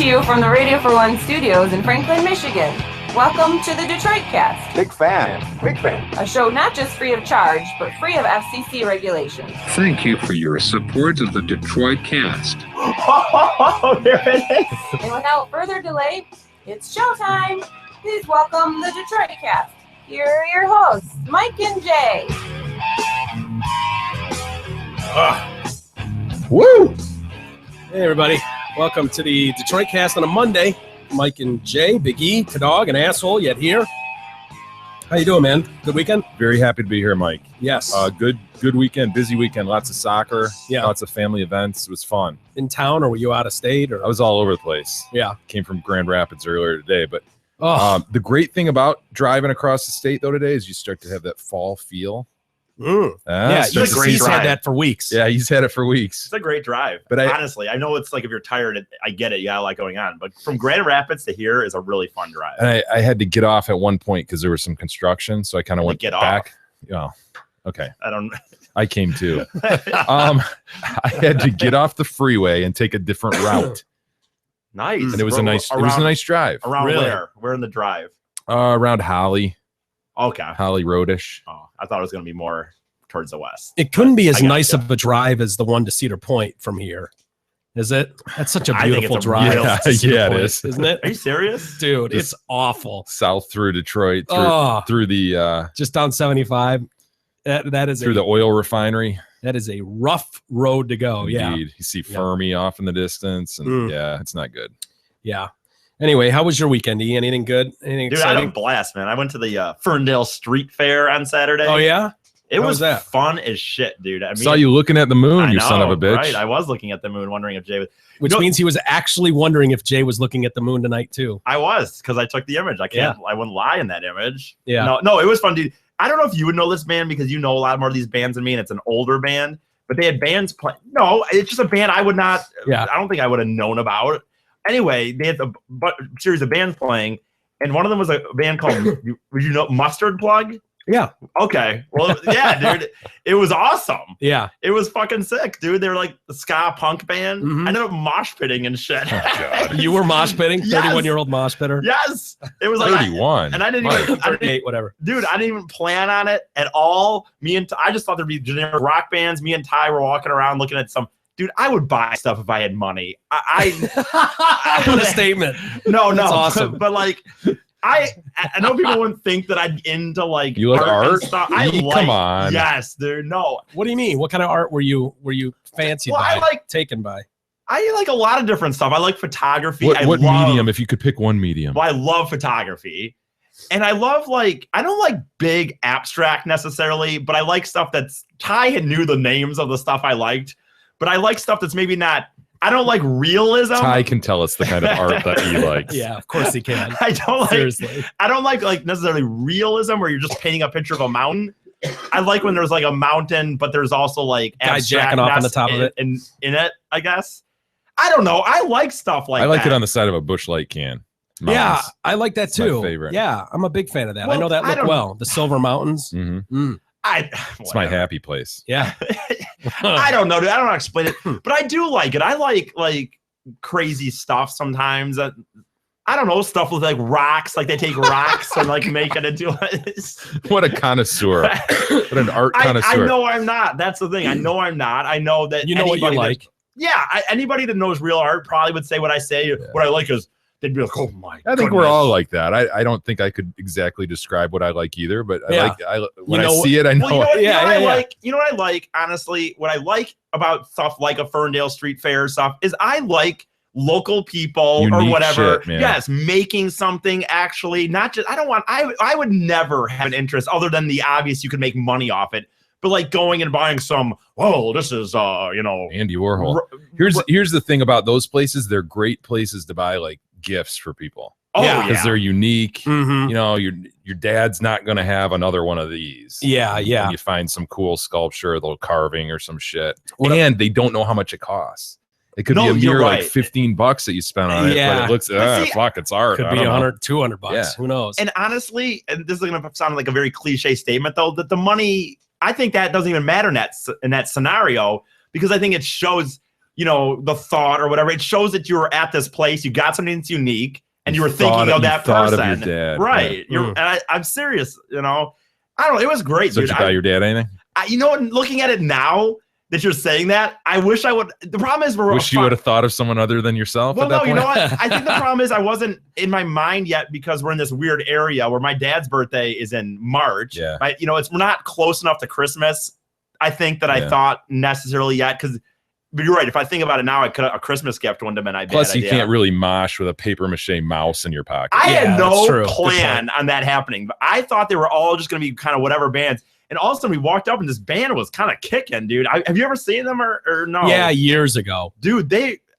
to you from the Radio for One studios in Franklin, Michigan. Welcome to the Detroit Cast. Big fan. A show not just free of charge, but free of FCC regulations. Thank you for your support of the Detroit Cast. Oh, there it is. And without further delay, it's showtime. Please welcome the Detroit Cast. Here are your hosts, Mike and Jay. Woo! Hey everybody, welcome to the Detroit Cast on a Monday. Mike and Jay, Big E, Kadog, an asshole, yet here. How you doing, man? Good weekend? Very happy to be here, Mike. Yes. Good weekend, busy weekend, lots of soccer, lots of family events. It was fun. In town, or were you out of state? Or I was all over the place. Yeah. Came from Grand Rapids earlier today, but the great thing about driving across the state, though, today is you start to have that fall feel. Yeah, he's had that for weeks. Yeah, he's had it for weeks. It's a great drive. But honestly, I know it's like if you're tired, I get it. You got a lot going on. But from Grand Rapids to here is a really fun drive. And I had to get off at one point because there was some construction, so I kind of went back. Oh, okay. I came too. I had to get off the freeway and take a different route. Nice. And it was a nice drive. Around where? Where in the drive? Around Holly. Okay. Holly Roadish. Oh, I thought it was going to be more towards the west. It couldn't be as nice of a drive as the one to Cedar Point from here. Is it? That's such a beautiful drive. Yeah, it is. Isn't it? Are you serious? Dude, it's awful. South through Detroit, through the just down 75. That is through the oil refinery. That is a rough road to go. Indeed. Yeah. You see Fermi off in the distance, and it's not good. Yeah. Anyway, how was your weekend, E? Anything good? Anything Dude, exciting? I had a blast, man. I went to the Ferndale Street Fair on Saturday. Oh, yeah? It was fun as shit, dude. I mean, saw you looking at the moon, you son of a bitch. Right? I was looking at the moon, wondering if Jay was... Which means he was actually wondering if Jay was looking at the moon tonight, too. I was, because I took the image. I wouldn't lie in that image. Yeah. No, it was fun, dude. I don't know if you would know this band because you know a lot more of these bands than me, and it's an older band. But they had bands playing. No, it's just a band I would not... Yeah. I don't think I would have known about. Anyway, they had a series of bands playing, and one of them was a band called, Mustard Plug? Yeah. Okay. Well, yeah, dude. It was awesome. Yeah. It was fucking sick, dude. They were like a ska punk band. Mm-hmm. I ended up mosh pitting and shit. Oh, God. You were mosh pitting? Yes. 31-year-old mosh pitter? Yes. It was like 31. And I didn't even 38, whatever. Dude, I didn't even plan on it at all. I just thought there'd be generic rock bands. Me and Ty were walking around looking at some. Dude, I would buy stuff if I had money. What a statement. No. That's awesome. But like, I know people wouldn't think that I'm into like you like art and stuff. Come on. Yes, dude. No. What do you mean? What kind of art were you fancied by? Taken by? I like a lot of different stuff. I like photography. What medium? If you could pick one medium. Well, I love photography. And I love I don't like big abstract necessarily, but I like stuff that's Ty had knew the names of the stuff I liked, but I like stuff that's maybe not. I don't like realism. Ty can tell us the kind of art that he likes. Yeah, of course he can. I don't Seriously. I don't like necessarily realism where you're just painting a picture of a mountain. I like when there's like a mountain, but there's also like guy jacking off on the top of it. In it, I guess. I don't know. I like stuff like that. I like it on the side of a Busch Light can. Mountains. Yeah, I like that too. My favorite. Yeah, I'm a big fan of that. Well, I know that look well. The Silver Mountains. Mm-hmm. It's my happy place. Yeah. I don't know, dude. I don't know how to explain it, but I do like it. I like crazy stuff sometimes. I don't know, stuff with like rocks. Like they take rocks and like make it into. What a connoisseur! What an art connoisseur. I know I'm not. That's the thing. I know I'm not. I know that you know what you like. Anybody that knows real art probably would say what I say. Yeah. What I like is. They'd be like, "Oh my!" I think we're all like that. I don't think I could exactly describe what I like either, but I see it, I know. Well, you know what I like? Honestly, what I like about stuff like a Ferndale Street Fair stuff is I like local people or whatever. Shit, yes, making something actually not just. I would never have an interest other than the obvious. You could make money off it. But like going and buying some, this is Andy Warhol. Here's the thing about those places. They're great places to buy like gifts for people. Because they're unique. Mm-hmm. Your dad's not going to have another one of these. Yeah. And you find some cool sculpture, a little carving or some shit. And they don't know how much it costs. It could be a mere like $15 that you spent on it, but it looks it's art. Could be $100, $200. Yeah. Who knows? And honestly, and this is going to sound like a very cliche statement, though, that the money, I think that doesn't even matter in that scenario, because I think it shows the thought or whatever. It shows that you were at this place, you got something that's unique, and you were thinking of that person. Of your dad, right? Yeah. And I'm serious. I don't know. It was great. So dude. Did you buy your dad anything? Looking at it now that you're saying that, I wish I would. The problem is, you would have thought of someone other than yourself. Well, at that point? You know what? I think the problem is I wasn't in my mind yet because we're in this weird area where my dad's birthday is in March. Yeah. We're not close enough to Christmas. I think that I thought necessarily yet because. But you're right. If I think about it now, a Christmas gift wouldn't have been ideal. Plus, you can't really mosh with a paper mache mouse in your pocket. I had no plan on that happening. But I thought they were all just going to be kind of whatever bands. And all of a sudden, we walked up and this band was kind of kicking, dude. Have you ever seen them or no? Yeah, years ago. Dude,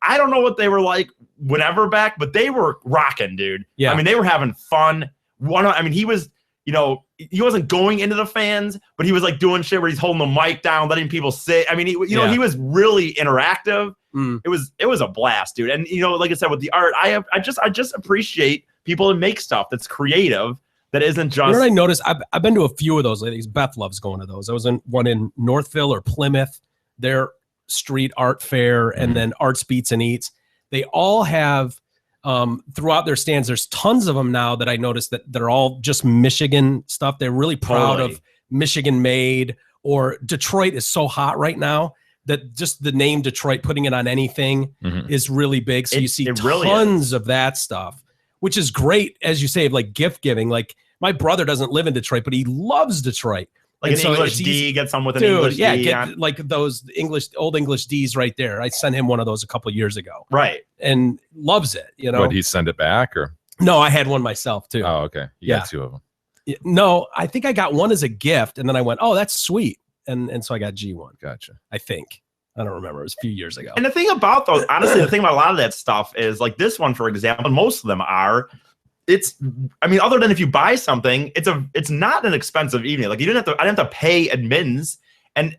I don't know what they were like whenever back, but they were rocking, dude. Yeah. I mean, they were having fun. He was, he wasn't going into the fans, but he was like doing shit where he's holding the mic down, letting people sit. I mean, he was really interactive. It was a blast, dude. And like I said, with the art, I just appreciate people that make stuff that's creative. That isn't just. You know what I noticed? I've been to a few of those ladies. Beth loves going to those. I was in one in Northville or Plymouth, their street art fair, and then Arts Beats and Eats. They all have throughout their stands. There's tons of them now that I noticed that they're all just Michigan stuff. They're really proud of Michigan made, or Detroit is so hot right now that just the name Detroit, putting it on anything is really big. So you see tons of that stuff, which is great, as you say, of like gift giving. Like my brother doesn't live in Detroit, but he loves Detroit. Like an English D, get some with an English D. Yeah, get like those old English Ds right there. I sent him one of those a couple of years ago. Right. And loves it, Would he send it back or? No, I had one myself too. Oh, okay. You got two of them. No, I think I got one as a gift, and then I went, oh, that's sweet. And so I got G1. Gotcha. I think. I don't remember. It was a few years ago. And the thing about those, honestly, the thing about a lot of that stuff is like this one, for example, most of them are, other than if you buy something, it's not an expensive evening. Like I didn't have to pay admittance, I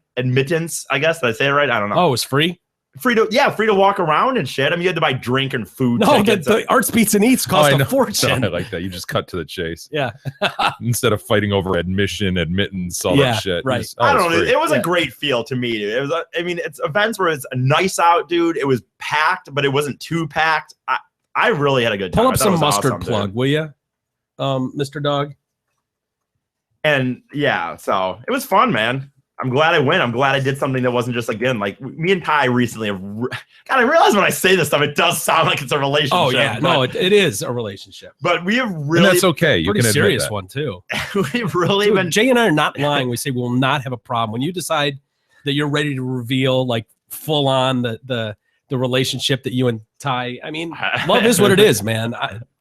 guess. Did I say it right? I don't know. Oh, it was free? Free to walk around and shit. I mean, you had to buy drink and food. No, the Arts Beats and Eats cost a fortune. I like that. You just cut to the chase. Yeah. Instead of fighting over admittance, all that shit. Right. I don't know. It was a great feel to me. It was. It's events where it's nice out, dude. It was packed, but it wasn't too packed. I really had a good time. Pull up some mustard plug, will you, Mr. Dog? And yeah, so it was fun, man. I'm glad I went. I'm glad I did something that wasn't just, again, like me and Ty recently have. God, I realize when I say this stuff, it does sound like it's a relationship. Oh, yeah. No, it is a relationship. But we have really. And that's okay. You pretty can serious that. One, too. We've really been. Jay and I are not lying. We say we'll not have a problem. When you decide that you're ready to reveal, like, full on the relationship that you and Ty, love is what it is, man.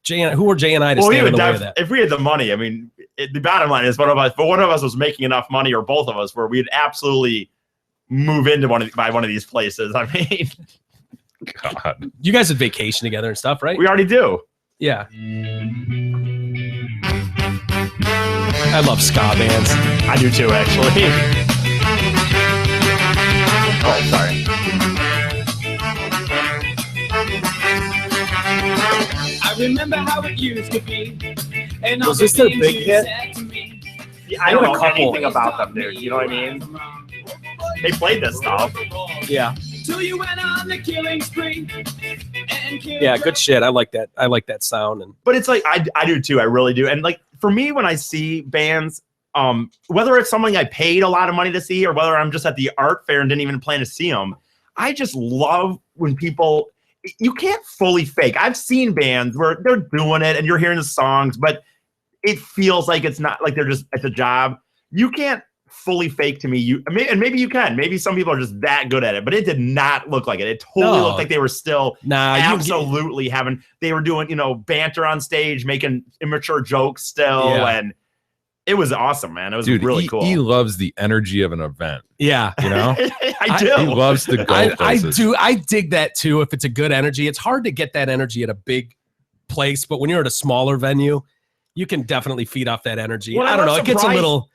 Who are Jay and I to stand in the way of that? If we had the money, the bottom line is one of us was making enough money, or both of us, where we'd absolutely move into one of these places. God. You guys had vacation together and stuff, right? We already do. Yeah. I love ska bands. I do too, actually. Oh, sorry. I remember how it used to be. And was this their big hit? Yeah, I don't know anything about them, dude. You know what I mean? They played this stuff. Yeah. Till you went on the killing spree. Yeah, good shit. I like that. I like that sound. But it's like I do too. I really do. And like for me, when I see bands, whether it's something I paid a lot of money to see or whether I'm just at the art fair and didn't even plan to see them, I just love when people. You can't fully fake. I've seen bands where they're doing it and you're hearing the songs, but it feels like it's not like they're just at the job. You can't fully fake to me. And maybe you can. Maybe some people are just that good at it, but it did not look like it. It totally looked like they were still absolutely having. They were doing banter on stage, making immature jokes still, and it was awesome, man. It was really cool. He loves the energy of an event. Yeah. I do. He loves to go places. I do. I dig that too. If it's a good energy, it's hard to get that energy at a big place, but when you're at a smaller venue, you can definitely feed off that energy. Well, I don't know. It gets a little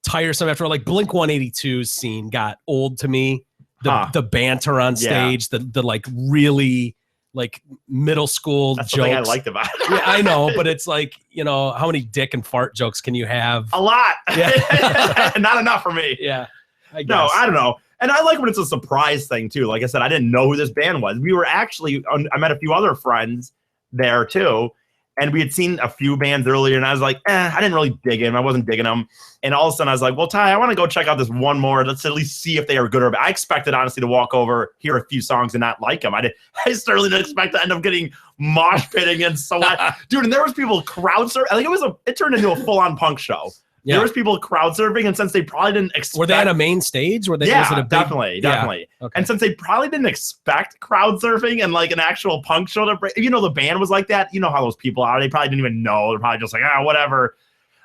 tiresome after, like Blink 182's scene got old to me. The banter on stage, the like really like middle school That's jokes. Something I liked about it. Yeah, I know, but it's like, how many dick and fart jokes can you have? A lot. Yeah. Not enough for me. Yeah. I guess. No, I don't know. And I like when it's a surprise thing too. Like I said, I didn't know who this band was. We were actually, I met a few other friends there too. And we had seen a few bands earlier, and I was like, I didn't really dig them. I wasn't digging them. And all of a sudden, I was like, well, Ty, I want to go check out this one more. Let's at least see if they are good or bad. I expected, honestly, to walk over, hear a few songs, and not like them. I certainly didn't expect to end up getting mosh pitting and so on. Dude, and there was people crowd surfing. I think it turned into a full-on punk show. Yeah. There was people crowd surfing, and since they probably didn't expect... Were they at a main stage? Was it a big... definitely. Yeah. Okay. And since they probably didn't expect crowd surfing and like an actual punk show to break, the band was like that. You know how those people are. They probably didn't even know. They're probably just like, whatever.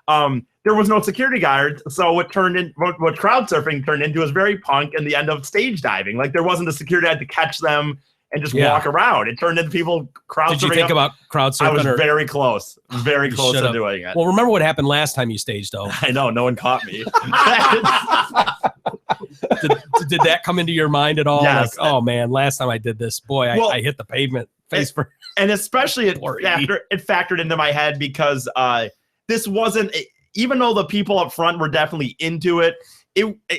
There was no security guard, so what crowd surfing turned into was very punk and the end of stage diving. Like there wasn't a security guard to catch them and just walk around. It turned into people crowd surfing. Did you think about crowd surfing? I was very close to doing it. Well, remember what happened last time you staged, though. I know, no one caught me. did that come into your mind at all? Yes. Like, oh man, last time I did this, boy, I hit the pavement face first. And especially it factored into my head because this wasn't, even though the people up front were definitely into it,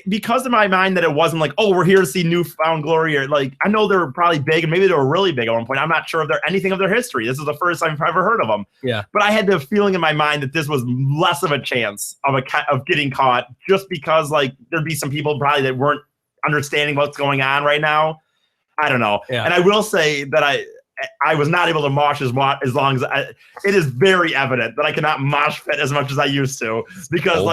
because in my mind that it wasn't like, oh, we're here to see New Found Glory, or like, I know they were probably big and maybe they were really big at one point. I'm not sure if they're anything of their history. This is the first time I've ever heard of them. Yeah. But I had the feeling in my mind that this was less of a chance of getting caught, just because like there'd be some people probably that weren't understanding what's going on right now. I don't know. Yeah. And I will say that I was not able to mosh as long as it is very evident that I cannot mosh pit as much as I used to, because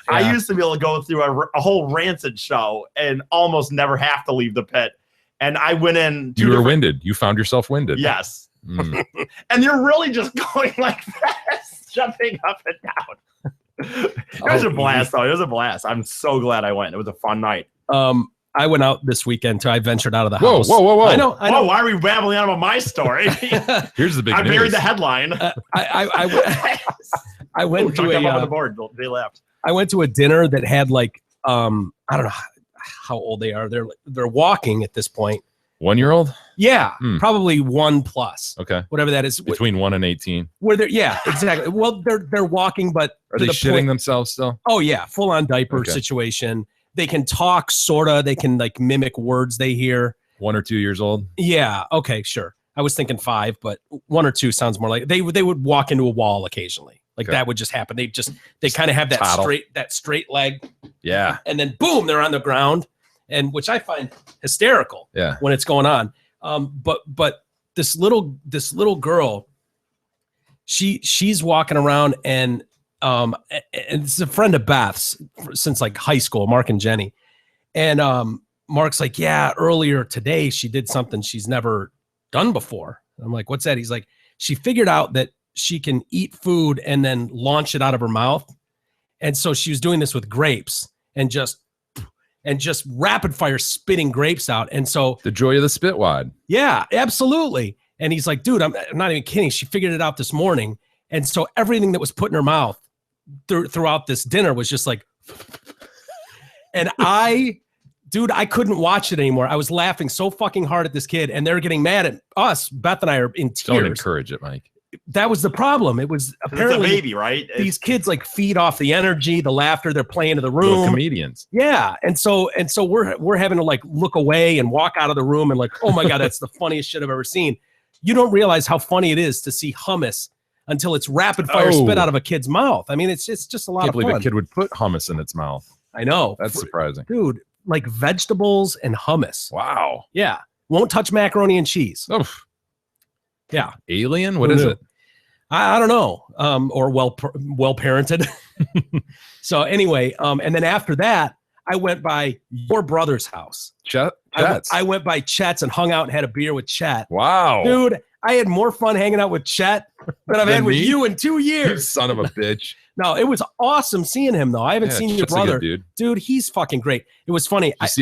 I used to be able to go through a whole Rancid show and almost never have to leave the pit. And I went in. You were winded. You found yourself winded. Yes. And you're really just going like this, jumping up and down. It was a blast, though. It was a blast. I'm so glad I went. It was a fun night. I went out this weekend too. I ventured out of the house. Whoa. I know. Why are we babbling on about my story? Here's the big news. I buried the headline. I went to on the board. They left. I went to a dinner that had like, I don't know how old they are. They're walking at this point. 1-year-old? Yeah, probably 1+. Okay. Whatever that is. Between 1 and 18. Where they're exactly. Well, they're walking, but are they shitting themselves still? Oh yeah, full on diaper situation. They can talk, sorta. They can like mimic words they hear. 1 or 2 years old. Yeah. Okay. Sure. I was thinking 5, but 1 or 2 sounds more like they would walk into a wall occasionally. Like that would just happen. They kind of have that straight leg. Yeah. And then boom, they're on the ground, and which I find hysterical. Yeah. When it's going on. But this little girl, she's walking around and it's a friend of Beth's since like high school, Mark and Jenny. And Mark's like, yeah, earlier today she did something she's never done before. I'm like, what's that? He's like, she figured out that she can eat food and then launch it out of her mouth. And so she was doing this with grapes and just rapid fire spitting grapes out. And so the joy of the spit wad. Yeah, absolutely. And he's like, dude, I'm not even kidding. She figured it out this morning. And so everything that was put in her mouth throughout this dinner was just like, and I couldn't watch it anymore. I was laughing so fucking hard at this kid, and they're getting mad at us. Beth and I are in tears. Don't encourage it, Mike. That was the problem. It was apparently it's a baby, right? These kids like feed off the energy, the laughter. They're playing to the room. Little comedians. Yeah, and so we're having to like look away and walk out of the room and like, oh my god, that's the funniest shit I've ever seen. You don't realize how funny it is to see hummus until it's rapid fire spit out of a kid's mouth. I mean, it's just a lot of fun. I can't believe a kid would put hummus in its mouth. I know. That's surprising. Dude, like vegetables and hummus. Wow. Yeah. Won't touch macaroni and cheese. Oof. Yeah. Alien? What is it? I don't know. Or well parented. So anyway, and then after that, I went by your brother's house. Chet's. I went by Chet's and hung out and had a beer with Chet. Wow. Dude, I had more fun hanging out with Chet than I've had with you in 2 years. You son of a bitch. No, it was awesome seeing him though. I haven't seen your brother. Dude, he's fucking great. It was funny. Was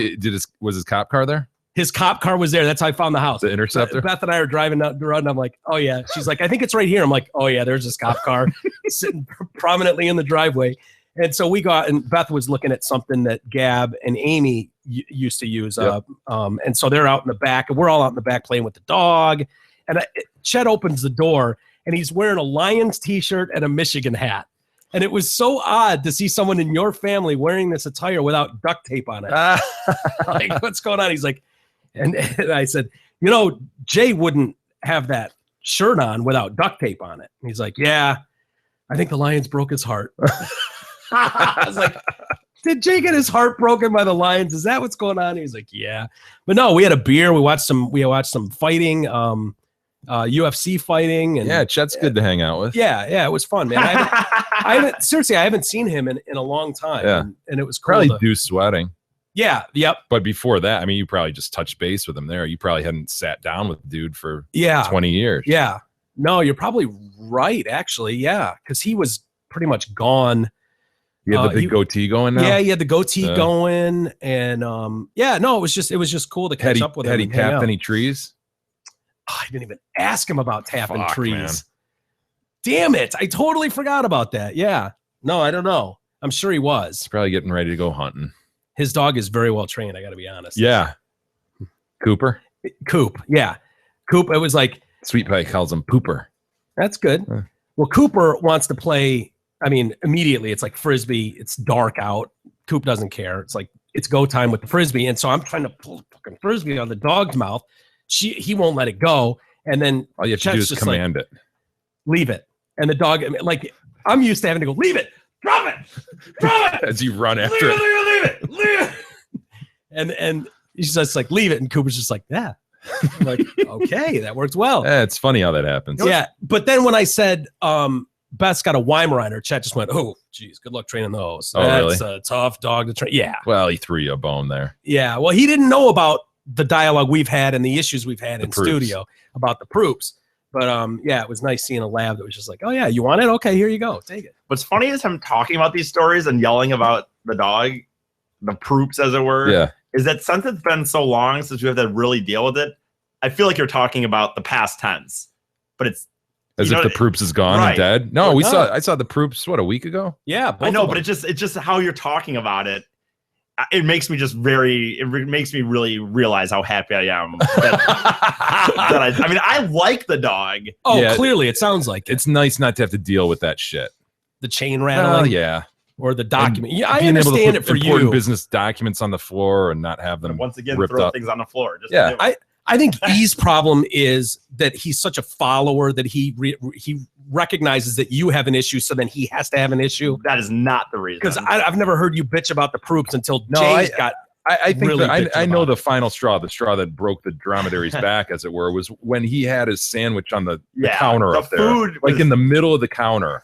his cop car there? His cop car was there. That's how I found the house. The Interceptor? Beth and I are driving down the road, and I'm like, oh, yeah. She's like, I think it's right here. I'm like, oh, yeah, there's this cop car sitting prominently in the driveway. And so we got, and Beth was looking at something that Gab and Amy used to use. Yep. And so they're out in the back, and we're all out in the back playing with the dog. And Chet opens the door, and he's wearing a Lions T-shirt and a Michigan hat. And it was so odd to see someone in your family wearing this attire without duct tape on it. Like, what's going on? He's like, and I said, you know, Jay wouldn't have that shirt on without duct tape on it. And he's like, yeah, I think the Lions broke his heart. I was like, did Jay get his heart broken by the Lions? Is that what's going on? He's like, yeah. But no, we had a beer. We watched some fighting, UFC fighting. And yeah, Chet's good to hang out with. Yeah, it was fun, man. I haven't seen him in a long time. Yeah. And it was cool. Probably Deuce sweating. Yeah, yep. But before that, I mean, you probably just touched base with him there. You probably hadn't sat down with the dude for 20 years. Yeah. No, you're probably right, actually. Yeah, because he was pretty much gone. You had the big goatee going now? Yeah, he had the goatee going. And it was just cool to catch up with him. Had he tapped any trees? Oh, I didn't even ask him about tapping trees. Man. Damn it. I totally forgot about that. Yeah. No, I don't know. I'm sure he was. He's probably getting ready to go hunting. His dog is very well trained, I got to be honest. Yeah. Cooper? Coop, yeah. Coop, it was like... Sweet Pie calls him Pooper. That's good. Well, Cooper wants to play... I mean, immediately, it's like Frisbee. It's dark out. Coop doesn't care. It's like, it's go time with the Frisbee. And so I'm trying to pull the fucking Frisbee on the dog's mouth. He won't let it go. And then all you have to do is command it. Leave it. And the dog, like, I'm used to having to go, leave it. Drop it. As you run after it. Leave it. And he's just like, leave it. And Cooper's just like, yeah. I'm like, okay, that works well. Yeah, it's funny how that happens. Yeah. But then when I said, Beth's got a Weimaraner, Chet just went, oh, geez, good luck training those. That's a tough dog to train. Yeah. Well, he threw you a bone there. Yeah. Well, he didn't know about the dialogue we've had and the issues we've had in studio about the Proops. But it was nice seeing a lab that was just like, oh yeah, you want it? Okay, here you go, take it. What's funny is him talking about these stories and yelling about the dog, the Proops as it were. Yeah. Is that since it's been so long since we have to really deal with it, I feel like you're talking about the past tense, but it's as if the Proops is gone and dead. No, I saw the Proops a week ago. Yeah, I know, but it's just how you're talking about it. It makes me makes me really realize how happy I am. I mean, I like the dog. Oh, yeah, clearly it sounds like it's nice not to have to deal with that shit. The chain rattling. Yeah. Or the document. Yeah, I understand it for you. Business documents on the floor and not have them and once again ripped throw up. Things on the floor. I think E's problem is that he's such a follower that he recognizes that you have an issue, so then he has to have an issue. That is not the reason. Because I've never heard you bitch about the Proops until Jay's got. I think really I know the final straw, the straw that broke the dromedary's back, as it were, was when he had his sandwich on the counter up there, like in the middle of the counter.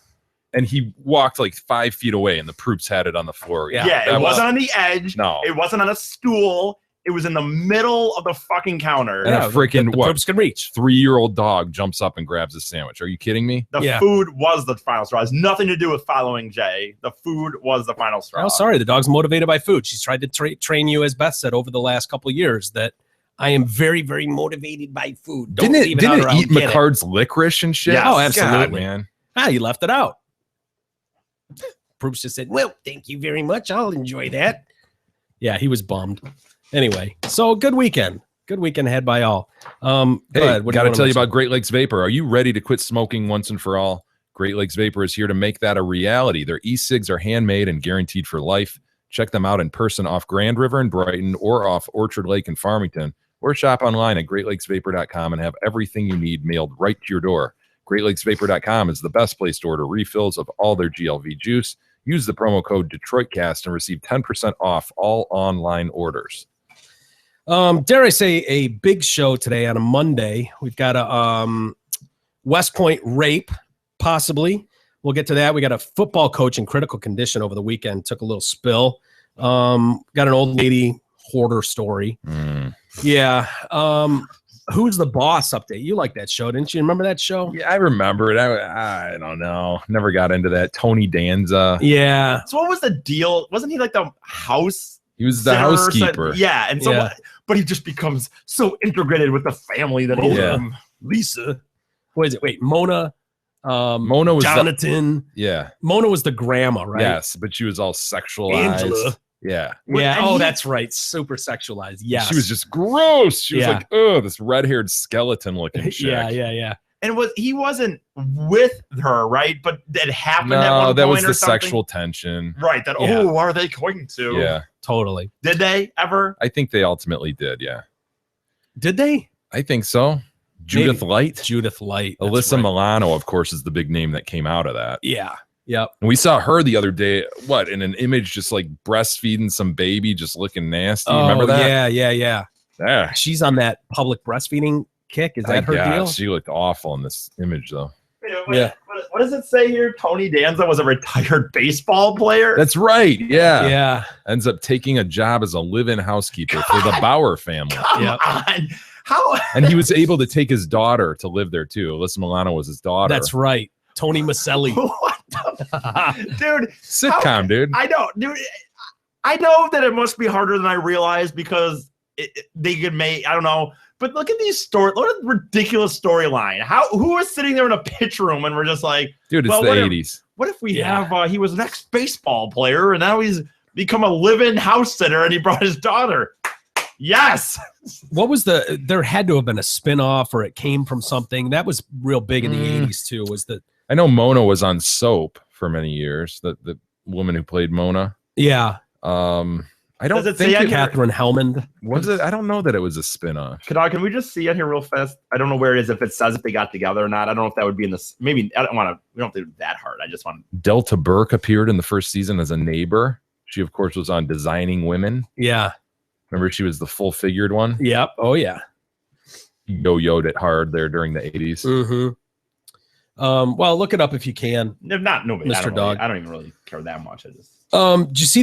And he walked like 5 feet away, and the Proops had it on the floor. Yeah, it wasn't on the edge. No, it wasn't on a stool. It was in the middle of the fucking counter. And a freaking the Proops can reach. 3-year-old dog jumps up and grabs his sandwich. Are you kidding me? The food was the final straw. It has nothing to do with following Jay. The food was the final straw. Oh, sorry. The dog's motivated by food. She's tried to train you, as Beth said, over the last couple of years, that I am very, very motivated by food. Didn't it eat McCard's licorice and shit? Yes. Oh, absolutely, God, man. You left it out. Proops just said, well, thank you very much. I'll enjoy that. Yeah, he was bummed. Anyway, so good weekend. Good weekend ahead by all. Hey, got to tell you about Great Lakes Vapor. Are you ready to quit smoking once and for all? Great Lakes Vapor is here to make that a reality. Their e-cigs are handmade and guaranteed for life. Check them out in person off Grand River in Brighton or off Orchard Lake in Farmington, or shop online at greatlakesvapor.com and have everything you need mailed right to your door. Greatlakesvapor.com is the best place to order refills of all their GLV juice. Use the promo code DetroitCast and receive 10% off all online orders. Dare I say, a big show today on a Monday. We've got a West Point rape, possibly. We'll get to that. We got a football coach in critical condition over the weekend. Took a little spill. Got an old lady hoarder story. Yeah. Who's the Boss update? You like that show, didn't you? Remember that show? Yeah, I remember it. I don't know. Never got into that. Tony Danza. Yeah. So what was the deal? Wasn't he like the house? He was the housekeeper. Yeah. And so, but he just becomes so integrated with the family that Lisa. What is it? Wait, Mona. Mona was Jonathan. Yeah. Mona was the grandma, right? Yes, but she was all sexualized. Angela. Yeah. Yeah. That's right. Super sexualized. Yeah. She was just gross. She was like, oh, this red-haired skeleton looking chick. Yeah. And he wasn't with her, right? But it happened at one point. No, that was the something. Sexual tension. Right. That, are they going to? Yeah. Totally. Did they ever? I think they ultimately did, yeah. Did they? I think so. Judith Light. Judith Light. Alyssa Milano, of course, is the big name that came out of that. Yeah. Yep. And we saw her the other day, in an image just like breastfeeding some baby, just looking nasty. Remember that? Yeah. She's on that public breastfeeding kick. Is that her deal? She looked awful in this image, though. What does it say here? Tony Danza was a retired baseball player. That's right. Yeah. Yeah. Ends up taking a job as a live-in housekeeper for the Bauer family. Come on. How? And he was able to take his daughter to live there too. Alyssa Milano was his daughter. That's right. Tony Maselli. What the dude? Sitcom, dude. I know, dude. I know that it must be harder than I realized because they could make. I don't know. But look at these stories. Look at the ridiculous storyline. Who was sitting there in a pitch room and we're just like, dude, it's the 80s. What if we have he was an ex-baseball player and now he's become a live-in house sitter and he brought his daughter? Yes. What was there had to have been a spinoff or it came from something that was real big in the 80s too. I know Mona was on Soap for many years. The woman who played Mona. Yeah. I don't think Catherine Hellman was it. I don't know that it was a spinoff. Can we just see it here real fast? I don't know where it is. If it says if they got together or not, I don't know if that would be in this. Maybe I don't want to. We don't have to do it that hard. I just want. Delta Burke appeared in the first season as a neighbor. She of course was on Designing Women. Yeah. Remember she was the full-figured one. Yep. Oh yeah. Yo-yoed it hard there during the 80s. Mm-hmm. Well, look it up if you can. Nobody, Mr. Dog. I don't even really care that much. I just. Did you see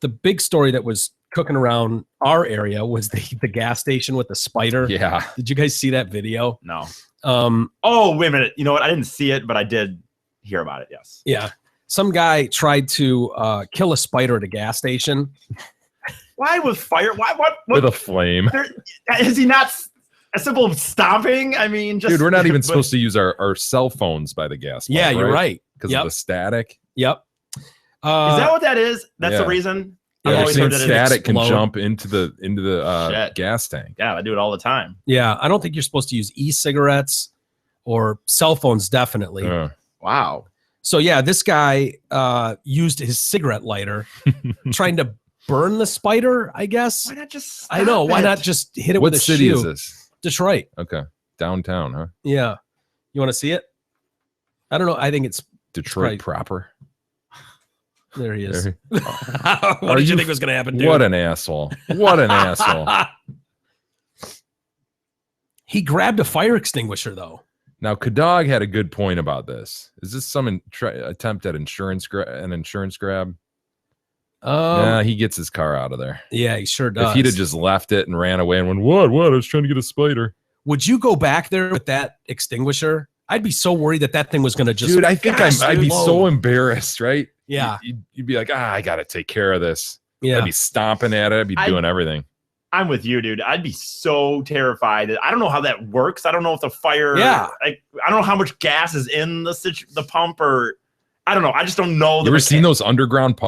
the big story that was cooking around our area was the gas station with the spider? Yeah. Did you guys see that video? No. Oh, wait a minute. You know what? I didn't see it, but I did hear about it. Yes. Yeah. Some guy tried to kill a spider at a gas station. Why with fire? Why? What? With a flame? Is he not a simple stomping? I mean, just dude, we're not even supposed to use our cell phones by the gas pump. Yeah, you're right. Because of the static. Yep. Is that what that is? That's the reason. Yeah, I've always heard that static can jump into the gas tank. Yeah, I do it all the time. Yeah, I don't think you're supposed to use e-cigarettes or cell phones. Definitely. Wow. So yeah, this guy used his cigarette lighter, trying to burn the spider. I guess. Why not just? I know. Why not just hit it with a shoe? What city is this? Detroit. Okay, downtown, huh? Yeah. You want to see it? I don't know. I think it's Detroit proper. There he is. What did you think was going to happen, dude? What an asshole. What an asshole. He grabbed a fire extinguisher, though. Now, Kadog had a good point about this. Is this some attempt at an insurance grab? Yeah, he gets his car out of there. Yeah, he sure does. If he'd have just left it and ran away and went, what? I was trying to get a spider. Would you go back there with that extinguisher? I'd be so worried that thing was going to just... Dude, I think I'd be so embarrassed, right? Yeah. You'd be like, I got to take care of this. Yeah. I'd be stomping at it. I'd be doing everything. I'm with you, dude. I'd be so terrified. I don't know how that works. I don't know if the fire... Yeah. I don't know how much gas is in the pump or... I don't know. I just don't know. You ever seen those underground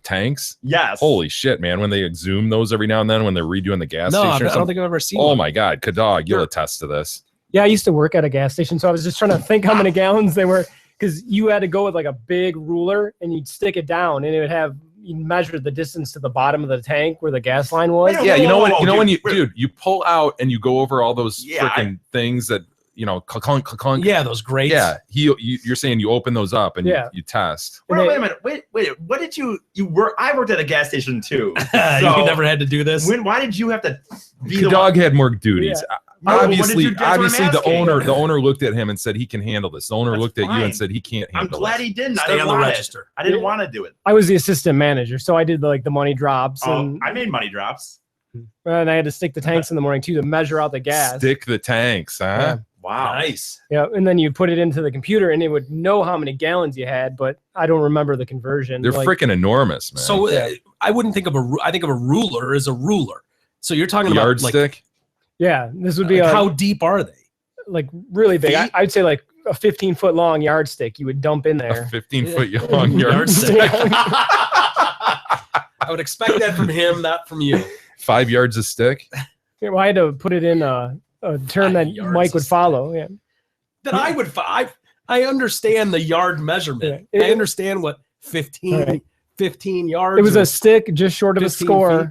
tanks? Yes. Holy shit, man. When they exhume those every now and then when they're redoing the gas station. No, I don't think I've ever seen one. Oh my God. Kadog, you'll attest to this. Yeah, I used to work at a gas station, so I was just trying to think how many gallons they were, because you had to go with like a big ruler and you'd stick it down and it would have, you measure the distance to the bottom of the tank where the gas line was. Yeah, when you pull out and you go over all those freaking things that, clunk. Yeah, those grates. Yeah, you're saying you open those up and you test. Wait a minute. Wait. What did you work? I worked at a gas station too. So, you never had to do this. Why did you have to? The dog had more duties. Yeah. Obviously, the owner looked at him and said he can handle this. The owner looked at you and said he can't handle. I'm glad he didn't. Stay on the register. I didn't want to do it. I was the assistant manager, so I did like the money drops. And I made money drops. And I had to stick the tanks in the morning too to measure out the gas. Stick the tanks, huh? Yeah. Wow. Nice. Yeah, and then you put it into the computer and it would know how many gallons you had, but I don't remember the conversion. They're freaking enormous, man. So I wouldn't think of I think of a ruler as a ruler. So you're talking about yardstick? Yeah, this would be how deep are they? Like really big. I'd say like a 15-foot long yardstick you would dump in there. A 15-foot long yardstick. I would expect that from him, not from you. 5 yards a stick? Yeah, well, I had to put it in a term that Mike would follow. Yeah. that I would find. I understand the yard measurement. I understand what 15 yards. It was a stick just short of a score feet.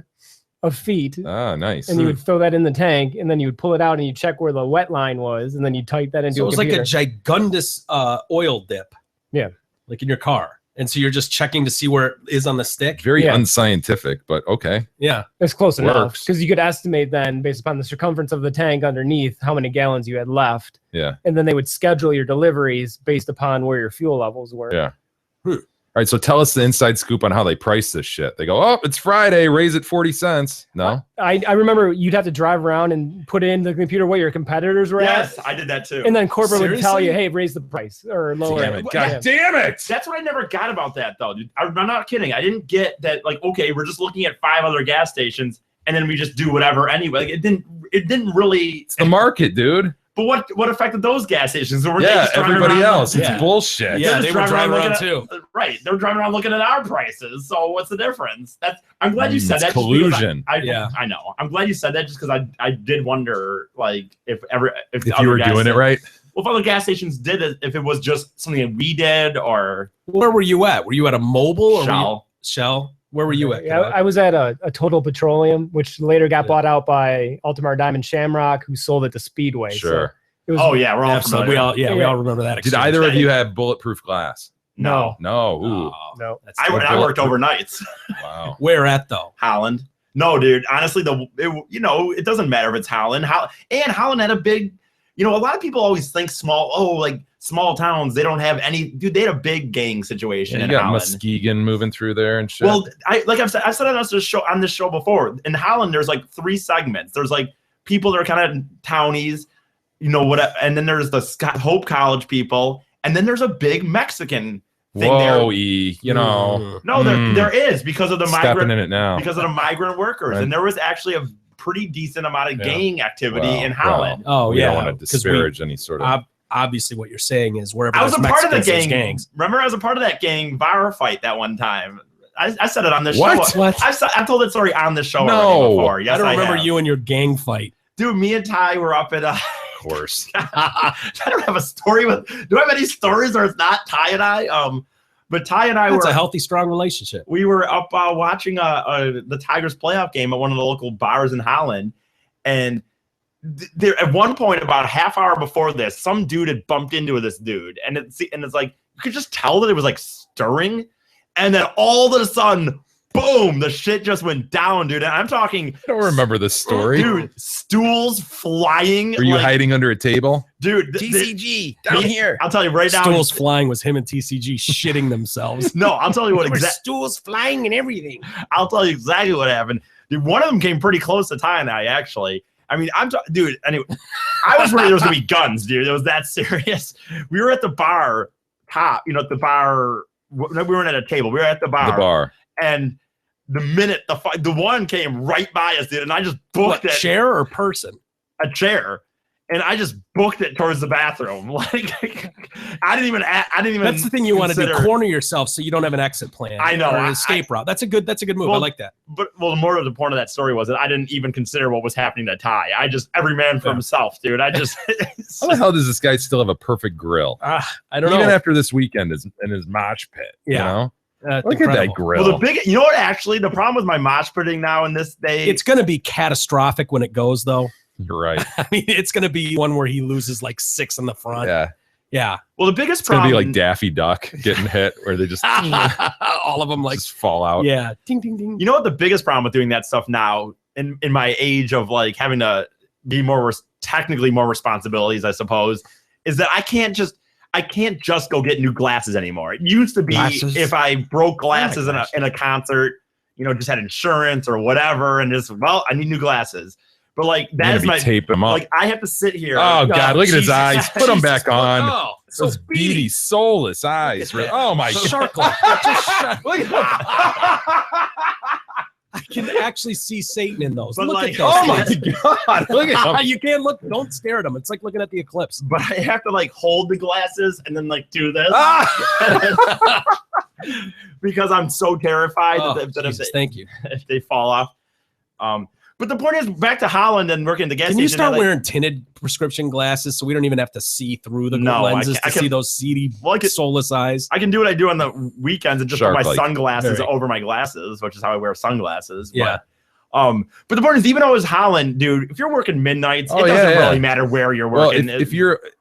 Of feet. Ah, nice. And you would throw that in the tank, and then you would pull it out, and you check where the wet line was, and then you type that into. So it was computer. like a gigundous oil dip. Yeah, like in your car. And so you're just checking to see where it is on the stick. Very unscientific, but okay. Yeah. It's close enough because you could estimate then based upon the circumference of the tank underneath how many gallons you had left. Yeah. And then they would schedule your deliveries based upon where your fuel levels were. Yeah. All right, so tell us the inside scoop on how they price this shit. They go, oh, it's Friday, raise it 40 cents. No? I remember you'd have to drive around and put in the computer what your competitors were at. Yes, I did that too. And then corporate would tell you, hey, raise the price or lower it. God damn it. That's what I never got about that, though, dude. I'm not kidding. I didn't get that, like, okay, we're just looking at 5 other gas stations, and then we just do whatever anyway. Like, it didn't really... It's the market, dude. But what affected those gas stations? Everybody else. It's bullshit. Yeah, they were driving around too. Right. They were driving around looking at our prices. So what's the difference? I'm glad you said that. Collusion. I know. I'm glad you said that just because I did wonder, like, if you were doing it right. Well, if other gas stations did it, if it was just something that we did, or where were you at? Were you at a Mobile or Shell? Where were you at? Yeah, I was at a Total Petroleum, which later got bought out by Altamar Diamond Shamrock, who sold it to Speedway. Sure. So it was, we're all we all remember that. Did either of you have bulletproof glass? No. Ooh. No. I worked overnights. Wow. Where at though? Holland. No, dude. Honestly, it doesn't matter if it's Holland. Holland had a big. A lot of people always think small towns, they don't have any. Dude, they had a big gang situation in Holland. Muskegon moving through there and shit. Well, I've said on this show before. In Holland, there's like 3 segments. There's like people that are kind of townies, and then there's the Hope College people, and then there's a big Mexican thing there. No, there is because of the migrant in it now. Because of the migrant workers, right. And there was actually a pretty decent amount of gang activity in Holland. We don't want to disparage any sort of. Obviously, what you're saying is wherever I was a part of the gang. Gangs. Remember, I was a part of that gang bar fight that one time. I said it on this show. What? I told that story on this show already before. Yes, I don't remember you and your gang fight. Dude, me and Ty were up at Of course. I don't have a story do I have any stories or it's not Ty and I? But Ty and I That's a healthy, strong relationship. We were up watching the Tigers playoff game at one of the local bars in Holland. And there, at one point, about a half hour before this, some dude had bumped into this dude. And it's like, you could just tell that it was like stirring. And then all of a sudden, boom, the shit just went down, dude. And I'm talking. I don't remember this story. Dude, stools flying. Were you hiding under a table? Dude. TCG, down here. I'll tell you right now. Stools flying was him and TCG shitting themselves. No, I'll tell you what exactly. Stools flying and everything. I'll tell you exactly what happened. Dude, one of them came pretty close to Ty and I, actually. I mean, dude, anyway, I was worried there was going to be guns, dude. It was that serious. We were at the bar, at the bar. We weren't at a table. We were at the bar. The bar. And the minute the one came right by us, dude, and I just booked it. Chair or person? A chair. And I just booked it towards the bathroom. Like I didn't even. That's the thing you want to do. Corner yourself so you don't have an exit plan. I know. Or an escape route. That's a good move. I like that. But the more of the point of that story was that I didn't even consider what was happening to Ty. Every man for himself, dude. How the hell does this guy still have a perfect grill? I don't know. Even after this weekend in his mosh pit. Yeah. Look at that grill. Well, the problem with my mosh pitting now in this day, it's going to be catastrophic when it goes, though. You're right. I mean, it's going to be one where he loses like 6 in the front. Yeah. Well, the biggest problem is going to be like Daffy Duck getting hit, where they just all of them like just fall out. Yeah. Ding, ding, ding. You know what the biggest problem with doing that stuff now, in my age of like having to be technically more responsibilities, I suppose, is that I can't just go get new glasses anymore. It used to be if I broke glasses in a concert, just had insurance or whatever, and I need new glasses. But like that is my tape them up. Like I have to sit here. Oh God! Look at his eyes. Put them back on. Oh, those beady, soulless eyes. Oh my God! I can actually see Satan in those. But look like, at those. Oh my God! Look at them. You can't look. Don't stare at them. It's like looking at the eclipse. But I have to like hold the glasses and then like do this because I'm so terrified thank you. if they fall off. But the point is, back to Holland and working at the gas station. Can you start wearing tinted prescription glasses so we don't even have to see through the lenses to see those seedy, soulless eyes? I can do what I do on the weekends and just put my sunglasses over my glasses, which is how I wear sunglasses. Yeah. But the point is, even though it was Holland, dude, if you're working midnights, it doesn't really matter where you're working. Well,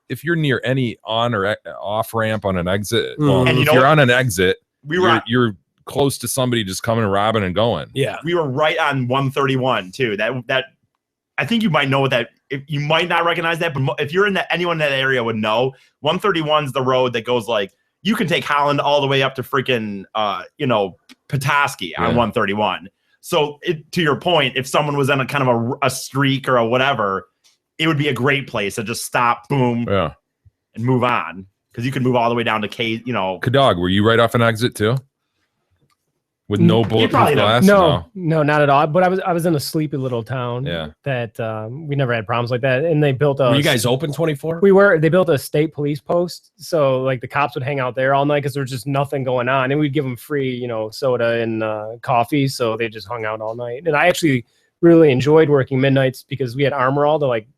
if you're near any on or off ramp on an exit, and if you're on an exit, you're close to somebody just coming and robbing and going. Yeah, we were right on 131 too. That I think you might know what that. If you might not recognize that, but if you're in that, anyone in that area would know. 131 is the road that goes like you can take Holland all the way up to freaking Petoskey on 131. So to your point, if someone was in a kind of a streak or a whatever, it would be a great place to just stop, boom, and move on, because you could move all the way down to Cadog, were you right off an exit too? With no bulletproof glass? No, not at all. But I was in a sleepy little town. Yeah. That we never had problems like that, and they built a. Were you guys open 24? We were. They built a state police post, so like the cops would hang out there all night because there was just nothing going on, and we'd give them free, soda and coffee, so they just hung out all night. And I actually really enjoyed working midnights because we had Armor All to like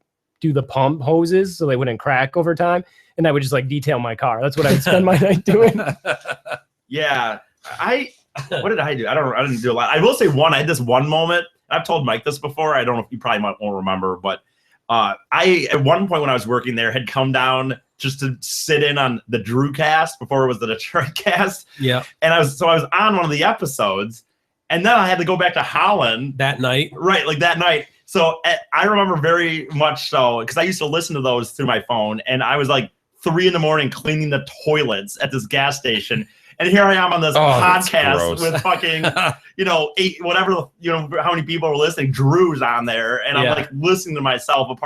do the pump hoses so they wouldn't crack over time, and I would just like detail my car. That's what I would spend my night doing. Yeah, what did I do? I didn't do a lot. I will say I had this one moment. I've told Mike this before. I don't know if you probably won't remember, but I at one point when I was working there had come down just to sit in on the Drew cast before it was the Detroit cast. Yeah. And I was on one of the episodes, and then I had to go back to Holland that night. Right, like that night. So I remember very much so because I used to listen to those through my phone, and I was like 3 a.m. cleaning the toilets at this gas station. And here I am on this podcast with fucking, 8, whatever, how many people are listening. Drew's on there. And I'm like listening to myself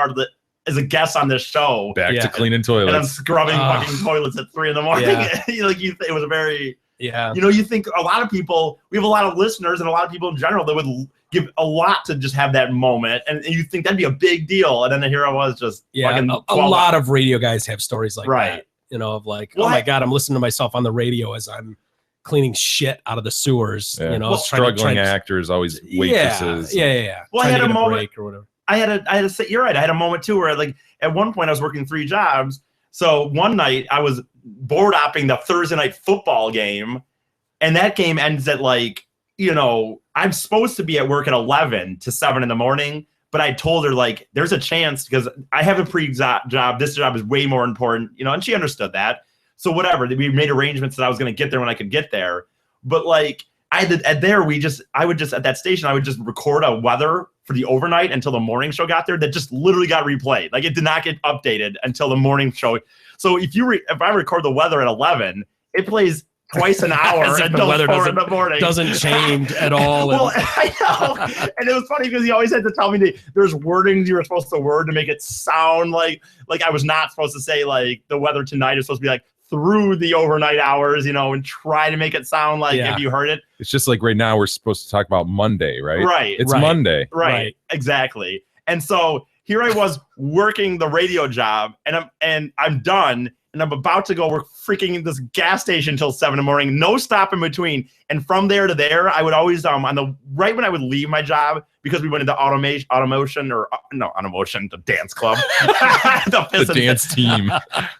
as a guest on this show. Back to cleaning toilets. And I'm scrubbing fucking toilets at 3 a.m. Yeah. It was a very, you think a lot of people, we have a lot of listeners and a lot of people in general that would give a lot to just have that moment. And you think that'd be a big deal. And then here I was just fucking. A lot of radio guys have stories like that. Of like, oh my God, I'm listening to myself on the radio as I'm cleaning shit out of the sewers. Yeah. Struggling actors, always waitresses. Yeah. Well, I had a moment or whatever. I had to say, you're right. I had a moment too where like at one point I was working 3 jobs. So one night I was board opping the Thursday night football game, and that game ends at like, I'm supposed to be at work at 11 to 7 in the morning. But I told her, like, there's a chance because I have a job. This job is way more important, and she understood that. So whatever, we made arrangements that I was going to get there when I could get there. But like I would just at that station, I would just record a weather for the overnight until the morning show got there. That just literally got replayed. Like it did not get updated until the morning show. So if I record the weather at 11, it plays twice an hour until 4 in the morning. Doesn't change at all. Well, I know. And it was funny because he always had to tell me there's wordings you were supposed to word to make it sound like I was not supposed to say like the weather tonight is supposed to be like through the overnight hours, and try to make it sound like if you heard it. It's just like right now we're supposed to talk about Monday, right? Right. It's Monday. Right. Exactly. And so here I was working the radio job, and I'm done. And I'm about to go work freaking this gas station until 7 in the morning, no stop in between. And from there to there, I would always right when I would leave my job, because we went into automotion, the dance club, the dance team,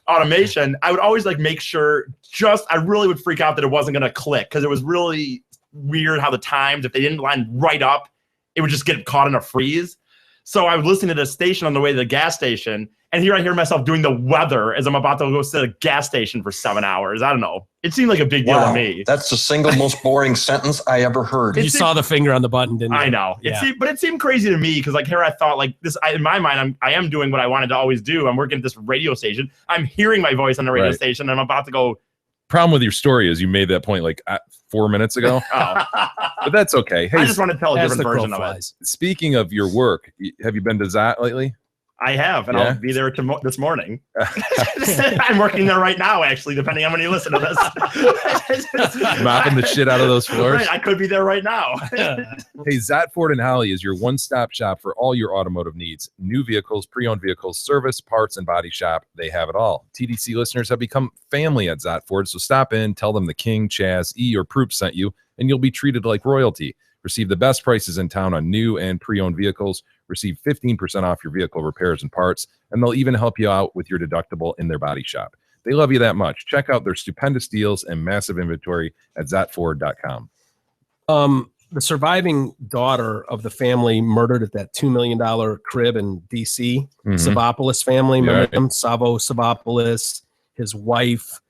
automation. I would always like make sure I really would freak out that it wasn't going to click because it was really weird how the times, if they didn't line right up, it would just get caught in a freeze. So I was listening to the station on the way to the gas station, and here I hear myself doing the weather as I'm about to go sit at a gas station for 7 hours. I don't know. It seemed like a big deal to me. That's the single most boring sentence I ever heard. You saw the finger on the button, didn't you? I know. But it seemed crazy to me because like here I thought like this. In my mind, I am doing what I wanted to always do. I'm working at this radio station. I'm hearing my voice on the radio station, and I'm about to go. Problem with your story is you made that point like 4 minutes ago. But that's okay. Hey, I just want to tell a different version of it. Speaking of your work, have you been to Zat lately? I have, and I'll be there this morning. I'm working there right now, actually, depending on when you listen to this. Mopping the shit out of those floors. Right, I could be there right now. Hey, Zat Ford and Holly is your one-stop shop for all your automotive needs. New vehicles, pre-owned vehicles, service, parts, and body shop. They have it all. TDC listeners have become family at Zat Ford, so stop in, tell them the King, Chaz, E, or Proop sent you, and you'll be treated like royalty. Receive the best prices in town on new and pre-owned vehicles. Receive 15% off your vehicle repairs and parts, and they'll even help you out with your deductible in their body shop. They love you that much. Check out their stupendous deals and massive inventory at ZatFord.com. The surviving daughter of the family murdered at that $2 million crib in D.C., Savopoulos family, remember him? Savo Savopoulos, his wife,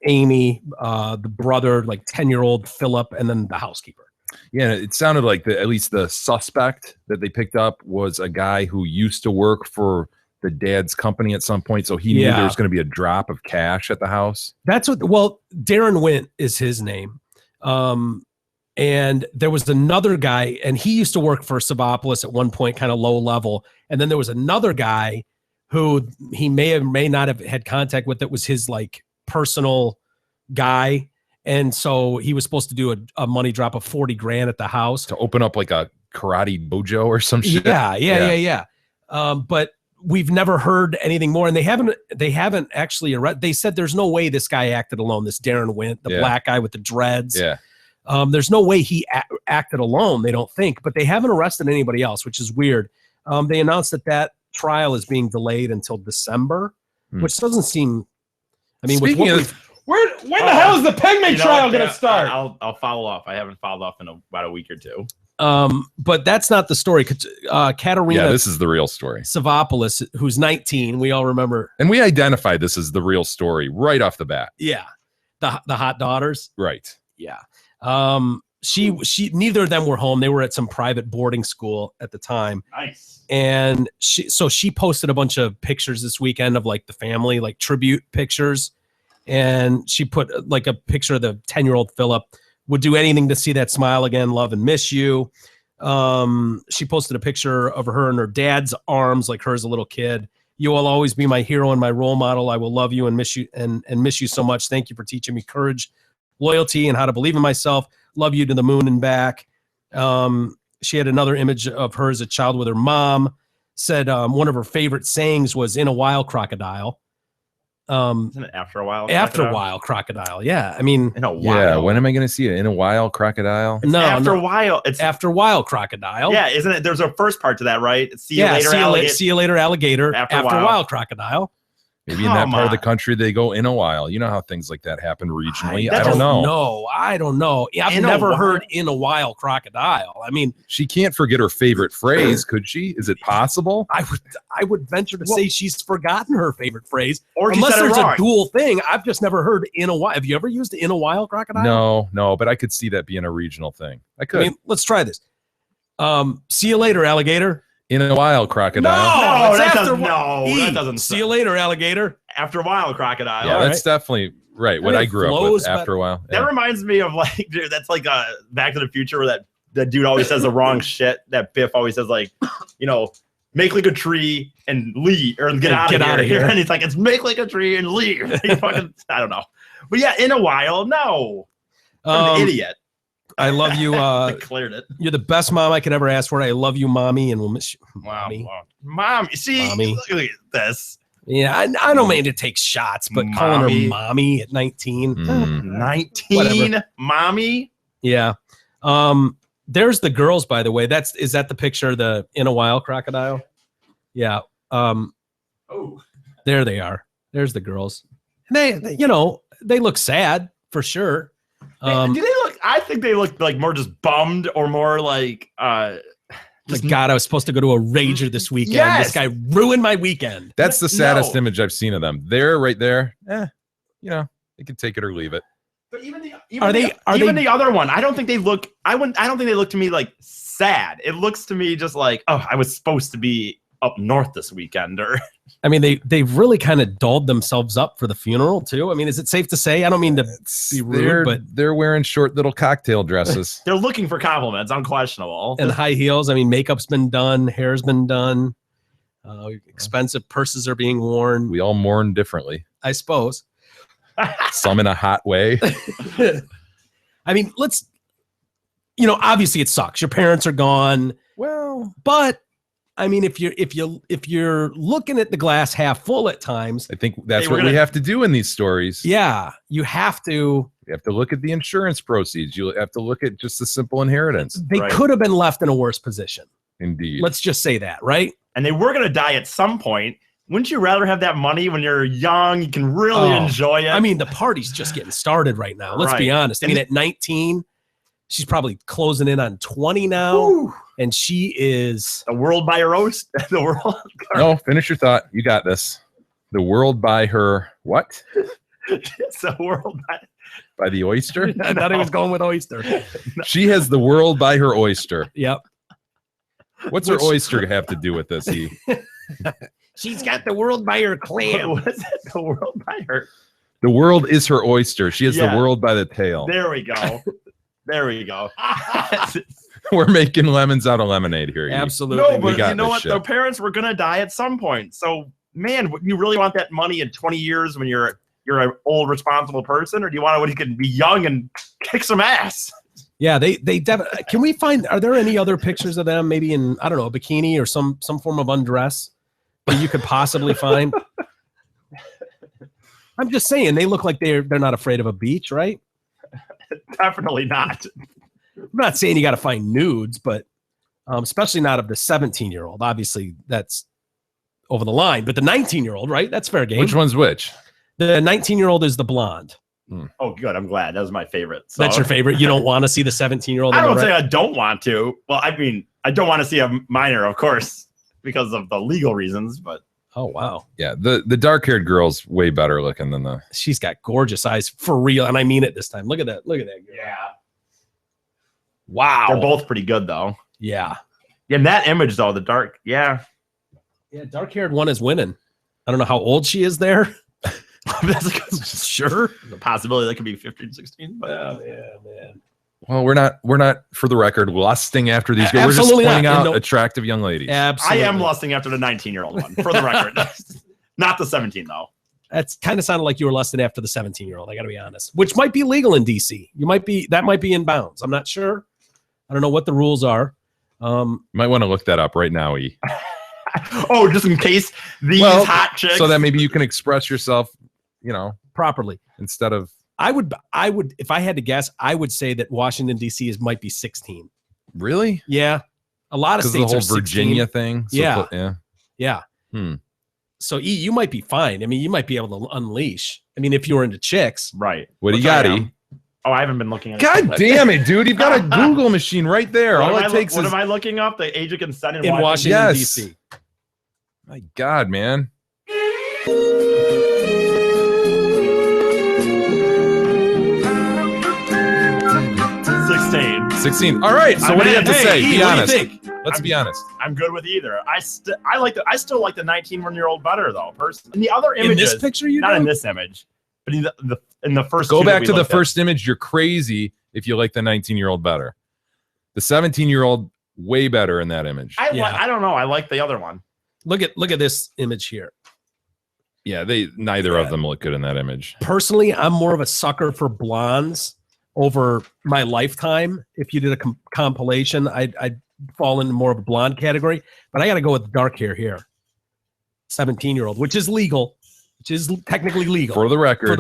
Amy, the brother, like 10-year-old Philip, and then the housekeeper. Yeah, it sounded like at least the suspect that they picked up was a guy who used to work for the dad's company at some point, so he knew there was going to be a drop of cash at the house. That's what. Well, Darren Wint is his name, and there was another guy, and he used to work for Savopoulos at one point, kind of low level, and then there was another guy who he may or may not have had contact with. That was his like personal guy. And so he was supposed to do a money drop of 40 grand at the house to open up like a karate dojo or some shit. Yeah. But we've never heard anything more. And they haven't actually arrested. They said there's no way this guy acted alone. This Darren Wint, the black guy with the dreads. Yeah. There's no way he acted alone. They don't think, but they haven't arrested anybody else, which is weird. They announced that trial is being delayed until December, which doesn't seem, I mean, speaking when the hell is the Pegmate trial going to start? I'll follow up. I haven't followed up in about a week or two. But that's not the story. Katerina. Yeah, this is the real story. Savopoulos, who's 19, we all remember. And we identified this as the real story right off the bat. Yeah, the hot daughters. Right. Yeah. She neither of them were home. They were at some private boarding school at the time. Nice. And she posted a bunch of pictures this weekend of like the family, like tribute pictures. And she put like a picture of the 10-year-old Philip. Would do anything to see that smile again. Love and miss you. She posted a picture of her in her dad's arms, like her as a little kid. You will always be my hero and my role model. I will love you and miss you and miss you so much. Thank you for teaching me courage, loyalty, and how to believe in myself. Love you to the moon and back. She had another image of her as a child with her mom. Said one of her favorite sayings was "In a while, crocodile." Isn't it after a while? After a while, crocodile. Yeah, I mean, in a while. Yeah, when am I going to see it? In a while, crocodile. It's after a while. It's after a while, crocodile. Yeah, isn't it? There's a first part to that, right? See you later, alligator. See you later, alligator. After a while, crocodile. Maybe in that part of the country they go in a while. You know how things like that happen regionally. I don't know. No, I don't know. I've never heard "in a while" crocodile. I mean, she can't forget her favorite phrase, could she? Is it possible? I would venture to say she's forgotten her favorite phrase, or unless there's a dual thing. I've just never heard "in a while." Have you ever used "in a while" crocodile? No, but I could see that being a regional thing. I could. I mean, let's try this. See you later, alligator. In a while, crocodile. No, that doesn't. See you later, alligator. After a while, crocodile. Yeah, that's definitely right. What I grew up with. After a while, that reminds me of like, dude, that's like Back to the Future, where that dude always says the wrong shit. That Biff always says like, make like a tree and leave, or get out of here. And he's like, it's make like a tree and leave. I don't know, but yeah, in a while, no, I'm an idiot. I love you. I cleared it. You're the best mom I could ever ask for. I love you, mommy, and we'll miss you. Mommy. Mom, see, look at this. Yeah, I don't mean to take shots, but calling her mommy at 19. 19? Whatever. Mommy? Yeah. There's the girls, by the way. Is that the picture of the "in a while" crocodile? Yeah. There they are. There's the girls. They look sad for sure. Do they look? I think they look like more just bummed, or more like God, I was supposed to go to a rager this weekend. Yes. This guy ruined my weekend. That's the saddest image I've seen of them. They're right there. They can take it or leave it. But even the other one, I don't think they look. I don't think they look to me like sad. It looks to me just like, oh, I was supposed to be up north this weekend, or. I mean, they've really kind of dolled themselves up for the funeral too. I mean, is it safe to say? I don't mean to be rude, but they're wearing short little cocktail dresses. They're looking for compliments, unquestionable. And high heels. I mean, makeup's been done, hair's been done. Expensive purses are being worn. We all mourn differently, I suppose. Some in a hot way. I mean, obviously it sucks. Your parents are gone. Well, but. I mean, if you're looking at the glass half full at times, I think that's what we have to do in these stories. Yeah, you have to You have to look at the insurance proceeds. You have to look at just the simple inheritance. They could have been left in a worse position. Indeed. Let's just say that, right? And they were going to die at some point. Wouldn't you rather have that money when you're young? You can really enjoy it. I mean, the party's just getting started right now. Let's be honest. I mean, at 19, she's probably closing in on 20 now. Woo. And she is the world by her oyster. The world. No, finish your thought. You got this. The world by her what? It's the world by the oyster. I thought he was going with oyster. She has the world by her oyster. Yep. What's her oyster have to do with this? She's got the world by her clam. What's that? The world by her. The world is her oyster. She has the world by the tail. There we go. There we go. We're making lemons out of lemonade here. Absolutely. No, but you know what? Their parents were gonna die at some point. So, man, you really want that money in 20 years when you're an old responsible person, or do you want it when you can be young and kick some ass? Yeah, they definitely. Can we find? Are there any other pictures of them? Maybe in a bikini or some form of undress that you could possibly find. I'm just saying they look like they're not afraid of a beach, right? Definitely not. I'm not saying you got to find nudes, but especially not of the 17-year-old. Obviously, that's over the line. But the 19-year-old, right? That's fair game. Which one's which? The 19-year-old is the blonde. Oh, good. I'm glad. That was my favorite. So. That's your favorite? You don't want to see the 17-year-old? I don't say I don't want to. Well, I mean, I don't want to see a minor, of course, because of the legal reasons, but. Oh, wow. Yeah, the dark-haired girl's way better looking than the... She's got gorgeous eyes, for real, and I mean it this time. Look at that. Look at that girl. Yeah. Wow. They're both pretty good, though. Yeah. In that image, though, the dark, yeah. Yeah, dark-haired one is winning. I don't know how old she is there. Sure. The possibility that could be 15, 16. But man. Well, we're not, for the record, lusting after these girls. We're just pointing out attractive young ladies. Absolutely. I am lusting after the 19-year-old one, for the record. Not the 17, though. That's kind of sounded like you were lusting after the 17-year-old. I got to be honest, which might be legal in DC. That might be in bounds. I'm not sure. I don't know what the rules are. Might want to look that up right now, E. Oh, just in case these hot chicks. So that maybe you can express yourself, properly instead of. I would, if I had to guess, I would say that Washington D.C. might be 16. Really? Yeah, a lot of states the are whole Virginia 16. thing. So yeah. So E, you might be fine. I mean, you might be able to unleash. I mean, if you were into chicks, right? What do you got, E? Oh, I haven't been looking at. God damn it, dude! You've got a Google machine right there. All it takes is. What am I looking up? The age of consent in Washington D.C. My God, man. 16. All right. So what do you have to say? Be honest. Let's be honest. I'm good with either. I still like the 19-year-old better though. Personally, in the other images, in this picture, not in this image, but in the first. Go back to the first image. You're crazy if you like the 19-year-old better. The 17-year-old way better in that image. I don't know. I like the other one. Look at this image here. Yeah, neither of them look good in that image. Personally, I'm more of a sucker for blondes over my lifetime. If you did a compilation, I'd fall into more of a blonde category. But I got to go with dark hair here. 17-year-old, which is legal, which is technically legal. For the record.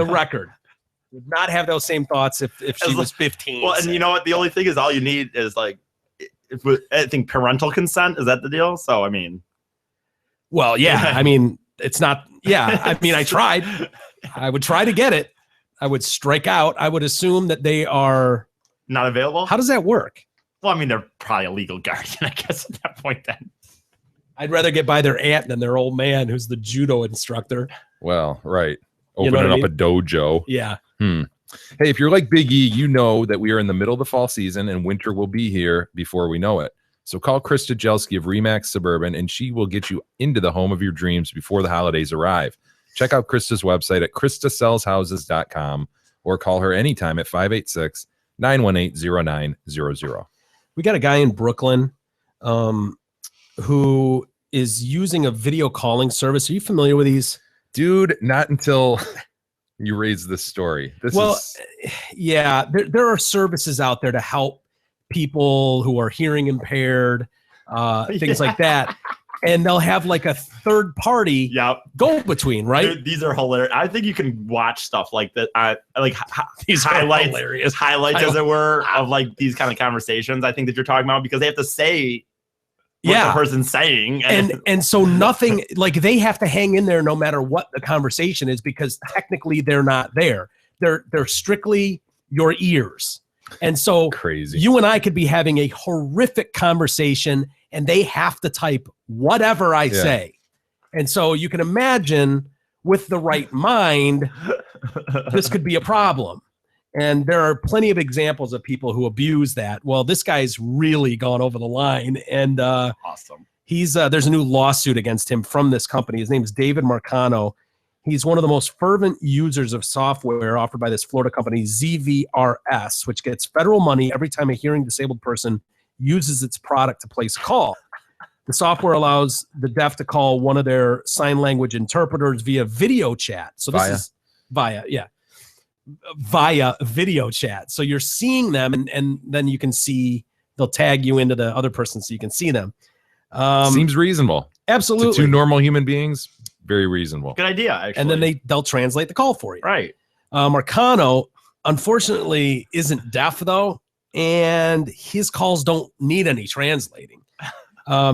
Would not have those same thoughts if she was 15. Well, and you know what? The only thing is all you need is I think parental consent. Is that the deal? So, I mean. Well, yeah. I mean, it's not. Yeah. I mean, I tried. I would try to get it. I would strike out. I would assume that they are not available. How does that work? Well, I mean, they're probably a legal guardian, I guess, at that point then. I'd rather get by their aunt than their old man who's the judo instructor. Well, right. Opening up a dojo. Yeah. Hey, if you're like Big E, you know that we are in the middle of the fall season and winter will be here before we know it. So call Krista Jelski of Remax Suburban and she will get you into the home of your dreams before the holidays arrive. Check out Krista's website at KristaSellsHouses.com or call her anytime at 586-918-0900. We got a guy in Brooklyn who is using a video calling service. Are you familiar with these? Dude, not until you raise this story. Yeah, there are services out there to help people who are hearing impaired, things like that. and they'll have like a third party go between, right? Dude, these are hilarious. I think you can watch stuff like that. These highlights, as it were, of like these kind of conversations. I think that you're talking about because they have to say what the person's saying, and so nothing like they have to hang in there no matter what the conversation is because technically they're not there. They're strictly your ears. And so crazy. You and I could be having a horrific conversation and they have to type whatever I say. And so you can imagine with the right mind, this could be a problem. And there are plenty of examples of people who abuse that. Well, this guy's really gone over the line. And awesome. He's there's a new lawsuit against him from this company. His name is David Marcano. He's one of the most fervent users of software offered by this Florida company, ZVRS, which gets federal money every time a hearing disabled person uses its product to place a call. The software allows the deaf to call one of their sign language interpreters via video chat. So this is via video chat. So you're seeing them and then you can see, they'll tag you into the other person so you can see them. Seems reasonable. Absolutely. To two normal human beings. Very reasonable. Good idea, actually. And then they'll translate the call for you. Right. Marcano, unfortunately, isn't deaf, though, and his calls don't need any translating.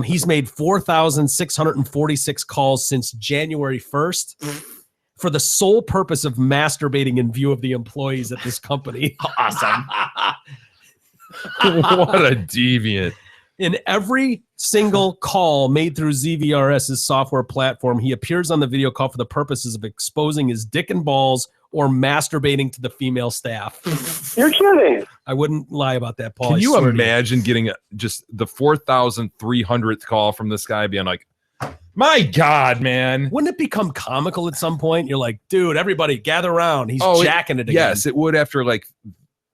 He's made 4,646 calls since January 1st for the sole purpose of masturbating in view of the employees at this company. Awesome. What a deviant. In every single call made through ZVRS's software platform, he appears on the video call for the purposes of exposing his dick and balls or masturbating to the female staff. You're kidding. I wouldn't lie about that, Paul. Can you imagine getting just the 4,300th call from this guy being like, my God, man. Wouldn't it become comical at some point? You're like, dude, everybody gather around. He's jacking it again. Yes, it would after like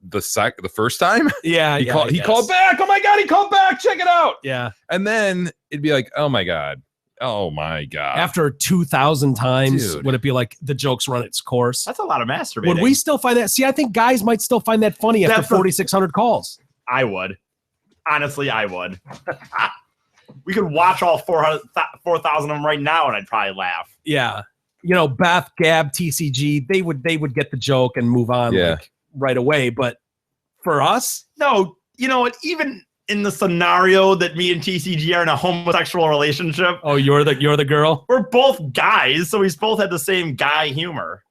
the first time. Yeah, he called back. Oh my God, he called back. Check it out. Yeah. And then it'd be like, oh my God. After 2,000 times, would it be like the joke's run its course? That's a lot of masturbating. Would we still find that? See, I think guys might still find that funny after 4,600 calls. I would. Honestly, I would. We could watch all 4,000 of them right now and I'd probably laugh. Yeah. You know, Beth, Gab, TCG, they would get the joke and move on like right away. But for us, no, you know what? Even in the scenario that me and TCG are in a homosexual relationship. Oh, you're the girl? We're both guys, so we both had the same guy humor.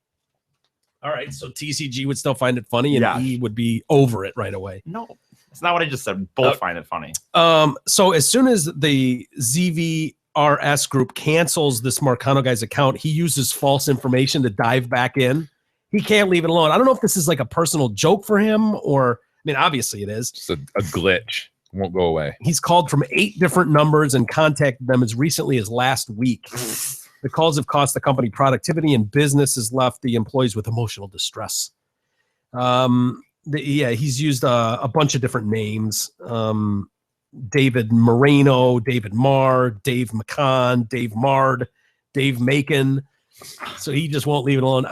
All right, so TCG would still find it funny and he would be over it right away. No, that's not what I just said. Both find it funny. So as soon as the ZVRS group cancels this Marcano guy's account, he uses false information to dive back in. He can't leave it alone. I don't know if this is like a personal joke for him or, I mean, obviously it is. Just a glitch. Won't go away. He's called from 8 different numbers and contacted them as recently as last week. The calls have cost the company productivity and business has left the employees with emotional distress. He's used a bunch of different names. David Moreno, David Marr, Dave McCann, Dave Mard, Dave Macon. So he just won't leave it alone.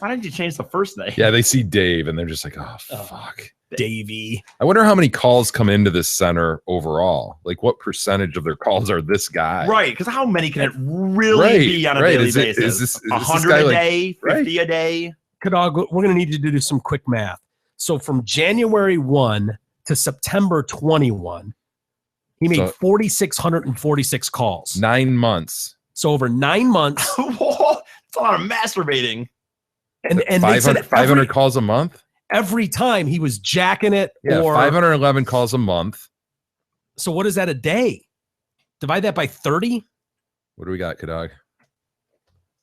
Why didn't you change the first name? Yeah, they see Dave and they're just like, oh, fuck. Davey. I wonder how many calls come into this center overall. Like, what percentage of their calls are this guy? Right, because how many can it really be on a daily basis? Is this 100 a day, 50 a day? Kadog, we're going to need you to do some quick math. So from January 1 to September 21, he made 4,646 calls. 9 months. So over 9 months. It's a lot of masturbating. And 500 calls a month? Every time he was jacking it. Yeah, or 511 calls a month. So what is that a day? Divide that by 30. What do we got, Kadog?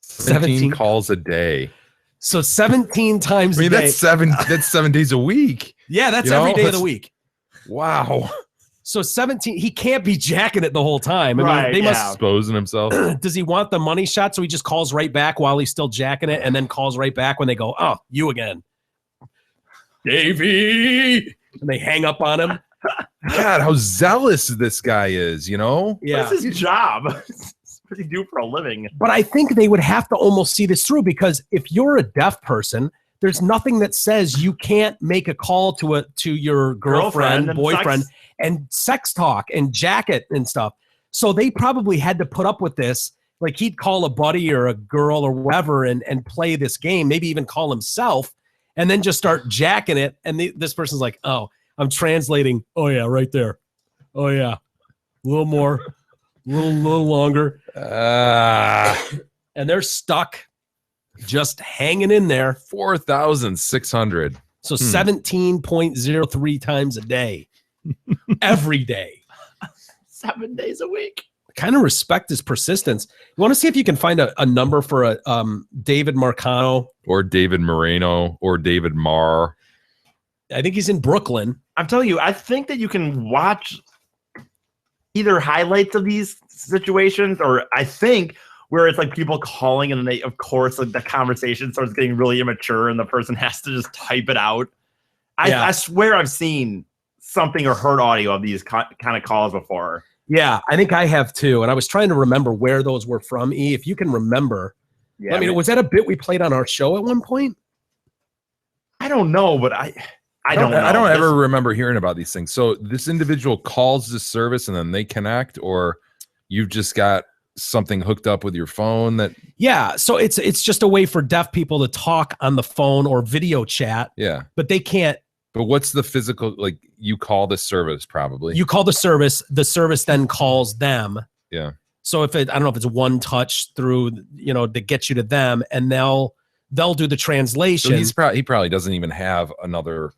17 calls a day. So 17 times a day. That's 7 days a week. Yeah, that's every day of the week. Wow. So 17, he can't be jacking it the whole time. I mean, they must exposing himself. Does he want the money shot? So he just calls right back while he's still jacking it and then calls right back when they go, oh, you again. Davey. And they hang up on him. God, how zealous this guy is, you know? Yeah. What's his job? What does he do for a living? But I think they would have to almost see this through because if you're a deaf person, there's nothing that says you can't make a call to your girlfriend, boyfriend, and sex talk and jacket and stuff. So they probably had to put up with this. Like he'd call a buddy or a girl or whatever and play this game, maybe even call himself, and then just start jacking it. And this person's like, oh, I'm translating. Oh, yeah, right there. Oh, yeah. A little more, a little longer. And they're stuck just hanging in there. 4,600. So 17.03 times a day, every day. 7 days a week. Kind of respect his persistence. You want to see if you can find a number for a David Marcano or David Moreno or David Marr. I think he's in Brooklyn. I'm telling you, I think that you can watch either highlights of these situations, or I think where it's like people calling and they, of course, like the conversation starts getting really immature and the person has to just type it out. I swear I've seen something or heard audio of these kind of calls before. Yeah, I think I have too. And I was trying to remember where those were from. E, if you can remember. Yeah, I mean, was that a bit we played on our show at one point? I don't know, but I don't know. I don't ever remember hearing about these things. So this individual calls this service and then they connect, or you've just got something hooked up with your phone that. Yeah, so it's just a way for deaf people to talk on the phone or video chat. Yeah. But they can't. But what's the physical, like you call the service probably. You call the service then calls them. Yeah. So if I don't know if it's one touch through, that gets you to them, and they'll do the translation. So he probably doesn't even have another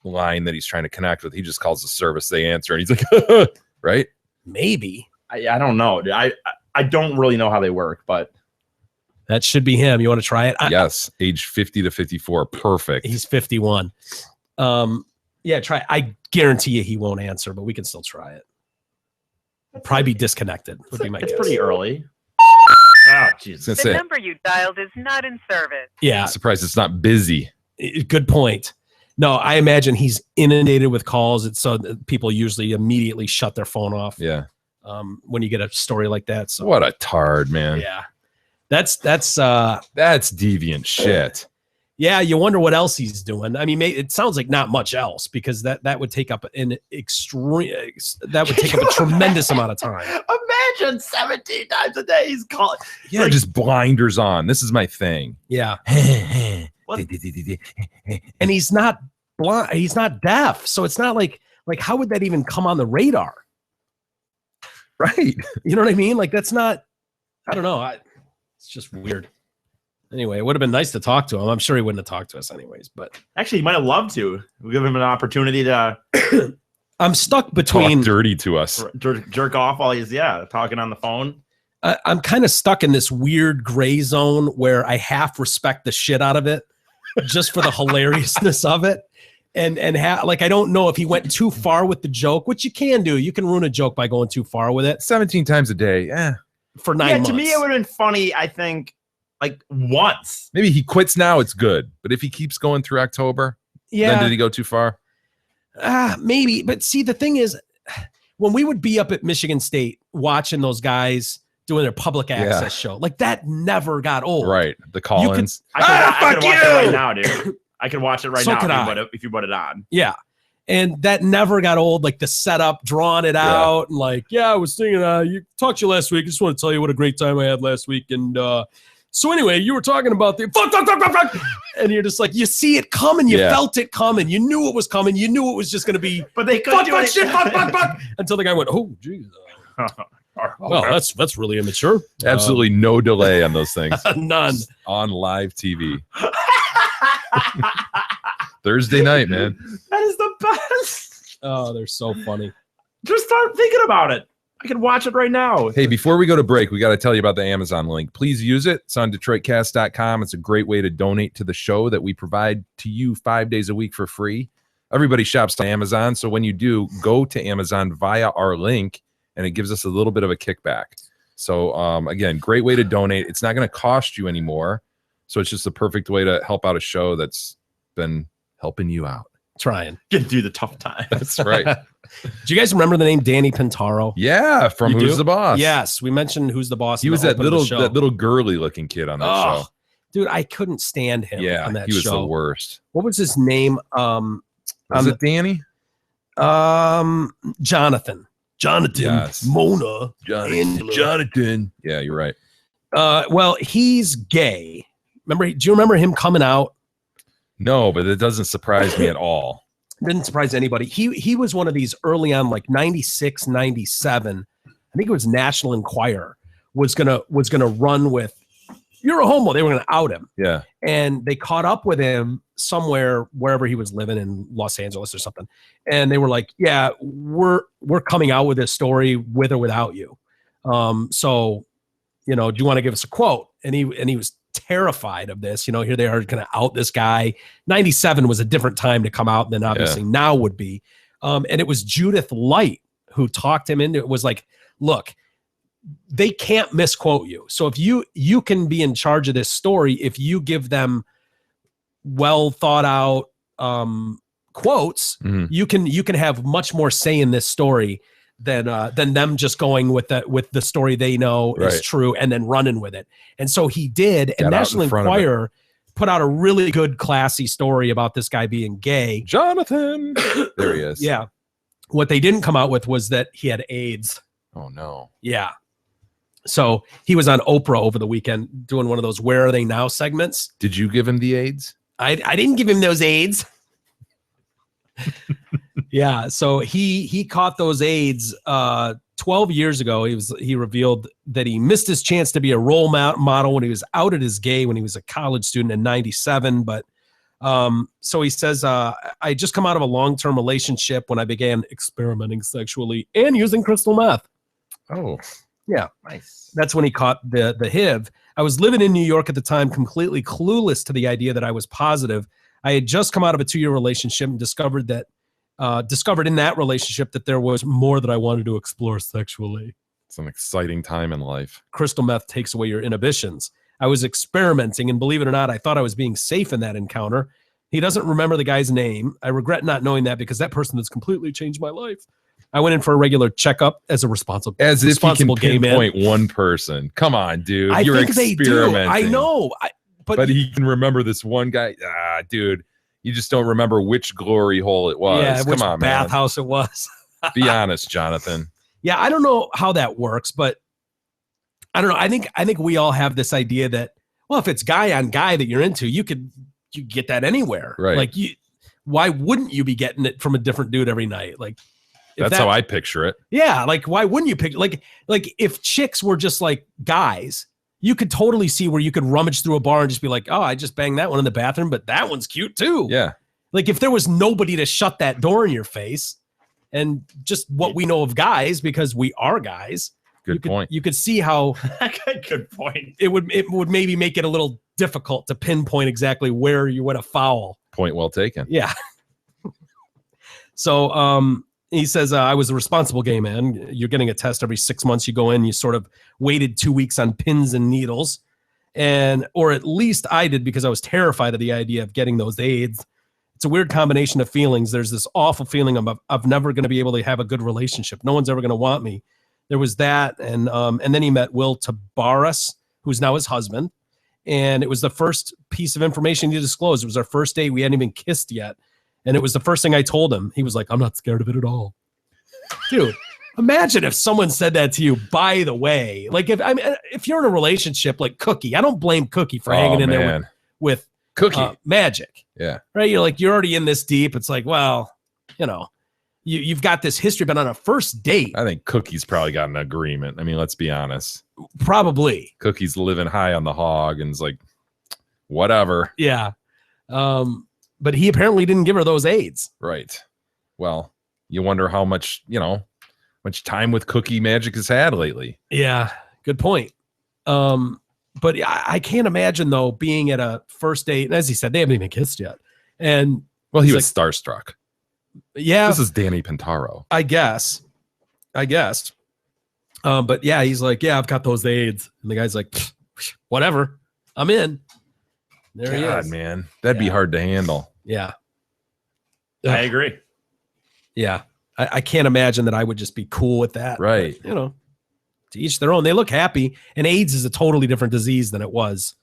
line that he's trying to connect with. He just calls the service, they answer, and he's like, right? Maybe. I don't know. I don't really know how they work, but that should be him. You want to try it? Yes. Age 50 to 54. Perfect. He's 51. Yeah, try. I guarantee you he won't answer, but we can still try it. Probably be disconnected. Would be my guess. It's pretty early. Oh, Jesus. The number you dialed is not in service. Yeah. I'm surprised it's not busy. Good point. No, I imagine he's inundated with calls. It's so people usually immediately shut their phone off. Yeah. When you get a story like that. So what a tard, man. Yeah. That's deviant shit. Yeah, you wonder what else he's doing. I mean, it sounds like not much else, because that would take up a tremendous amount of time. Imagine 17 times a day he's calling. Yeah, like, just blinders on. This is my thing. Yeah. And he's not blind. He's not deaf. So it's not like how would that even come on the radar? Right. You know what I mean? Like that's not. I don't know. It's just weird. Anyway, it would have been nice to talk to him. I'm sure he wouldn't have talked to us anyways, but actually he might have loved to. We'll give him an opportunity to I'm stuck between talk dirty to us. Jerk off while he's talking on the phone. I'm kind of stuck in this weird gray zone where I half respect the shit out of it just for the hilariousness of it. And I don't know if he went too far with the joke, which you can do. You can ruin a joke by going too far with it. 17 times a day. For 9 months. To me, it would have been funny, I think. Like once. Maybe he quits now, it's good. But if he keeps going through October, then did he go too far? Maybe. But see, the thing is, when we would be up at Michigan State watching those guys doing their public access show, like that never got old. Right. The call-ins. I could watch it right now, dude. I could watch it right now if you put it on. Yeah. And that never got old, like the setup, drawing it out, and I was thinking, you talked to you last week. I just want to tell you what a great time I had last week. And so anyway, you were talking about the fuck, and you're just like, you see it coming, you felt it coming, you knew it was coming, you knew it was just going to be, but they couldn't do it. Fuck, until the guy went, oh, geez. Well, that's really immature. Absolutely no delay on those things. None. On live TV. Thursday night, man. That is the best. Oh, they're so funny. Just start thinking about it. I can watch it right now. Hey, before we go to break, we got to tell you about the Amazon link. Please use it. It's on DetroitCast.com. It's a great way to donate to the show that we provide to you 5 days a week for free. Everybody shops on Amazon, so when you do, go to Amazon via our link, and it gives us a little bit of a kickback. So, again, great way to donate. It's not going to cost you anymore, so it's just the perfect way to help out a show that's been helping you out. Trying. Get through the tough time. That's right. Do you guys remember the name Danny Pintaro? Yeah, from Who's the Boss? Yes, we mentioned Who's the Boss. He was that little girly looking kid on that show. Dude, I couldn't stand him on that show. He was the worst. What was his name? Was it Danny? Jonathan. Jonathan, Yes. Mona, Jonathan. Jonathan. Yeah, you're right. Well, he's gay. Do you remember him coming out? No, but it doesn't surprise me at all. Didn't surprise anybody. He was one of these early on, like 96, 97. I think it was National Enquirer was gonna run with, you're a homo. They were gonna out him. Yeah. And they caught up with him somewhere, wherever he was living in Los Angeles or something. And they were like, yeah, we're coming out with this story with or without you. So, do you want to give us a quote? And he was terrified of this. Here they are going to out this guy. 97 was a different time to come out than obviously now would be. And it was Judith Light who talked him into it. Was like, look, they can't misquote you. So if you can be in charge of this story, if you give them well thought out quotes, you can have much more say in this story than them just going with the story they know is true and then running with it. And so he did. And National Enquirer put out a really good, classy story about this guy being gay. Jonathan. There he is. Yeah. What they didn't come out with was that he had AIDS. Oh no. Yeah. So he was on Oprah over the weekend doing one of those "Where Are They Now" segments. Did you give him the AIDS? I didn't give him those AIDS. Yeah, so he caught those AIDS 12 years ago. He revealed that he missed his chance to be a role model when he was outed as gay when he was a college student in 97. But so he says, I just come out of a long-term relationship when I began experimenting sexually and using crystal meth. Oh, yeah, nice. That's when he caught the HIV. I was living in New York at the time, completely clueless to the idea that I was positive. I had just come out of a 2-year relationship and discovered in that relationship that there was more that I wanted to explore sexually. It's an exciting time in life. Crystal meth takes away your inhibitions. I was experimenting, and believe it or not, I thought I was being safe in that encounter. He doesn't remember the guy's name. I regret not knowing that because that person has completely changed my life. I went in for a regular checkup as a responsible gay man. Pinpoint one person. Come on, dude. You're think experimenting. They do. I know. But he can remember this one guy. Dude, you just don't remember which glory hole it was. Yeah, Come on, man. Bathhouse it was. Be honest, Jonathan. Yeah, I don't know how that works, but I don't know. I think we all have this idea that, well, if it's guy on guy that you're into, you get that anywhere. Right. Like why wouldn't you be getting it from a different dude every night? Like that's how I picture it. Yeah, like why wouldn't you pick like if chicks were just like guys, you could totally see where you could rummage through a bar and just be like, oh, I just banged that one in the bathroom, but that one's cute too. Yeah. Like if there was nobody to shut that door in your face, and just what we know of guys, because we are guys. Good point. You could see how good point. It would maybe make it a little difficult to pinpoint exactly where you went afoul. Point well taken. Yeah. So he says, I was a responsible gay man. You're getting a test every 6 months. You go in, you sort of waited 2 weeks on pins and needles. Or at least I did, because I was terrified of the idea of getting those AIDS. It's a weird combination of feelings. There's this awful feeling of never going to be able to have a good relationship. No one's ever going to want me. There was that. And then he met Will Tabaras, who's now his husband. And it was the first piece of information he disclosed. It was our first date. We hadn't even kissed yet. And it was the first thing I told him. He was like, I'm not scared of it at all. Dude, imagine if someone said that to you, by the way. Like if you're in a relationship like Cookie, I don't blame Cookie for hanging in there with Cookie Magic. Yeah. Right? You're already in this deep. It's like, well, you've got this history, but on a first date. I think Cookie's probably got an agreement. I mean, let's be honest. Probably. Cookie's living high on the hog and is like, whatever. Yeah. But he apparently didn't give her those AIDS. Right. Well, you wonder how much, much time with Cookie Magic has had lately. Yeah. Good point. But I can't imagine, though, being at a first date. And as he said, they haven't even kissed yet. And well, he was starstruck. Yeah. This is Danny Pintaro. I guess. But yeah, he's like, yeah, I've got those AIDS. And the guy's like, whatever. I'm in. There he is. Man. That'd be hard to handle. Yeah. I agree. Yeah. I can't imagine that I would just be cool with that. Right. But, to each their own. They look happy. And AIDS is a totally different disease than it was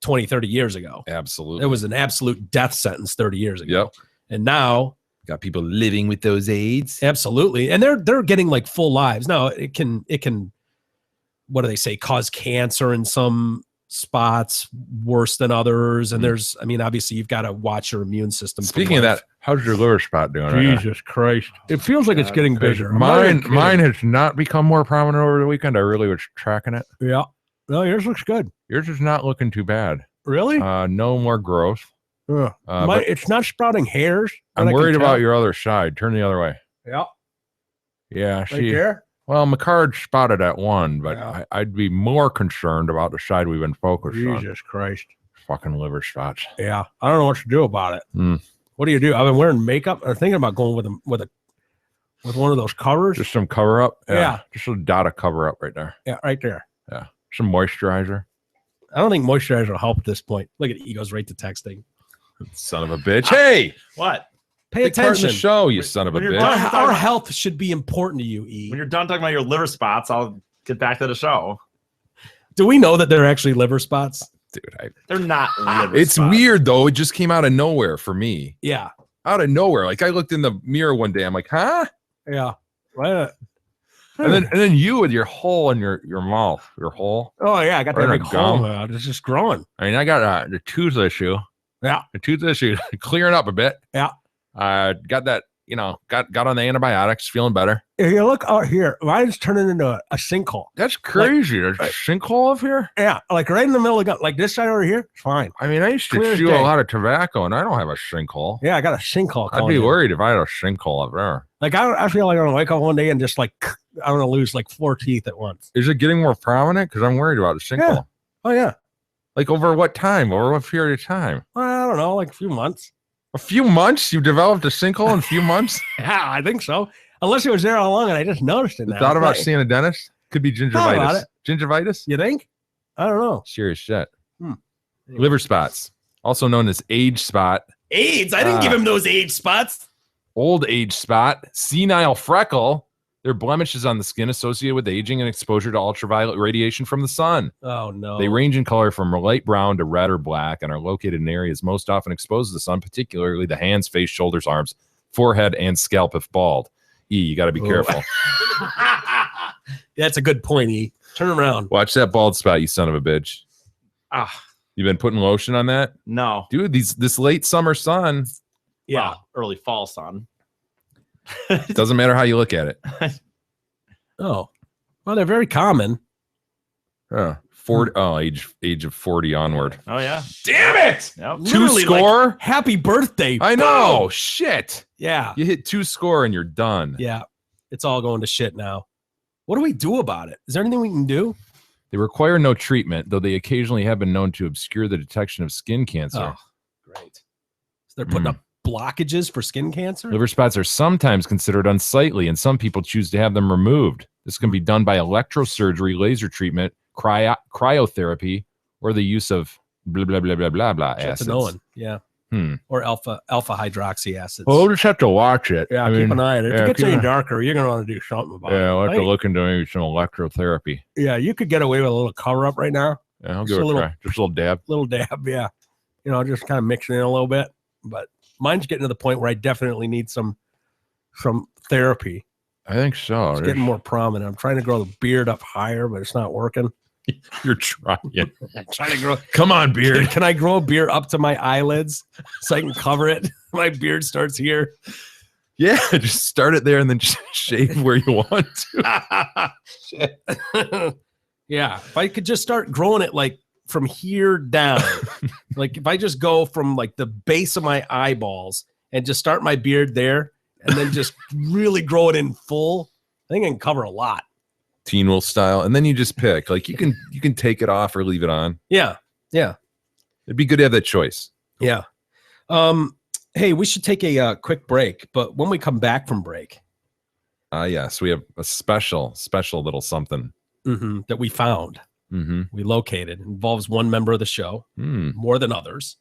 20, 30 years ago. Absolutely. It was an absolute death sentence 30 years ago. Yep. And now Got people living with those AIDS. Absolutely. And they're getting like full lives. Now it can, what do they say, cause cancer in some spots worse than others. And there's, I mean, obviously you've got to watch your immune system. Speaking of that, how's your liver spot doing? Jesus Christ. It feels like it's getting bigger. Mine has not become more prominent over the weekend. I really was tracking it. Yeah. No, yours looks good. Yours is not looking too bad. Really? No more growth. It's not sprouting hairs. I'm worried about your other side. Turn the other way. Yeah. Yeah. Right there? Well, McCard spotted at one, but I'd be more concerned about the side we've been focused on. Jesus Christ. Fucking liver spots. Yeah. I don't know what to do about it. What do you do? I've been wearing makeup. I'm thinking about going with one of those covers. Just some cover up. Yeah. Just a dot of cover up right there. Yeah, right there. Yeah. Some moisturizer. I don't think moisturizer will help at this point. Look at it. He goes right to texting. Son of a bitch. Hey, what? Pay attention. The show, you son of a bitch. Our health should be important to you, E. When you're done talking about your liver spots, I'll get back to the show. Do we know that they're actually liver spots? Dude, they're not liver It's spots. weird, though. It just came out of nowhere for me. Yeah. Out of nowhere. Like, I looked in the mirror one day. I'm like, huh? Yeah. Right. And then you with your hole in your mouth. Your hole. Oh, yeah. I got that Right big in the gum. hole. It's just growing. I mean, I got the tooth issue. Yeah. The tooth issue clearing up a bit. Yeah. Got that, got on the antibiotics, feeling better. If you look out here, mine's turning into a sinkhole. That's crazy. There's a sinkhole up here? Yeah. Like right in the middle of the gut. Like this side over here, it's fine. I mean, I used to Clear as chew day. a lot of tobacco, and I don't have a sinkhole. Yeah, I got a sinkhole. I'd be worried if I had a sinkhole up there. Like I feel like I'm gonna wake up one day and just like I'm gonna lose like 4 teeth at once. Is it getting more prominent? Because I'm worried about a sinkhole. Yeah. Oh yeah. Like over what time? Over what period of time? Well, I don't know, like a few months. A few months? You developed a sinkhole in a few months? Yeah, I think so. Unless it was there all along and I just noticed it now. Thought about seeing a dentist? Could be Thought about gingivitis. it. Gingivitis? You think? I don't know. Serious shit. Liver spots, also known as age spot. AIDS? I didn't give him those age spots. Old age spot, senile freckle. They're blemishes on the skin associated with aging and exposure to ultraviolet radiation from the sun. Oh, no. They range in color from light brown to red or black and are located in areas most often exposed to the sun, particularly the hands, face, shoulders, arms, forehead, and scalp if bald. E, you got to be careful. That's a good point, E. Turn around. Watch that bald spot, you son of a bitch. Ah, You been putting lotion on that? no. Dude, this late summer sun, Yeah. Well, early fall sun. doesn't matter how you look at it. Oh. Well, they're very common. 40, age of 40 onward. Oh yeah. Damn it! Yep. Two Literally, score? like, happy birthday. I know. Boom. Shit. Yeah. You hit 2 score and you're done. Yeah. It's all going to shit now. What do we do about it? Is there anything we can do? They require no treatment, though they occasionally have been known to obscure the detection of skin cancer. Oh, great. So they're putting up blockages for skin cancer? Liver spots are sometimes considered unsightly, and some people choose to have them removed. This can be done by electrosurgery, laser treatment, cryotherapy, or the use of blah, blah, blah, blah, blah, blah acids. Tretinoin. Yeah. Or alpha hydroxy acids. Well, we'll just have to watch it. Yeah, I keep mean, an eye on it. If yeah, it gets keep any an- darker, you're going to want to do something about it. Yeah, we'll have to right? look into maybe some electrotherapy. Yeah, you could get away with a little cover up right now. Yeah, I'll Just give it a a little- try. Just a little dab. Little dab, yeah. Just kind of mixing in a little bit. But mine's getting to the point where I definitely need some therapy. I think so. It's getting more prominent. I'm trying to grow the beard up higher, but it's not working. You're trying. I'm trying to grow. Come on, beard. Can I grow a beard up to my eyelids so I can cover it? My beard starts here. Yeah, just start it there and then just shave where you want to. Yeah, if I could just start growing it like from here down, like if I just go from like the base of my eyeballs and just start my beard there and then just really grow it in full, I think I can cover a lot. Teen Wolf style, and then you just pick. Like you can take it off or leave it on. Yeah. It'd be good to have that choice. Yeah. Hey, we should take a quick break, but when we come back from break, Yes, we have a special little something. that we found, we located, involves one member of the show more than others.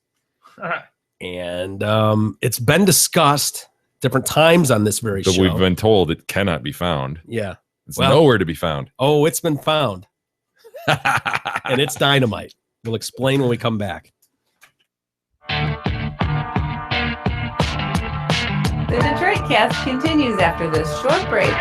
And it's been discussed different times on this very But show. we've been told it cannot be found. Yeah. It's nowhere to be found. Oh, it's been found. And it's dynamite. We'll explain when we come back. The Detroit Cast continues after this short break.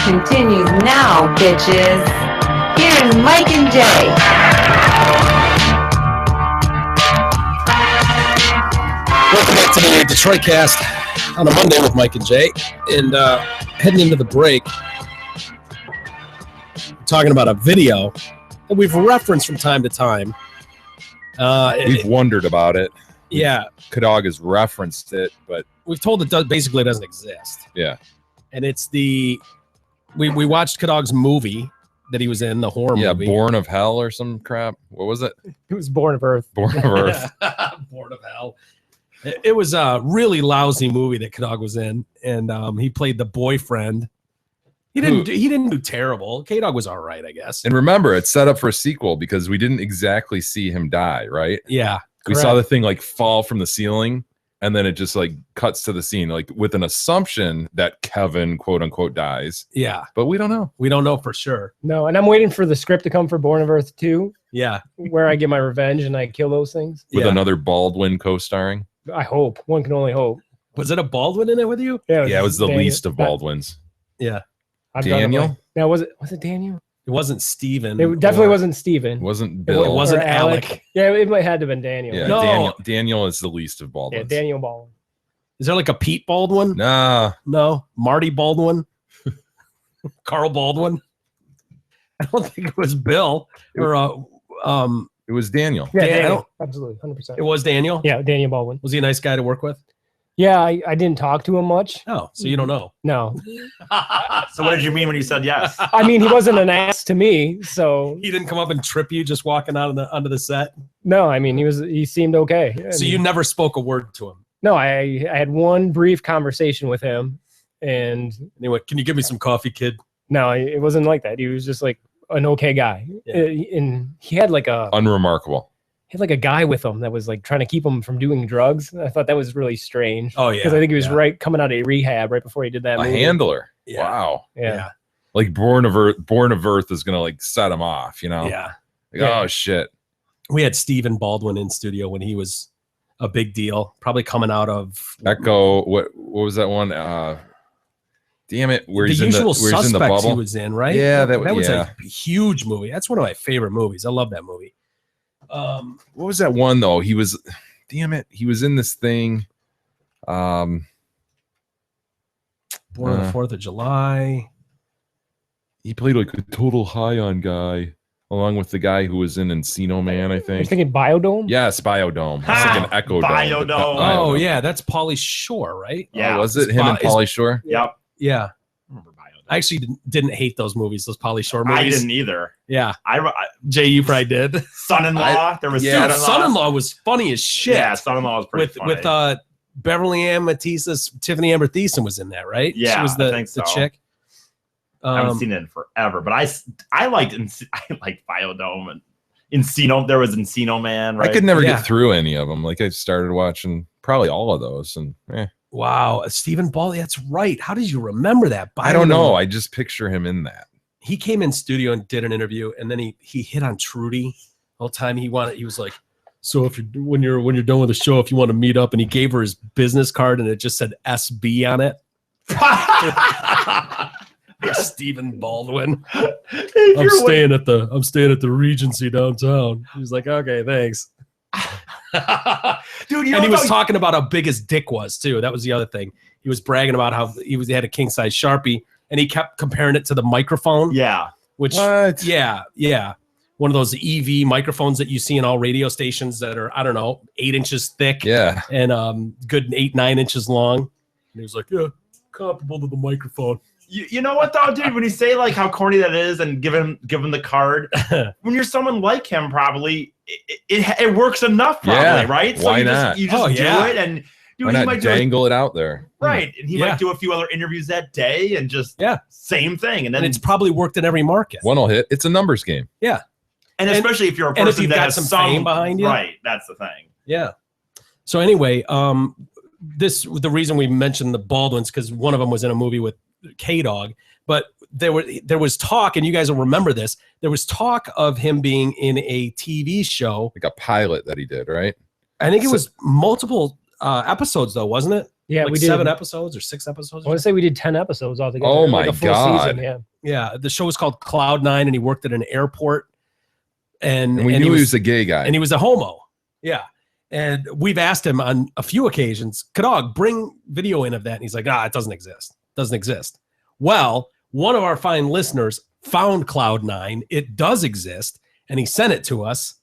continues now, bitches. Here's Mike and Jay. Welcome back to the Detroit Cast on a Monday with Mike and Jay. And heading into the break, we're talking about a video that we've referenced from time to time. We've wondered about it. Yeah. Kadog has referenced it, but we've told it basically doesn't exist. Yeah. And it's we watched Kadog's movie that he was in, the horror movie. Born of Hell or some crap. What was it? It was Born of Earth. Born of Earth. Born of Hell. It was a really lousy movie that Kadog was in, and he played the boyfriend. He didn't do terrible. K-Dog was all right, I guess. And remember, it's set up for a sequel because we didn't exactly see him die, right? Yeah. We saw the thing like fall from the ceiling, and then it just like cuts to the scene, like with an assumption that Kevin, quote unquote, dies. Yeah. But we don't know. We don't know for sure. No, and I'm waiting for the script to come for Born of Earth 2. Yeah. Where I get my revenge and I kill those things. With another Baldwin co-starring. I hope. One can only hope. Was it a Baldwin in it with you? Yeah, it was the least of Baldwins. Yeah. Daniel? Now, was it Daniel? It wasn't Steven. It definitely wasn't Steven. It wasn't Bill. It wasn't Alec. Yeah, it might have to have been Daniel. Yeah, No. Daniel is the least of Baldwins. Yeah, Daniel Baldwin. Is there like a Pete Baldwin? Nah. No. Marty Baldwin? Carl Baldwin? I don't think it was Bill. Or it was Daniel. Yeah, Dan- Daniel. Absolutely, 100%. It was Daniel? Yeah, Daniel Baldwin. Was he a nice guy to work with? Yeah, I didn't talk to him much. Oh, so you don't know. No. So what did you mean when you said yes? I mean, he wasn't an ass to me, so He didn't come up and trip you just walking out onto the set? no, I mean, he seemed okay. So you never spoke a word to him? No, I had one brief conversation with him, and Anyway, can you give me some coffee, kid? no, it wasn't like that. He was just like an okay guy. Yeah. And he had like a Unremarkable. guy with him that was like trying to keep him from doing drugs. I thought that was really strange. Oh, yeah. Because I think he was yeah. coming out of rehab right before he did that A movie. handler. Yeah. Wow. Yeah. Like Born of Earth is gonna like set him off, you know? Yeah. Like, Yeah. oh shit. We had Stephen Baldwin in studio when he was a big deal, probably coming out of Echo. What was that one? Damn it. Where The he's in Usual where he's in the Suspects bubble. he was in, right? Yeah, that was yeah. a huge movie. That's one of my favorite movies. I love that movie. What was that one though? He was damn it. He was in this thing. Born on the 4th of July. He played like a total high on guy, along with the guy who was in Encino Man, I You're think. thinking Biodome? Yes, Biodome. It's like an Echo Dome. Biodome. Oh, yeah. That's Pauly Shore, right? Yeah. Oh, was it him and Pauly Shore? Yep. Yeah. Remember Biodome. I actually didn't hate those movies, those Pauly Shore I movies. didn't either. Yeah. I Jay, you probably did. Son-in-law. There was Yeah, Dude, Son-in-Law was funny as shit. Yeah, Son-in-law was pretty funny. with Beverly Ann Matisse's Tiffany Amber Thiessen was in that, right? Yeah, she was I think the so. chick. I haven't seen it in forever, but I liked Biodome and Encino. There was Encino Man. Right? I could never Yeah. get through any of them. Like I started watching probably all of those, and Wow, Stephen Baldwin. That's right. How did you remember that? I don't know. I just picture him in that. He came in studio and did an interview, and then he hit on Trudy the whole time. He was like, "So if when you're done with the show, if you want to meet up," and he gave her his business card, and it just said SB on it. Stephen Baldwin. I'm staying at the Regency downtown. He's like, okay, thanks. Dude, you And know he was what? talking about how big his dick was too. That was the other thing. He was bragging about how he had a king size Sharpie, and he kept comparing it to the microphone. Yeah. Which What? yeah. One of those EV microphones that you see in all radio stations that are, I don't know, 8 inches thick. Yeah. And good 8-9 inches long. And he was like, yeah, comparable to the microphone. You know what though, dude? When you say like how corny that is, and give him the card, when you're someone like him, probably it works enough, probably, Yeah, right? why you not? You just do it, and Why he not might dangle it out there? right, and he might do a few other interviews that day, and just same thing, and then it's probably worked in every market. One will hit. It's a numbers game. Yeah, and especially if you're a person and if you've that got has some fame behind you, right? That's the thing. Yeah. So anyway, the reason we mentioned the Baldwins because one of them was in a movie with K-Dog, but there was talk, and you guys will remember this. There was talk of him being in a TV show, like a pilot that he did, right? I think it was multiple episodes, though, wasn't it? Yeah, like we did 7 episodes or 6 episodes. I want to say we did 10 episodes altogether. Oh my like a full God. Season, Yeah, the show was called Cloud9, and he worked at an airport. And we knew he was a gay guy. And he was a homo. Yeah. And we've asked him on a few occasions, Kadog, bring video in of that. And he's like, it doesn't exist. Doesn't exist. Well, one of our fine listeners found Cloud9. It does exist. And he sent it to us.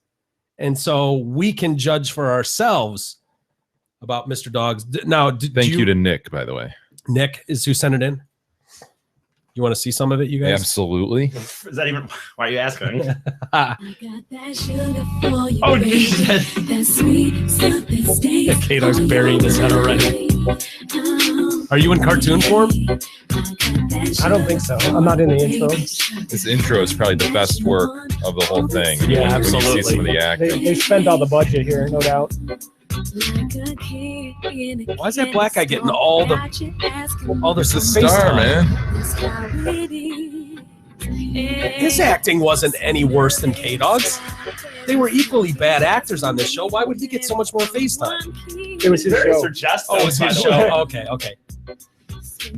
And so we can judge for ourselves about Mr. Dogs. Now, thank you to Nick, by the way. Nick is who sent it in. You want to see some of it, you guys? Absolutely. Is that even? Why are you asking? Oh, Jesus. K-Dog's burying his head already. Are you in cartoon form? I don't think so. I'm not in the intro. This intro is probably the best work of the whole thing. Yeah, when absolutely. you see some of the acting. They spent all the budget here, no doubt. Why is that black guy getting all the It's the face star, time? man. His acting wasn't any worse than K-Dog's. They were equally bad actors on this show. Why would he get so much more face time? It was his There is show. her chest. Oh, it's his by the show. way. Okay.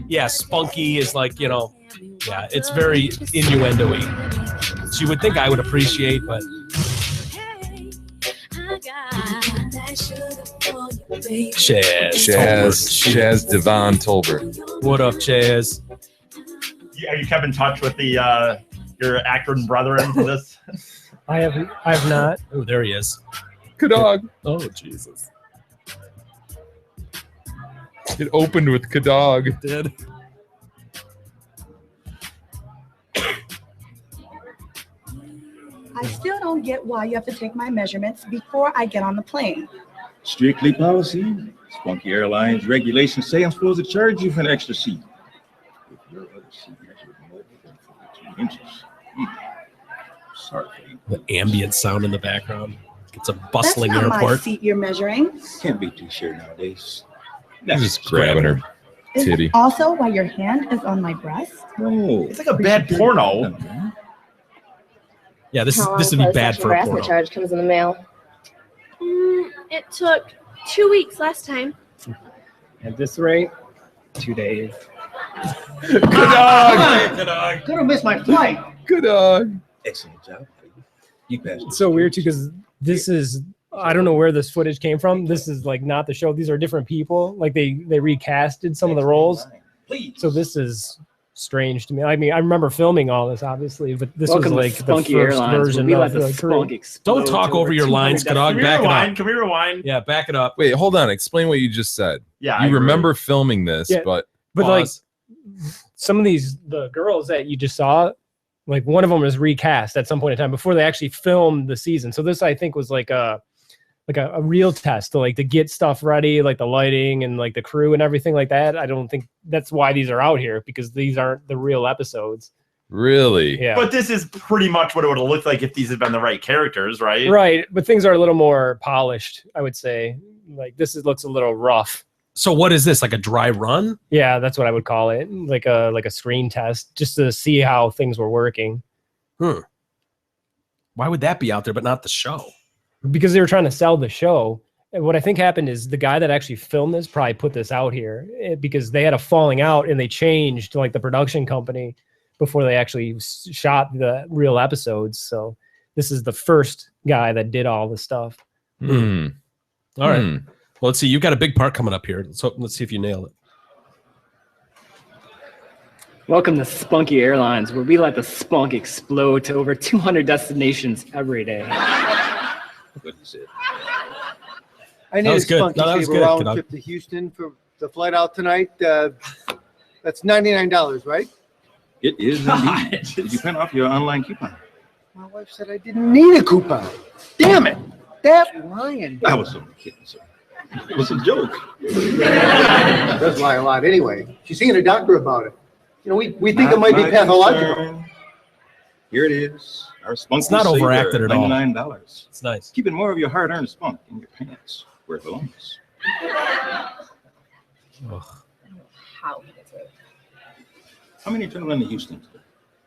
Yeah, Spunky is like, yeah, it's very innuendo-y. So you would think I would appreciate, but Chaz Devon Tolbert. What up, Chaz? Are you kept in touch with the your actor and brethren for this? I have not. Oh, there he is. Kadog. Oh, Jesus. It opened with Kadog. It did. I still don't get why you have to take my measurements before I get on the plane. Strictly policy. Spunky Airlines regulations say I'm supposed to charge you for an extra seat. If your other seat measured more than 42 inches. Sorry. The ambient sound in the background. It's a bustling That's not my airport. seat you're measuring. Can't be too sure nowadays. He's just grabbing her Is titty. it also why your hand is on my breast? No. It's like a bad porno. Yeah, this would be bad for a harassment porno. charge comes in the mail. It took 2 weeks last time. At this rate, 2 days. Kadog! Could have missed my flight. Kadog! Excellent job. You passed. It's so weird too because this is I don't know where this footage came from. This is like not the show. These are different people. Like they recasted some of the roles. So this is strange to me. I mean, I remember filming all this obviously, but this was like the first version of the Korean. Don't talk over your lines, Kadog. Back it up. Can we rewind? Yeah, back it up. Wait, hold on. Explain what you just said. Yeah, I you agree. remember filming this, Yeah. but Like some of the girls that you just saw, like one of them was recast at some point in time before they actually filmed the season. So this I think was like a real test to get stuff ready, like the lighting and like the crew and everything like that. I don't think that's why these are out here, because these aren't the real episodes. Really? Yeah. But this is pretty much what it would have looked like if these had been the right characters, right? Right. But things are a little more polished, I would say. Like looks a little rough. So what is this, like a dry run? Yeah, that's what I would call it. Like a screen test, just to see how things were working. Why would that be out there but not the show? Because they were trying to sell the show. And what I think happened is the guy that actually filmed this probably put this out here because they had a falling out and they changed to the production company before they actually shot the real episodes. So this is the first guy that did all the stuff. All right. Well, let's see. You've got a big part coming up here. So let's see if you nail it. Welcome to Spunky Airlines, where we let the spunk explode to over 200 destinations every day. What is it? I need That a was good. spunky No, that was saver good. round Good trip to Houston for the flight out tonight. That's $99, right? It is indeed. Did you print off your online coupon? My wife said I didn't need a coupon. Damn it! That lying. I was only kidding, sir. It was a joke. Does lie a lot anyway. She's seeing a doctor about it. You know, we think it might be Not my pathological. concern. Here it is. Our spunk It's not saver, overacted at all. $99. It's nice. Keeping more of your hard-earned spunk in your pants where it belongs. How he gets it. How many travel into Houston today?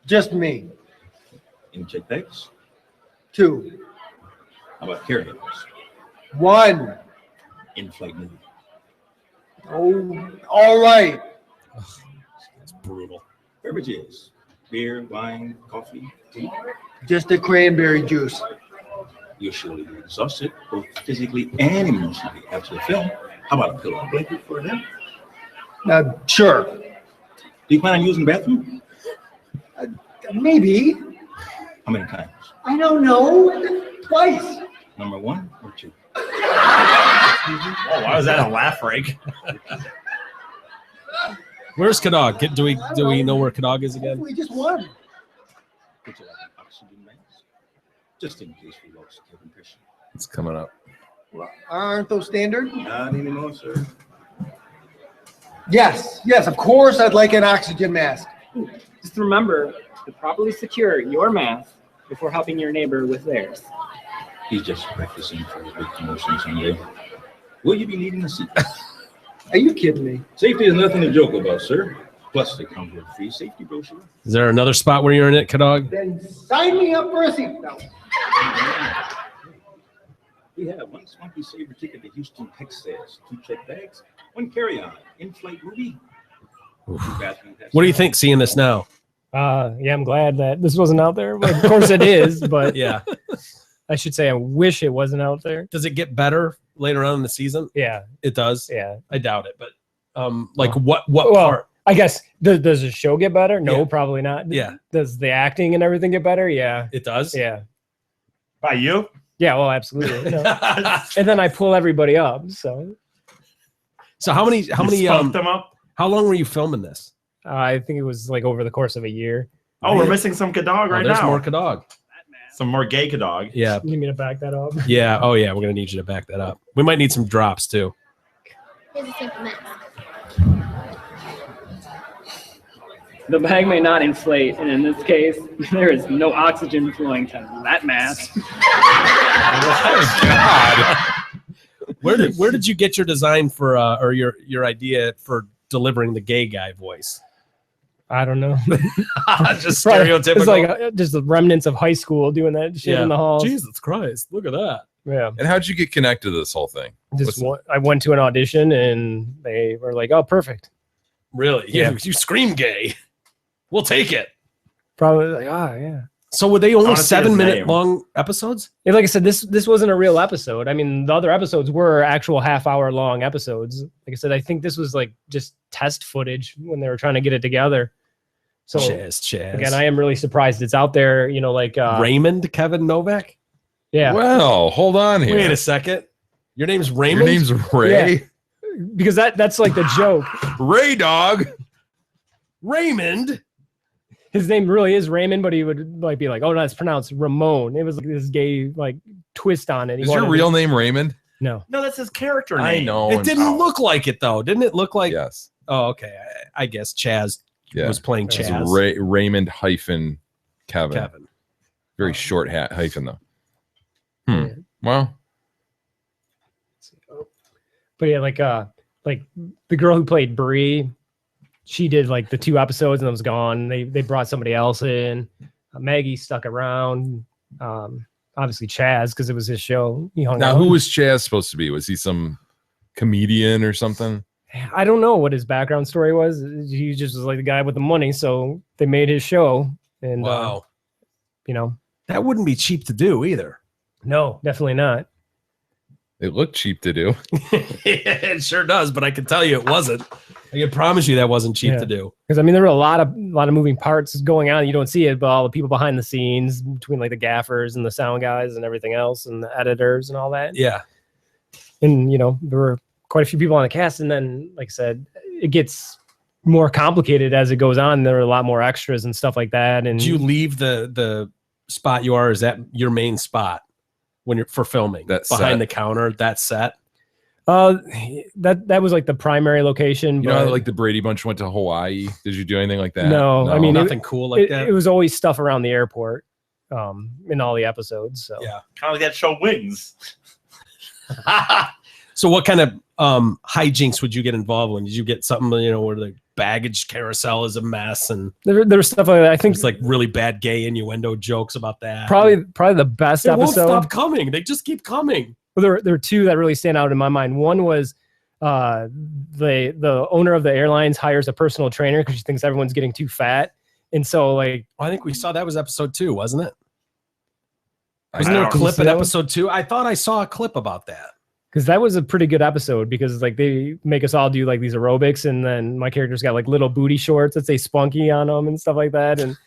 Just me. Any check bags? 2. How about carry-overs? 1. In-flight movie. Oh, all right. It's brutal. Beverages, beer, wine, coffee, tea. Just the cranberry juice. You're surely exhausted, both physically and emotionally after the film. How about a pillow and blanket for them? Sure. Do you plan on using the bathroom? Maybe. How many times? I don't know. Twice. Number 1 or 2? Oh, why was that a laugh break? Where's Kadog? Do we know where Kadog is again? We just won. Would you like an oxygen mask? Just in case we lost your impression. It's coming up. Well, aren't those standard? Not anymore, sir. Yes, of course I'd like an oxygen mask. Just remember to properly secure your mask before helping your neighbor with theirs. He's just practicing for his big promotion someday. Will you be needing a seat? Are you kidding me? Safety is nothing to joke about, sir. Plus, they come with a free safety brochure. Is there another spot where you're in it, Kadog? Then sign me up for a seat. No. We have 1 Spunky Saver ticket to Houston, Texas, 2 check bags, 1 carry-on, in-flight movie. What do you think seeing this now? Yeah, I'm glad that this wasn't out there. But of course it is, but Yeah. I should say I wish it wasn't out there. Does it get better later on in the season? Yeah. It does? Yeah. I doubt it, but what part? I guess does the show get better? No, Yeah. probably not. Yeah. Does the acting and everything get better? Yeah. It does? Yeah. By you? Yeah, well, absolutely. No. And then I pull everybody up. So how many spunk them up? How long were you filming this? I think it was like over the course of a year. Oh, we're missing some Kadog right there's now. more Kadog. Some more gay Kadog. Yeah. You need me to back that up? Yeah. Oh yeah, we're gonna need you to back that up. We might need some drops too. Here's a simple mask. The bag may not inflate, and in this case, there is no oxygen flowing to that mask. God. Where did you get your design for or your idea for delivering the gay guy voice? I don't know. Just stereotypical. It's like just the remnants of high school doing that shit in the halls. Jesus Christ, look at that. Yeah. And how'd you get connected to this whole thing? I went to an audition and they were like, "Oh, perfect." Really? Yeah. You scream gay. We'll take it. Probably like, yeah. So were they only Honestly, 7 his minute name. long episodes? And like I said, this wasn't a real episode. I mean, the other episodes were actual half-hour long episodes. Like I said, I think this was like just test footage when they were trying to get it together. So Chaz. again, I am really surprised it's out there. You know, like Raymond Kevin Novak. Yeah. Well, hold on here. Wait a second. Your name's Raymond. Your name's Ray. Yeah. Because that's like the joke. Ray Dog. Raymond. His name really is Raymond, but he would like be like, "Oh no, it's pronounced Ramon." It was like this gay like twist on it. Is your real name Raymond? No. No, that's his character name. I know. It didn't look like it though. Didn't it look like? Yes. Oh, okay. I guess Chaz was playing It's Chaz. Raymond hyphen Kevin. Very short hyphen though. Well. But yeah, like the girl who played Bree, she did like the 2 episodes and it was gone. They brought somebody else in. Maggie stuck around. Obviously Chaz, because it was his show. He hung Now, out. who was Chaz supposed to be? Was he some comedian or something? I don't know what his background story was. He just was like the guy with the money, so they made his show. And Wow. You know, That wouldn't be cheap to do either. no, definitely not. It looked cheap to do. It sure does, but I can tell you it wasn't. I can promise you that wasn't cheap to do. Because I mean, there were a lot of moving parts going on. You don't see it, but all the people behind the scenes, between like the gaffers and the sound guys and everything else, and the editors and all that. Yeah. And you know, there were quite a few people on the cast, and then, like I said, it gets more complicated as it goes on. There are a lot more extras and stuff like that. And Did you leave the spot you are? Is that your main spot when you're for filming? That behind set. the counter, that set. That was like the primary location. You know, but how, like the Brady Bunch went to Hawaii. Did you do anything like that? no, I mean nothing cool like that. It was always stuff around the airport, in all the episodes. So Yeah. Kind of like that show Wings. So what kind of hijinks would you get involved in? Did you get something, you know, where the baggage carousel is a mess and there was stuff like that. I think it's like really bad gay innuendo jokes about that? probably the best They won't episode. stop coming. They just keep coming. Well, there are 2 that really stand out in my mind. One was the owner of the airlines hires a personal trainer because she thinks everyone's getting too fat. And so, like, I think we saw that was episode 2, wasn't it? Wasn't there a clip in episode 2? I thought I saw a clip about that. Because that was a pretty good episode because like they make us all do like these aerobics and then my character's got like little booty shorts that say Spunky on them and stuff like that. And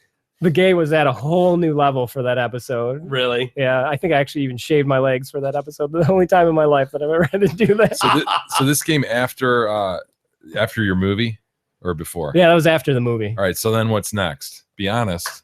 the gay was at a whole new level for that episode. Really? Yeah. I think I actually even shaved my legs for that episode. The only time in my life that I've ever had to do that. So this came after your movie or before? Yeah, that was after the movie. All right. So then what's next? Be honest.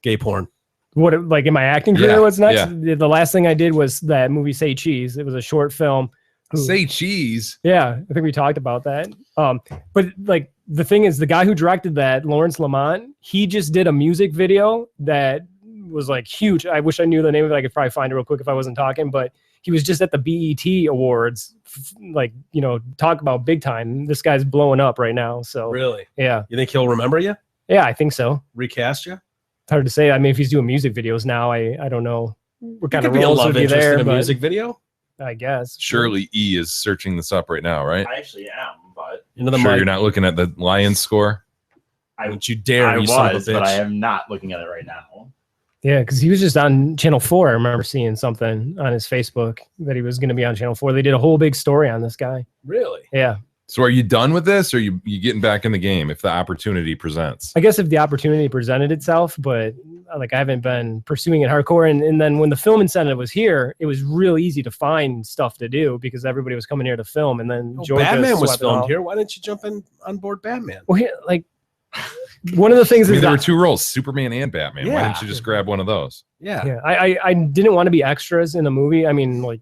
Gay porn. What, like in my acting career, what's next? Yeah. The last thing I did was that movie Say Cheese. It was a short film. Say Cheese? Yeah, I think we talked about that. But like the thing is, the guy who directed that, Lawrence Lamont, he just did a music video that was like huge. I wish I knew the name of it. I could probably find it real quick if I wasn't talking, but he was just at the BET Awards, like, you know, talk about big time. This guy's blowing up right now. So really? Yeah. You think he'll remember you? Yeah, I think so. Recast you? It's hard to say. I mean, if he's doing music videos now, I don't know what kind of be a roles love would be interest there. in a but music video. I guess. Shirley E is searching this up right now, right? I actually am, but Sure, you're not looking at the Lions score? Don't you dare! I you son of a was, but bitch. I am not looking at it right now. Yeah, because he was just on Channel 4. I remember seeing something on his Facebook that he was going to be on Channel 4. They did a whole big story on this guy. Really? Yeah. So are you done with this, or you getting back in the game if the opportunity presents? I guess if the opportunity presented itself, but like I haven't been pursuing it hardcore. And then when the film incentive was here, it was real easy to find stuff to do because everybody was coming here to film. And then Georgia Batman was swept it filmed all. here. Why didn't you jump on board Batman? Well, here, like one of the things is there that, were 2 roles, Superman and Batman. Why Yeah. didn't you just grab one of those? Yeah. I didn't want to be extras in a movie. I mean, like,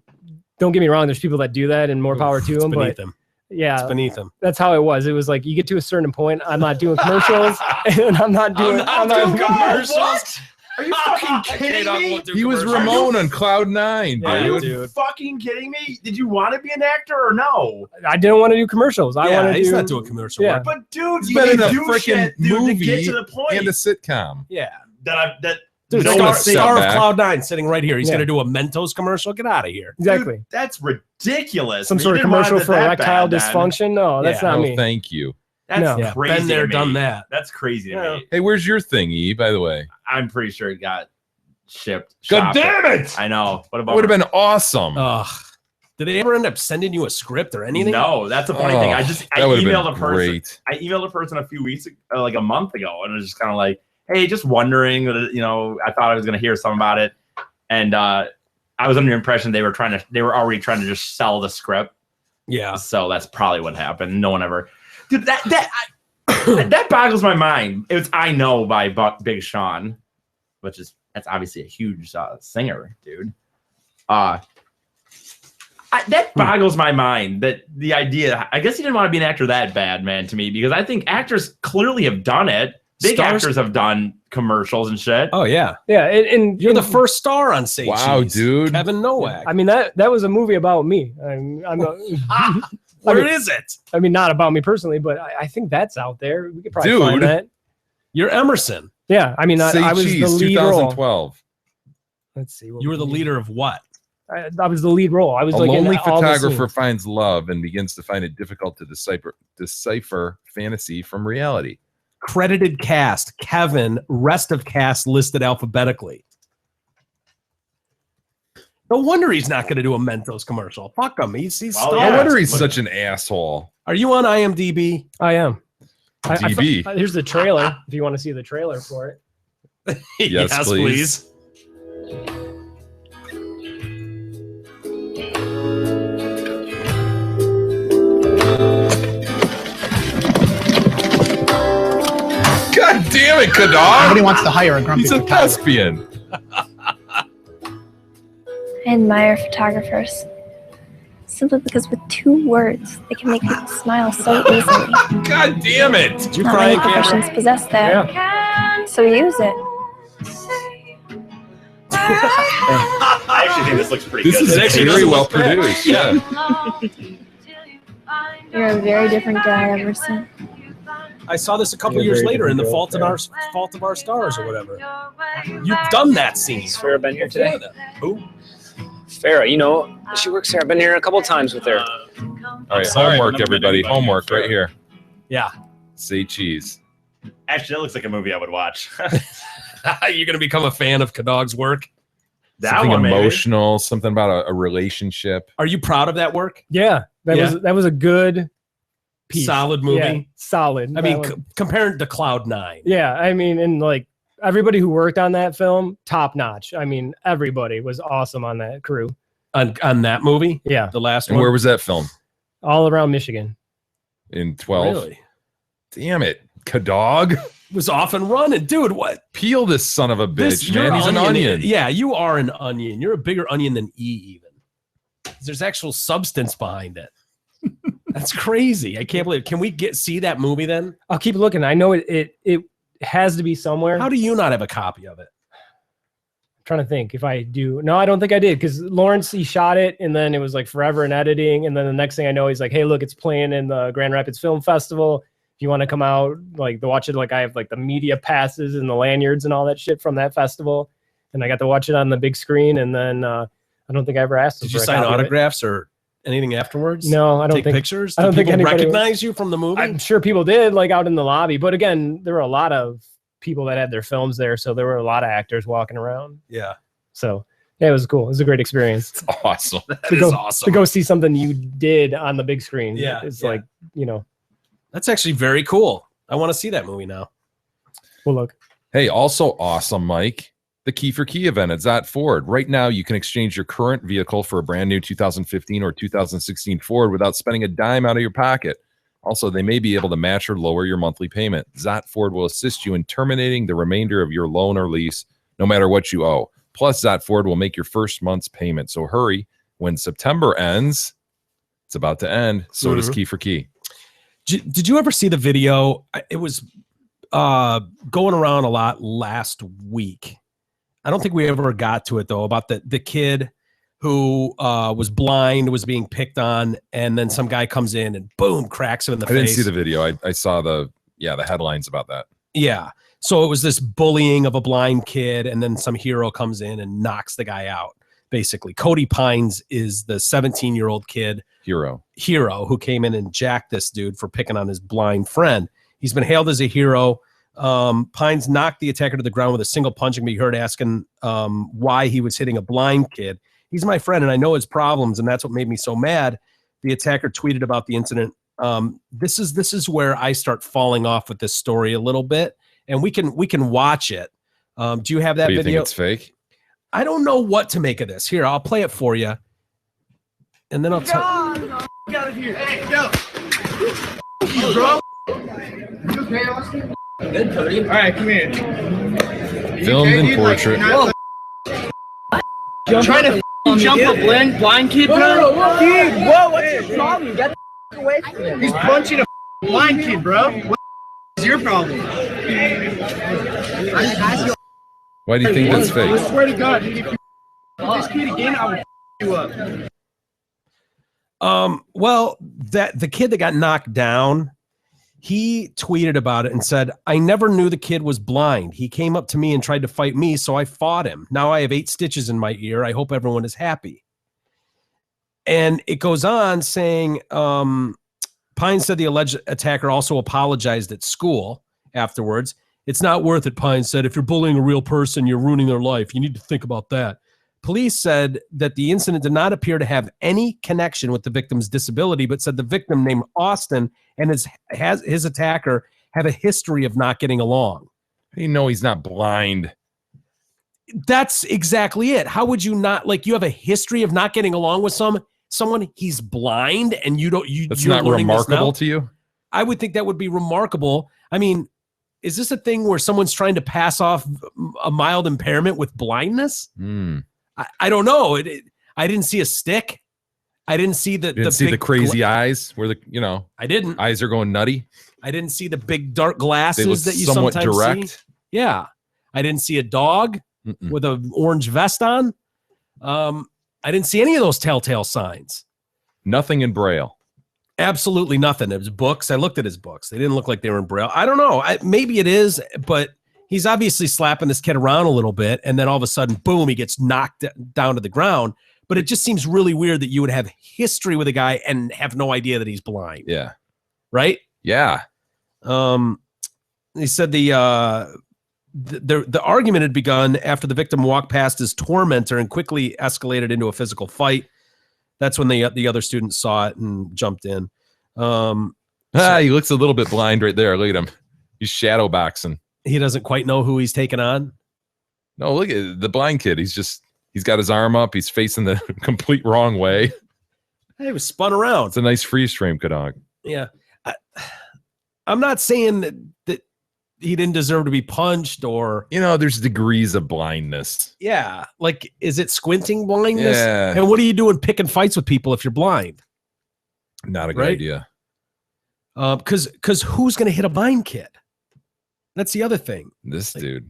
don't get me wrong. There's people that do that and more power to It's them. beneath But him. yeah, It's beneath him. that's how it was. It was like you get to a certain point. I'm not doing commercials, and I'm not doing What? Are you fucking kidding me? He was Ramon on Cloud 9, Are dude. you fucking kidding me? Did you want to be an actor or no? I didn't want to do commercials. I Yeah, wanted he's to not doing commercial Yeah. work. But dude, He's you been in need a to do freaking shit, dude, to movie get to the point and a sitcom. Yeah. that Dude, No star, one's star of setback. Cloud9 sitting right here. He's Yeah. going to do a Mentos commercial. Get out of here. exactly Dude, that's ridiculous. some You sort of didn't want commercial it for that erectile bad, then. dysfunction. No, that's Yeah. not Oh, me. thank you. That's No. Yeah. crazy. Been there, to me. done that. That's crazy to Yeah. me. Hey, where's your thing, E, by the way? I'm pretty sure it got shipped. God shopped. damn it! I know. What That about would have been awesome. Ugh. Did they ever end up sending you a script or anything? No, that's the funny thing. I that would've emailed been a person. great. I emailed a person a few weeks, like a month ago, and it was just kind of like, "Hey, just wondering, you know, I thought I was going to hear something about it," and I was under the impression they were already trying to just sell the script. Yeah. So that's probably what happened. No one ever, dude. That boggles my mind. It was "I Know" by Big Sean, that's obviously a huge singer, dude. That boggles my mind, that the idea. I guess he didn't want to be an actor that bad, man, to me, because I think actors clearly have done it. Big actors have done commercials and shit. Oh, yeah. Yeah, and You're the first star on Say Wow, Cheese. dude. Kevin Nowak. I mean that was a movie about me. I'm Where is it? I mean, not about me personally, but I think that's out there. We could probably Dude. find that. You're Emerson. Yeah, I mean, Say I was Cheese, the lead role. 2012. Let's see. You were the leader of what? I was the lead role. I was A like in lonely all the photographer scenes. finds love and begins to find it difficult to decipher fantasy from reality. Credited cast: Kevin. Rest of cast listed alphabetically. No wonder he's not going to do a Mentos commercial. Fuck him. He's No star. wonder he's such an asshole. Are you on IMDb? I am. DB. Here's the trailer. If you want to see the trailer for it. Yes, please. God damn it, Kadar! Nobody wants to hire a grumpy He's a photographer. thespian. I admire photographers simply because with 2 words they can make people smile so easily. God damn it! Did you Not cry many in camera? professions possess that, so use it. I actually think this looks pretty This good. is actually very doesn't well look bad. produced. Yeah. You're a very different guy, Emerson. I saw this a couple You're years very later in the different Fault of Our Stars or whatever. You've done that scene. Has Farrah been here today? Who? Farrah, you know, she works here. I've been here a couple times with her. All right, homework, everybody. Homework right here. Yeah. Say cheese. Actually, that looks like a movie I would watch. You're going to become a fan of Cadogg's work? Something emotional, something about a relationship. Are you proud of that work? Yeah. That was a good piece. Solid movie. Yeah, solid. I mean, compared to Cloud 9. Yeah, I mean, and like everybody who worked on that film, top notch. I mean, everybody was awesome on that crew. On that movie? Yeah. The last And one? where was that film? All around Michigan. In 12? Really? Damn it. Cadog was off and running. Dude, what? Peel this son of a bitch, man. He's an onion. Yeah, you are an onion. You're a bigger onion than E even. There's actual substance behind it. That's crazy. I can't believe it. Can we see that movie then? I'll keep looking. I know it has to be somewhere. How do you not have a copy of it? I'm trying to think if I do. No, I don't think I did, because Lawrence, he shot it and then it was like forever in editing. And then the next thing I know, he's like, hey, look, it's playing in the Grand Rapids Film Festival. If you want to come out, like, to watch it, like, I have like the media passes and the lanyards and all that shit from that festival. And I got to watch it on the big screen. And then I don't think I ever asked him. Did you sign autographs or anything afterwards? No, I don't Take think pictures. I don't think people anybody recognize you from the movie. I'm sure people did, like out in the lobby. But again, there were a lot of people that had their films there, so there were a lot of actors walking around. Yeah. So yeah, it was cool. It was a great experience. It's awesome. That is awesome. To go see something you did on the big screen. Yeah, it's yeah. like, you know, that's actually very cool. I want to see that movie now. Well, look. Hey, also awesome, Mike. The Key for Key event at Zat Ford. Right now, you can exchange your current vehicle for a brand new 2015 or 2016 Ford without spending a dime out of your pocket. Also, they may be able to match or lower your monthly payment. Zat Ford will assist you in terminating the remainder of your loan or lease, no matter what you owe. Plus, Zat Ford will make your first month's payment. So hurry. When September ends, it's about to end. So does Key for Key. Did you ever see the video? It was going around a lot last week. I don't think we ever got to it, though, about the kid who was blind, was being picked on, and then some guy comes in and boom, cracks him in the face. I didn't see the video. I saw the headlines about that. Yeah. So it was this bullying of a blind kid, and then some hero comes in and knocks the guy out, basically. Cody Pines is the 17-year-old kid. Hero who came in and jacked this dude for picking on his blind friend. He's been hailed as a hero. Pines knocked the attacker to the ground with a single punch and be heard asking why he was hitting a blind kid. He's my friend and I know his problems, and that's what made me so mad. The attacker tweeted about the incident. This is where I start falling off with this story a little bit, and we can watch it. Do you have that video? Think it's fake? I don't know what to make of this. Here, I'll play it for you, and then I'll tell. Get out of here! Hey, yo! You bro? You okay, Austin? Good, Cody. All right, come here. Filmed in portrait. Trying to jump a blind kid, bro? Dude, whoa, what's your problem? Get the away from him. He's punching a blind kid, bro. What is your problem? Why do you think that's fake? I swear to God, dude, if you this kid again, I will you up. Well, the kid that got knocked down, he tweeted about it and said, I never knew the kid was blind. He came up to me and tried to fight me, so I fought him. Now I have 8 stitches in my ear. I hope everyone is happy. And it goes on saying, Pine said the alleged attacker also apologized at school afterwards. It's not worth it, Pine said. If you're bullying a real person, you're ruining their life. You need to think about that. Police said that the incident did not appear to have any connection with the victim's disability, but said the victim named Austin and his attacker have a history of not getting along. How do you know he's not blind? That's exactly it. How would you not, like, you have a history of not getting along with someone, he's blind, and you don't, That's not remarkable to you? I would think that would be remarkable. I mean, is this a thing where someone's trying to pass off a mild impairment with blindness? I don't know. I didn't see a stick. I didn't see the crazy eyes where I didn't. Eyes are going nutty. I didn't see the big dark glasses that you somewhat sometimes direct. see. Yeah. I didn't see a dog with an orange vest on. I didn't see any of those telltale signs. Nothing in Braille. Absolutely nothing. It was books. I looked at his books. They didn't look like they were in Braille. I don't know. Maybe it is, but he's obviously slapping this kid around a little bit, and then all of a sudden, boom, he gets knocked down to the ground. But it just seems really weird that you would have history with a guy and have no idea that he's blind. Yeah. Right? Yeah. He said the argument had begun after the victim walked past his tormentor and quickly escalated into a physical fight. That's when the other students saw it and jumped in. He looks a little bit blind right there. Look at him. He's shadow boxing. He doesn't quite know who he's taking on. No, look at the blind kid. He's got his arm up. He's facing the complete wrong way. He was spun around. It's a nice freeze frame, Kadog. Yeah. I'm not saying that he didn't deserve to be punched or... there's degrees of blindness. Yeah. Like, is it squinting blindness? Yeah. And what are you doing picking fights with people if you're blind? Not a good idea. Because who's going to hit a blind kid? That's the other thing. This dude.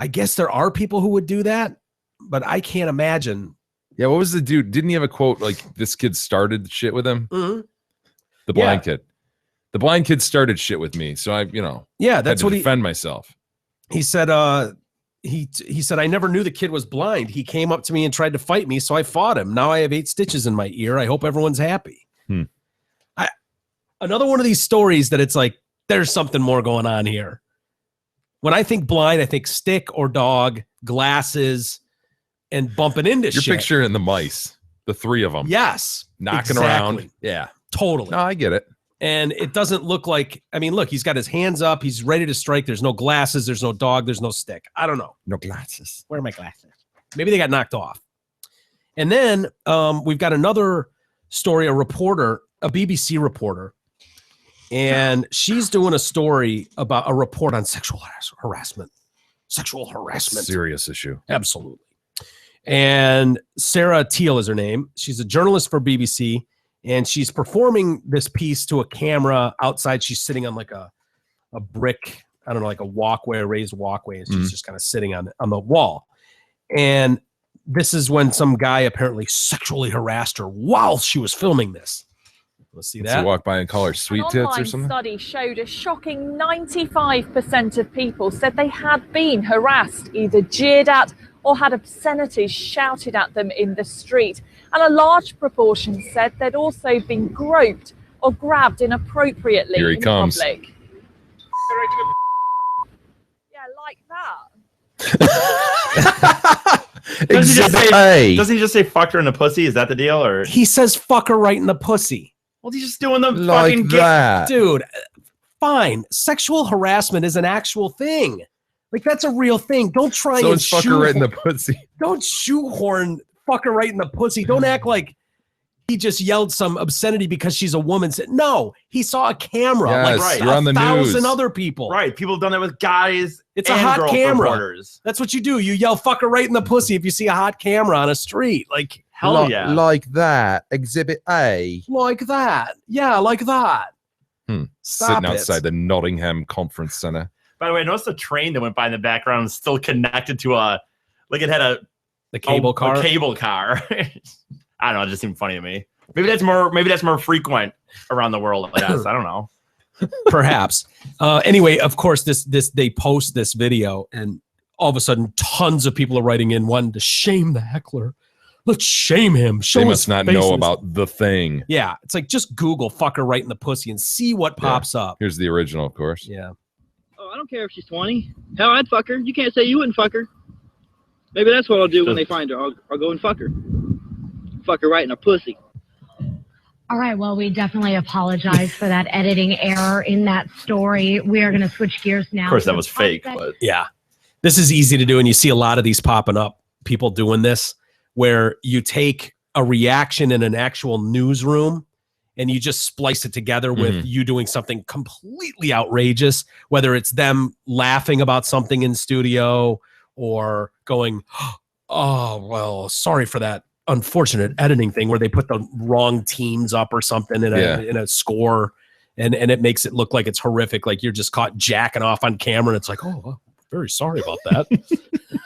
I guess there are people who would do that, but I can't imagine. Yeah, what was the dude? Didn't he have a quote like this kid started shit with him? Mm-hmm. The blind kid. The blind kid started shit with me, so I, yeah, that's had to what defend myself. He said. He said, I never knew the kid was blind. He came up to me and tried to fight me, so I fought him. Now I have 8 stitches in my ear. I hope everyone's happy. Another one of these stories that it's like there's something more going on here. When I think blind, I think stick or dog, glasses, and bumping into shit. You're picturing the mice, the 3 of them. Yes. Knocking around. Yeah. Totally. No, I get it. And it doesn't look like, look, he's got his hands up. He's ready to strike. There's no glasses. There's no dog. There's no stick. I don't know. No glasses. Where are my glasses? Maybe they got knocked off. And then we've got another story, a BBC reporter. And she's doing a story about a report on sexual harassment. Sexual harassment. Serious issue. Absolutely. And Sarah Teal is her name. She's a journalist for BBC, and she's performing this piece to a camera outside. She's sitting on like a brick, I don't know, like a walkway, a raised walkway, and she's just kind of sitting on the wall. And this is when some guy apparently sexually harassed her while she was filming this. Let's see that. So walk by and call her sweet tits or something? An online study showed a shocking 95% of people said they had been harassed, either jeered at or had obscenities shouted at them in the street. And a large proportion said they'd also been groped or grabbed inappropriately Here he in comes. public. Yeah, like that. Doesn't he just say fuck her in the pussy? Is that the deal? Or he says fuck her right in the pussy. Well, he's just doing the like fucking that. Dude, fine. Sexual harassment is an actual thing. Like, that's a real thing. Don't try So and it's fuck her right in the pussy. Don't shoehorn fuck her right in the pussy. Don't act like he just yelled some obscenity because she's a woman. No, he saw a camera. Yes, like you're on the 1,000 news. other people. Right. People have done that with guys. It's a and hot girl camera. reporters. That's what you do. You yell fuck her right in the pussy if you see a hot camera on a street. Like, hell yeah. Like that. Exhibit A. Like that. Yeah, like that. Stop Sitting it. outside the Nottingham Conference Center. By the way, I noticed a train that went by in the background was still connected to it had the cable car. A cable car. I don't know. It just seemed funny to me. Maybe that's more frequent around the world. I guess. I don't know. Perhaps. Anyway, of course, they post this video, and all of a sudden, tons of people are writing in wanting to shame the heckler. Let's shame him. Show They his must not faces. know about the thing. Yeah, it's like just Google "fucker right in the pussy" and see what pops up. Here's the original, of course. Yeah. Oh, I don't care if she's 20. Hell, I'd fuck her. You can't say you wouldn't fuck her. Maybe that's what I'll do when they find her. I'll go and fuck her. Fuck her right in her pussy. All right, well, we definitely apologize for that editing error in that story. We are going to switch gears now. Of course, that was fake. But Yeah. This is easy to do, and you see a lot of these popping up, people doing this, where you take a reaction in an actual newsroom and you just splice it together with you doing something completely outrageous, whether it's them laughing about something in studio or going, oh, well, sorry for that unfortunate editing thing where they put the wrong teams up or something in a score, and it makes it look like it's horrific, like you're just caught jacking off on camera, and it's like, oh, well, very sorry about that.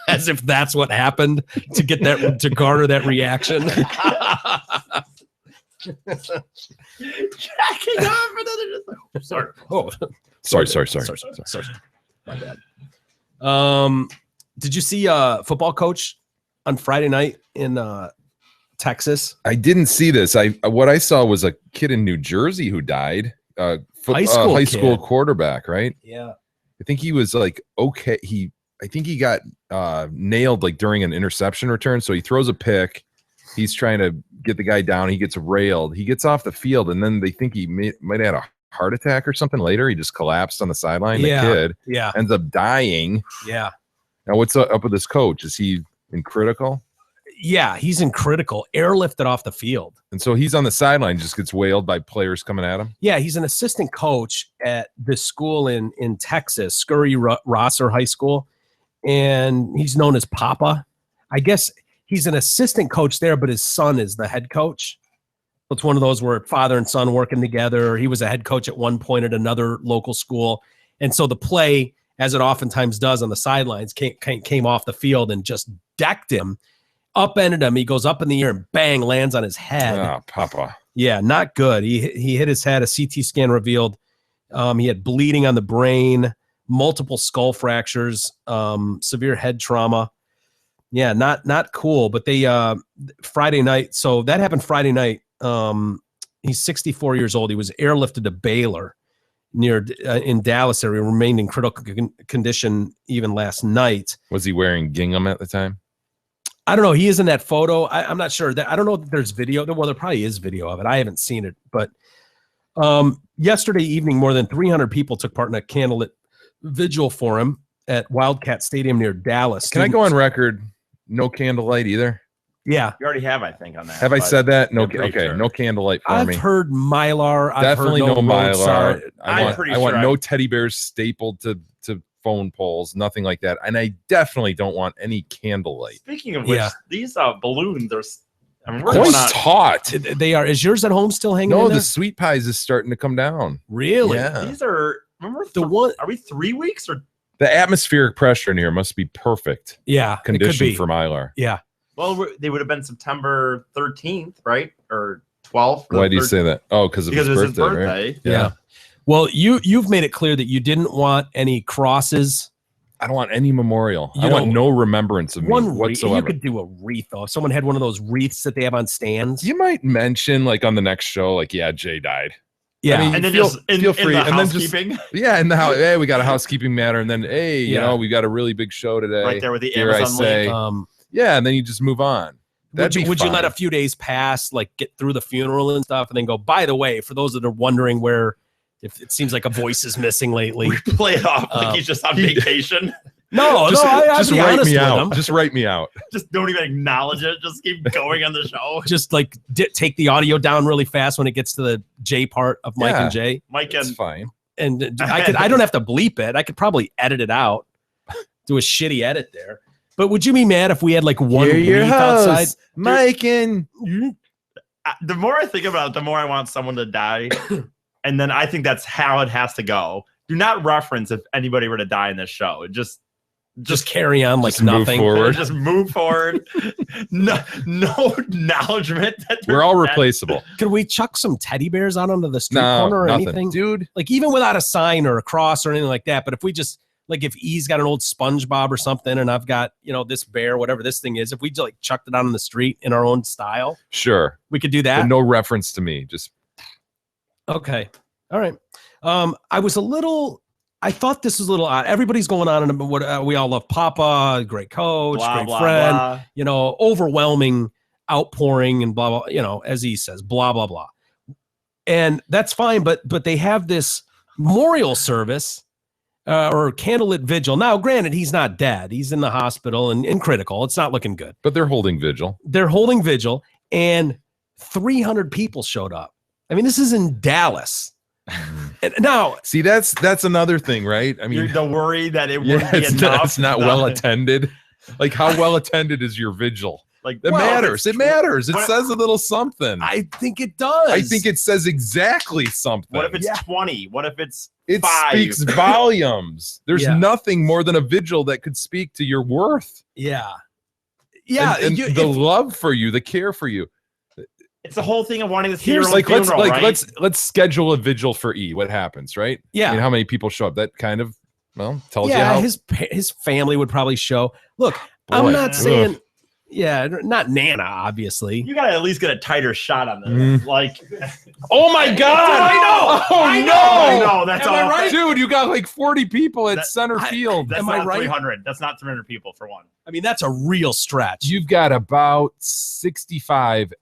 As if that's what happened to get that, to garner that reaction. Jacking off, and then they're just like, oh, sorry. Oh, Sorry. My bad. Did you see football coach on Friday night in Texas? I didn't see this. What I saw was a kid in New Jersey who died. High school quarterback, right? Yeah. I think he was like okay. I think he got nailed like during an interception return. So he throws a pick. He's trying to get the guy down. He gets railed. He gets off the field, and then they think he might have had a heart attack or something later. He just collapsed on the sideline. Yeah. The kid ends up dying. Yeah. Now what's up with this coach? Is he in critical? Yeah, he's in critical. Airlifted off the field. And so he's on the sideline, just gets wailed by players coming at him? Yeah, he's an assistant coach at this school in Texas, Scurry Rosser High School, and he's known as Papa. I guess he's an assistant coach there, but his son is the head coach. It's one of those where father and son working together. He was a head coach at one point at another local school. And so the play, as it oftentimes does on the sidelines, came off the field and just decked him. Upended him. He goes up in the air and bang, lands on his head. Oh, Papa. Yeah, not good. He hit his head. A CT scan revealed he had bleeding on the brain, multiple skull fractures, severe head trauma. Yeah, not cool. But they Friday night. So that happened Friday night. He's 64 years old. He was airlifted to Baylor near in Dallas area. Remained in critical condition even last night. Was he wearing gingham at the time? I don't know. He is in that photo. I'm not sure. I don't know if there's video. Well, there probably is video of it. I haven't seen it. But yesterday evening, more than 300 people took part in a candlelit vigil for him at Wildcat Stadium near Dallas. Can I go on record? No candlelight either? Yeah. You already have, I think, on that. Have I said that? No. Okay, sure. No candlelight for me. I've heard Mylar. Definitely I've heard no Mylar. I want no teddy bears stapled to phone poles, nothing like that. And I definitely don't want any candlelight. Speaking of which, these balloons are quite hot. They are. Is yours at home still hanging? No, in there? the sweet pies is starting to come down. Really? Yeah. These are. Remember the one? Are we 3 weeks or? The atmospheric pressure in here must be perfect. Yeah, condition for Mylar. Yeah. Well, they would have been September 13th, right, or 12th. Why do you say that? Oh, because it was his birthday. Right? Yeah. Well, you've made it clear that you didn't want any crosses. I don't want any memorial. I want no remembrance of me whatsoever. You could do a wreath though. If someone had one of those wreaths that they have on stands. You might mention like on the next show, like, yeah, Jay died. Yeah, I mean, and then feel in free. the and then housekeeping. In the house. Hey, we got a housekeeping matter, and then you know, we got a really big show today. Right there with the Here Amazon link. Yeah, and then you just move on. Would you let a few days pass, like get through the funeral and stuff, and then go, by the way, for those that are wondering where, if it seems like a voice is missing lately, we play it off like he's just on vacation. Just write me out. Just write me out. Just don't even acknowledge it. Just keep going on the show. Just like take the audio down really fast when it gets to the J part of Mike and Jay. Mike and fine. And I don't have to bleep it. I could probably edit it out. Do a shitty edit there. But would you be mad if we had like one wreath outside? Mike and the more I think about it, the more I want someone to die. And then I think that's how it has to go. Do not reference if anybody were to die in this show. Just carry on like nothing. Just move forward. No acknowledgement. We're all replaceable. Could we chuck some teddy bears out onto the street corner or anything? Dude. Like even without a sign or a cross or anything like that. But if we just like if E's got an old SpongeBob or something and I've got, this bear, whatever this thing is, if we just like chucked it out on the street in our own style. Sure. We could do that. But no reference to me. Just okay. All right. I thought this was a little odd. Everybody's going on and what we all love Papa, great coach, great friend, overwhelming outpouring and blah, blah, as he says, blah, blah, blah. And that's fine. But they have this memorial service or candlelit vigil. Now, granted, he's not dead. He's in the hospital and critical. It's not looking good. But they're holding vigil. And 300 people showed up. I mean, this is in Dallas. And now, see, that's another thing, right? I mean, you're the worry that it wouldn't be enough. It's not well attended. Like, how well attended is your vigil? Like, it matters. It matters. It says a little something. I think it does. I think it says exactly something. What if it's 20? What if it's it 5? Speaks volumes. There's nothing more than a vigil that could speak to your worth. Yeah. Yeah. And the love for you, the care for you. It's the whole thing of wanting to see your own funeral, right? Let's schedule a vigil for E. What happens, right? Yeah. I mean, how many people show up? That kind of tells you how his family would probably show. Look, I'm not saying Yeah, not Nana, obviously. You gotta at least get a tighter shot on this. Like, oh my God! I know. Oh I know. That's all. right? Dude, you got like 40 people at center field. That's Am not I right? 300. That's not 300 people for one. I mean, that's a real stretch. You've got about 65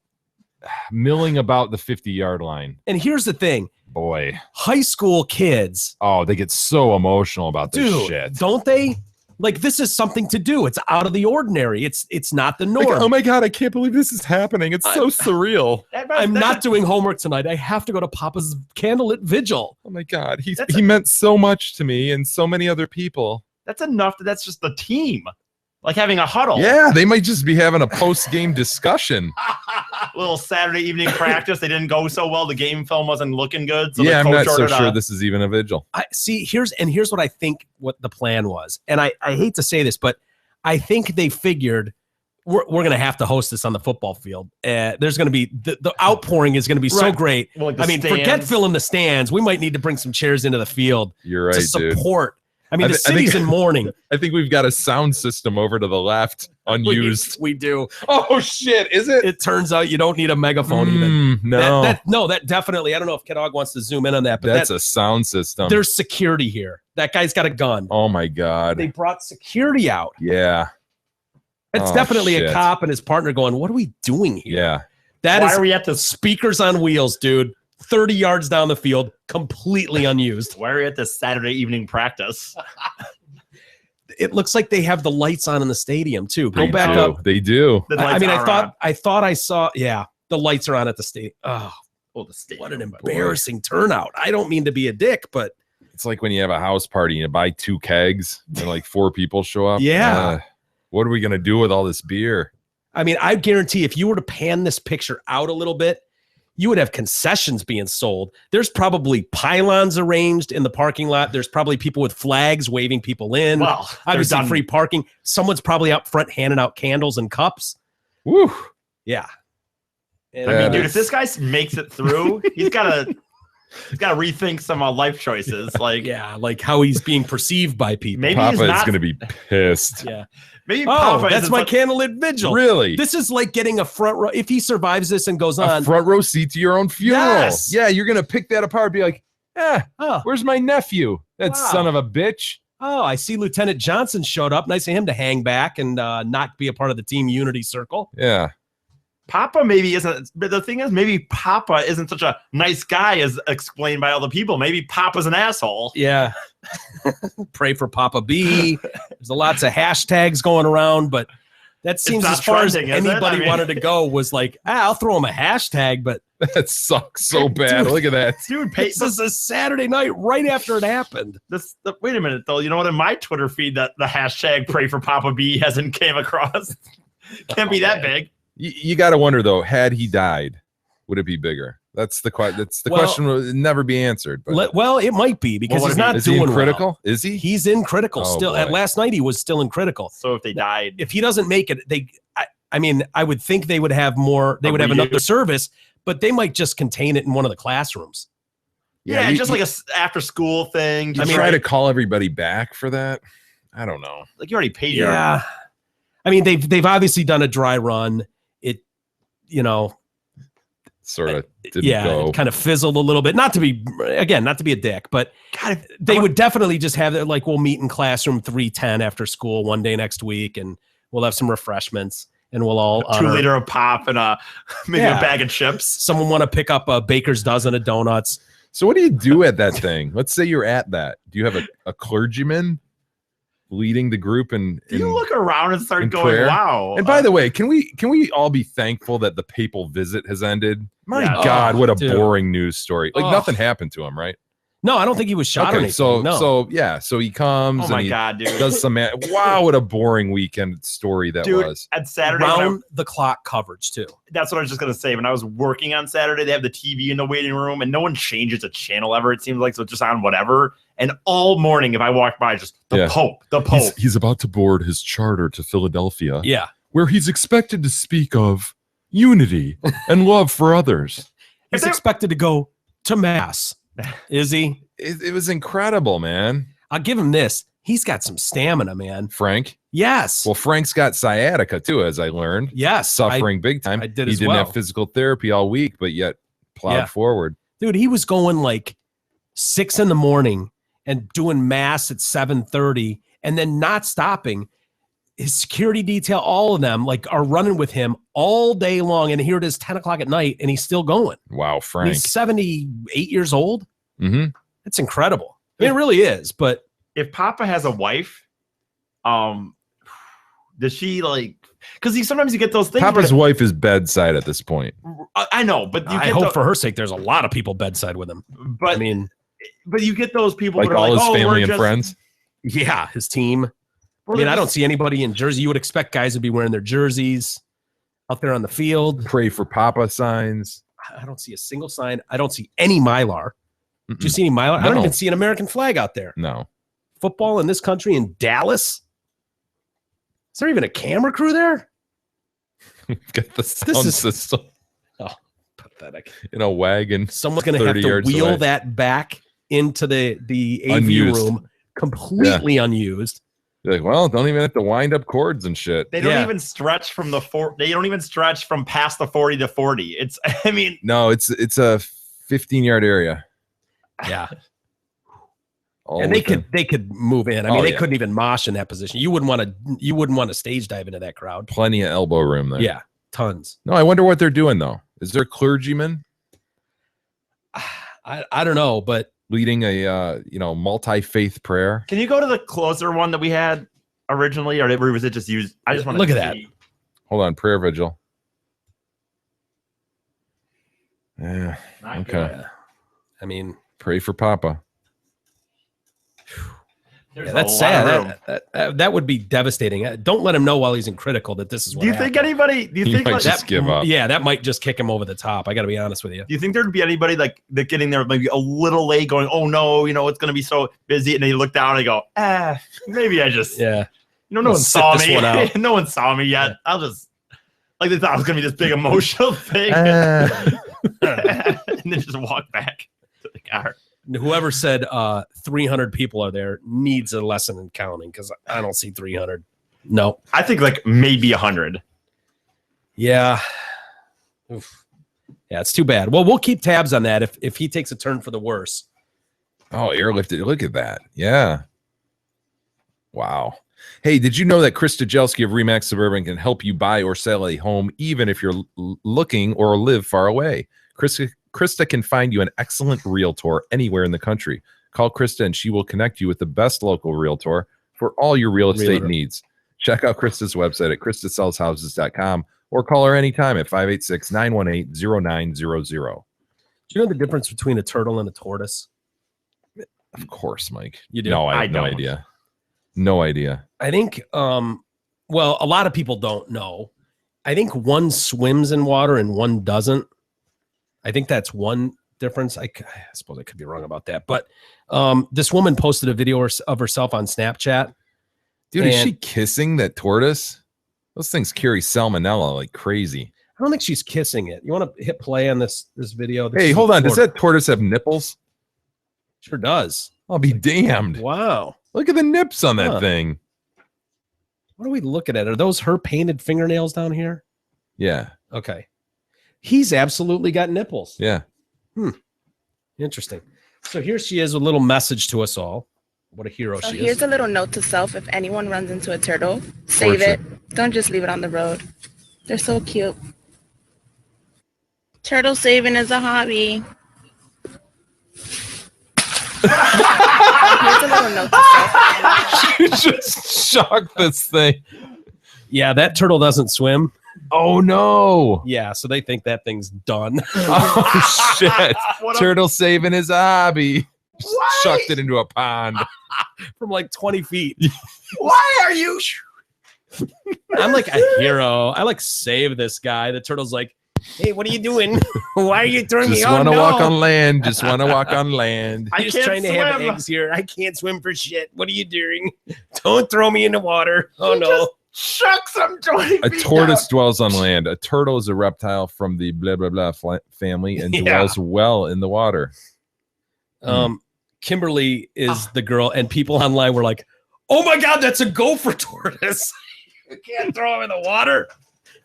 milling about the 50-yard line. And here's the thing. Boy. High school kids. Oh, they get so emotional about this Dude, shit. don't they? Like, this is something to do. It's out of the ordinary. It's not the norm. Like, oh my God, I can't believe this is happening. It's so surreal. I'm not doing homework tonight. I have to go to Papa's candlelit vigil. Oh my God. He meant so much to me and so many other people. That's enough. That's just the team. Like having a huddle. Yeah, they might just be having a post-game discussion. Little Saturday evening practice. They didn't go so well. The game film wasn't looking good. So Yeah, the I'm coach not so ordered sure this is even a vigil. Here's what I think what the plan was. And I hate to say this, but I think they figured we're going to have to host this on the football field. There's going to be the outpouring is going to be so great. Well, like I mean, forget stands. filling the stands. We might need to bring some chairs into the field You're right, to support. dude. I mean, the city's in mourning. I think we've got a sound system over to the left, unused. We do. Oh shit! Is it? It turns out you don't need a megaphone even. No, that definitely. I don't know if Kedog wants to zoom in on that, but that's a sound system. There's security here. That guy's got a gun. Oh my God! They brought security out. Yeah, it's definitely a cop and his partner going, "What are we doing here?" Yeah, Why are we at the speakers on wheels, dude? 30 yards down the field, completely unused. Why are we at this Saturday evening practice? It looks like they have the lights on in the stadium too. Go back up. They do. I mean, I thought I saw. Yeah, the lights are on at the stadium. Oh, the stadium. What an embarrassing turnout. I don't mean to be a dick, but it's like when you have a house party and you buy 2 kegs and like 4 people show up. Yeah. What are we gonna do with all this beer? I mean, I guarantee if you were to pan this picture out a little bit, you would have concessions being sold. There's probably pylons arranged in the parking lot. There's probably people with flags waving people in. Well, obviously free parking. Someone's probably out front handing out candles and cups. Woo. Yeah. And I mean, dude, if this guy makes it through, he's got to rethink some life choices. Like, yeah, like how he's being perceived by people. Maybe Papa is going to be pissed. Yeah. Maybe Papa that's my candlelit vigil. Really? This is like getting a front row. If he survives this and goes on, a front row seat to your own funeral. Yes. Yeah, you're gonna pick that apart. Be like, where's my nephew? That son of a bitch. Oh, I see Lieutenant Johnson showed up. Nice of him to hang back and not be a part of the team unity circle. Yeah. Papa maybe isn't, but the thing is, maybe Papa isn't such a nice guy as explained by all the people. Maybe Papa's an asshole. Yeah. Pray for Papa B. There's lots of hashtags going around, but that seems as far trending, as anybody wanted to go was like, I'll throw him a hashtag, but that sucks so bad. Look at that. Dude, this is a Saturday night right after it happened. Wait a minute, though. You know what? In my Twitter feed, that the hashtag Pray for Papa B hasn't came across. Can't be that big. You got to wonder though, had he died, would it be bigger? That's the question will never be answered. But well, it might be because he's not doing in critical. Well. Is he? He's in critical Oh, still. boy. At last night, he was still in critical. So if they died, if he doesn't make it, I mean, I would think they would have more. They would have another service, but they might just contain it in one of the classrooms. Yeah, just like a after school thing. You try to call everybody back for that. I don't know. Like you already paid. Yeah, I mean they've obviously done a dry run. It, sort of didn't go. It kind of fizzled a little bit. Not to be a dick, but God, they would definitely just have it like we'll meet in classroom 310 after school one day next week, and we'll have some refreshments, and we'll all 2 liter of pop and maybe a bag of chips. Someone want to pick up a baker's dozen of donuts. So what do you do at that thing? Let's say you're at that. Do you have a clergyman leading the group and you look around and start going, prayer? wow. And by the way, can we all be thankful that the papal visit has ended? My God, what a boring news story. Like nothing happened to him, right? No, I don't think he was shot or anything. So he comes Oh my God, dude. does some wow, what a boring weekend story that was. At Saturday, round the clock coverage too. That's what I was just gonna say. When I was working on Saturday, they have the TV in the waiting room, and no one changes a channel ever. It seems like, so it's just on whatever. And all morning, if I walk by, just the Pope. He's about to board his charter to Philadelphia. Yeah, where he's expected to speak of unity and love for others. He's expected to go to mass. Is he? It was incredible, man. I'll give him this. He's got some stamina, man. Frank? Yes. Well, Frank's got sciatica too, as I learned. Yes. Suffering big time. I did he as didn't well. have physical therapy all week, but yet plowed forward. Dude, he was going like 6 a.m. and doing mass at 7:30 and then not stopping. His security detail, all of them like are running with him all day long. And here it is 10 o'clock at night and he's still going. Wow, Frank. And he's 78 years old. Mm-hmm. It's incredible. I mean, it really is. But if Papa has a wife, does she like, because sometimes you get those things. Papa's wife is bedside at this point. I know, but I hope for her sake, there's a lot of people bedside with him. But I mean, but you get those people like that are all like, his family and just friends. Yeah, his team. Well, I mean, I don't see anybody in jersey. You would expect guys to be wearing their jerseys out there on the field. Pray for Papa signs. I don't see a single sign. I don't see any Mylar. Do you see any Mylar? I don't even see an American flag out there. No. Football in this country, in Dallas? Is there even a camera crew there? Got the sound system. Oh, pathetic. In a wagon. Someone's going to have to wheel that back into the AV Unused. room, completely unused. You're like, well, don't even have to wind up cords and shit. They don't even stretch from they don't even stretch from past the 40 to 40. It's, I mean, No, it's a 15-yard area. Yeah. All And within. they could move in. I mean, Oh, they yeah. couldn't even mosh in that position. You wouldn't want to stage dive into that crowd. Plenty of elbow room there. Yeah, tons. No, I wonder what they're doing though. Is there clergymen I don't know, but leading a multi-faith prayer? can you go to the closer one that we had originally, or was it just used? I just want to Look at that. Hold on, prayer vigil. Yeah. Okay. I mean, pray for Papa. Yeah, that's sad. That would be devastating. Don't let him know while he's in critical that this is what Do you think happened. anybody? Do you He think might like, just give up. Yeah, that might just kick him over the top. I got to be honest with you. Do you think there'd be anybody like that getting there maybe a little late, going, "Oh no, it's going to be so busy," and they look down and go, maybe I just, Yeah. no We'll one sit saw this me. one out. No one saw me yet. I'll just like they thought it was going to be this big emotional thing, and then just walk back to the car. Whoever said 300 people are there needs a lesson in counting because I don't see 300. No. I think like maybe 100. Yeah. Oof. Yeah, it's too bad. Well, we'll keep tabs on that if he takes a turn for the worse. Oh, airlifted. Look at that. Yeah. Wow. Hey, did you know that Chris Stajelski of Remax Suburban can help you buy or sell a home even if you're looking or live far away? Krista can find you an excellent realtor anywhere in the country. Call Krista and she will connect you with the best local realtor for all your real estate needs. Check out Krista's website at kristasellshouses.com or call her anytime at 586-918-0900. Do you know the difference between a turtle and a tortoise? Of course, Mike. You do? No, I I have no don't. idea. No idea. I think, well, a lot of people don't know. I think one swims in water and one doesn't. I think that's one difference. I suppose I could be wrong about that. But this woman posted a video of herself on Snapchat. Dude, is she kissing that tortoise? Those things carry salmonella like crazy. I don't think she's kissing it. You want to hit play on this video? Hey, hold on. Does that tortoise have nipples? Sure does. I'll be damned. Wow. Look at the nips on that thing. What are we looking at? Are those her painted fingernails down here? Yeah. Okay. He's absolutely got nipples. Yeah. Interesting. So here she is, a little message to us all. What a hero So she here's is. a little note to self. If anyone runs into a turtle, save Torture. it. Don't just leave it on the road. They're so cute. Turtle saving is a hobby. Here's a little note to self. You just shocked this thing. Yeah, that turtle doesn't swim. Oh, no. Yeah, so they think that thing's done. Oh, shit. Turtle saving his hobby. Chucked it into a pond. From like 20 feet. Why are you? I'm like a hero. I like save this guy. The turtle's like, hey, what are you doing? Why are you throwing me Just on? want to walk on land. Just want to walk on land. I'm just trying to have eggs here. I can't swim for shit. What are you doing? Don't throw me in the water. Oh, no. Shucks, I'm 20 A feet tortoise down. dwells on land. A turtle is a reptile from the blah, blah, blah family and Yeah. dwells well in the water. Kimberly is the girl, and people online were like, Oh my God, that's a gopher tortoise. You can't throw him in the water.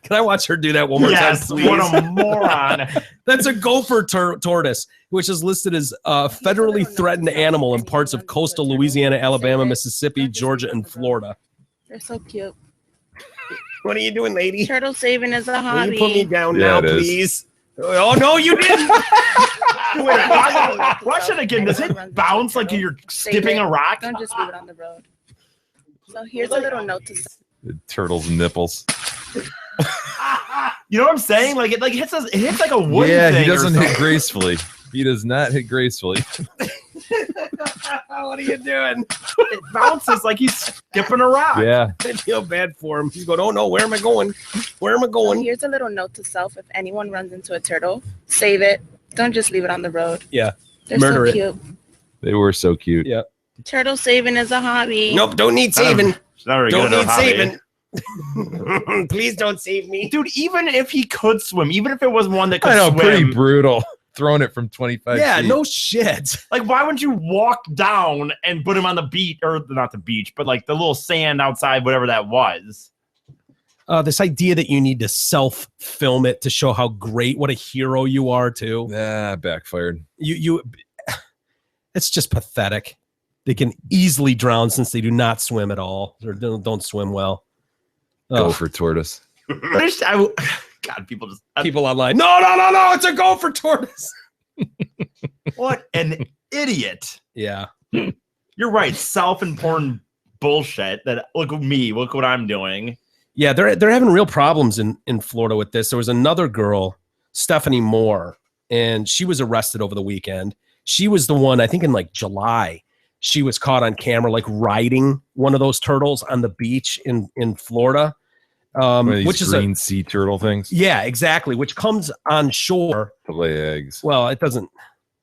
Can I watch her do that one more time, please? What a moron. That's a gopher tortoise, which is listed as a federally threatened animal in parts of coastal Louisiana, Alabama, Mississippi, Georgia, and Florida. They're so cute. What are you doing, lady? Turtle saving is a hobby. Will you put me down now, please? Oh, no, you didn't. Why should I get this? It bounce like you're skipping a rock? Don't just leave it on the road. So here's a little note to The turtle's nipples. You know what I'm saying? Like it hits like a wooden Yeah, thing. he doesn't hit gracefully. He does not hit gracefully. What are you doing? It bounces like he's skipping a rock. Yeah. I feel bad for him. He's going, oh no, where am I going? Where am I going? So here's a little note to self. If anyone runs into a turtle, save it. Don't just leave it on the road. Yeah. They're Murder so it. cute. They were so cute. Yeah. Turtle saving is a hobby. Nope, don't need saving. Don't need saving. saving. Please don't save me. Dude, even if he could swim, even if it was one that could I know, swim. pretty brutal. Throwing it from 25 Yeah, feet. no shit. Like, why wouldn't you walk down and put him on the beach, or not the beach, but like the little sand outside, whatever that was? This idea that you need to self-film it to show how great, what a hero you are, too. Backfired. It's just pathetic. They can easily drown since they do not swim at all, or don't swim well. Gopher tortoise. God, people online. No, it's a gopher tortoise. What an idiot. Yeah. You're right. Self-important bullshit that look at me, look what I'm doing. Yeah, they're having real problems in Florida with this. There was another girl, Stephanie Moore, and she was arrested over the weekend. She was the one, I think in like July, she was caught on camera like riding one of those turtles on the beach in Florida. Which is green sea turtle things. Yeah, exactly. Which comes on shore to lay eggs. Well, it doesn't.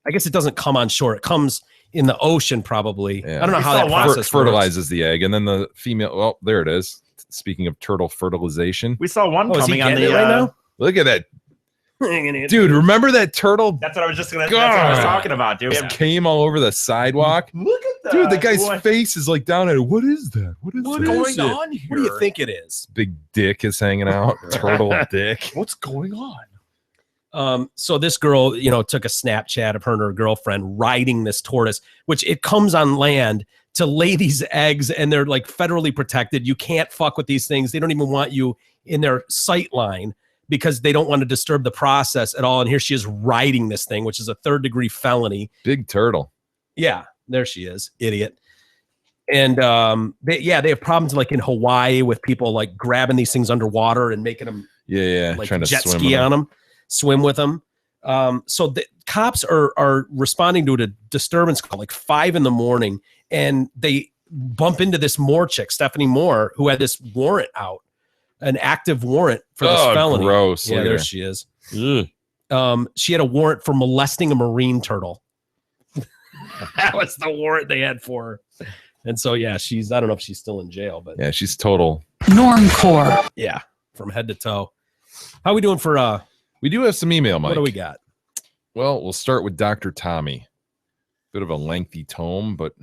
I guess it doesn't come on shore. It comes in the ocean, probably. Yeah. I don't know how that process fertilizes works. the egg, and then the female. Well, there it is. Speaking of turtle fertilization, we saw one coming on the right now. Look at that, dude! Remember that turtle? That's what I was just gonna. That's what I was talking about, dude. Just came all over the sidewalk. Look at that, dude! The guy's face is like down at it. What is that? What is going on here? What do you think it is? Big dick is hanging out. Turtle dick. What's going on? So this girl, took a Snapchat of her and her girlfriend riding this tortoise, which it comes on land to lay these eggs, and they're like federally protected. You can't fuck with these things. They don't even want you in their sight line because they don't want to disturb the process at all. And here she is riding this thing, which is a 3rd-degree felony. Big turtle. Yeah, there she is, idiot. And they have problems like in Hawaii with people like grabbing these things underwater and making them like trying to jet swim ski on them, swim with them. So the cops are responding to a disturbance call like 5 a.m, and they bump into this Moore chick, Stephanie Moore, who had this warrant out, an active warrant for this felony. Gross. Yeah, there she is. She had a warrant for molesting a marine turtle. That was the warrant they had for her. And so, yeah, I don't know if she's still in jail, but yeah, she's total normcore. Yeah, from head to toe. How are we doing for we do have some email, Mike. What do we got? Well, we'll start with Dr. Tommy. Bit of a lengthy tome, but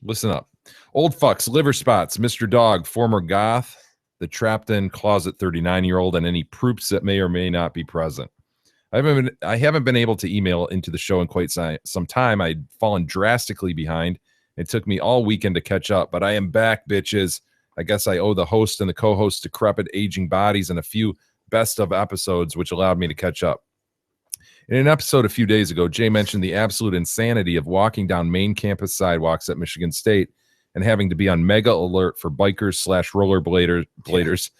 listen up. Old fucks, liver spots, Mr. Dog, former goth, the trapped in closet 39-year-old, and any proofs that may or may not be present. I haven't been able to email into the show in quite some time. I'd fallen drastically behind. It took me all weekend to catch up, but I am back, bitches. I guess I owe the host and the co-host decrepit aging bodies and a few best of episodes, which allowed me to catch up. In an episode a few days ago, Jay mentioned the absolute insanity of walking down main campus sidewalks at Michigan State and having to be on mega alert for bikers / rollerbladers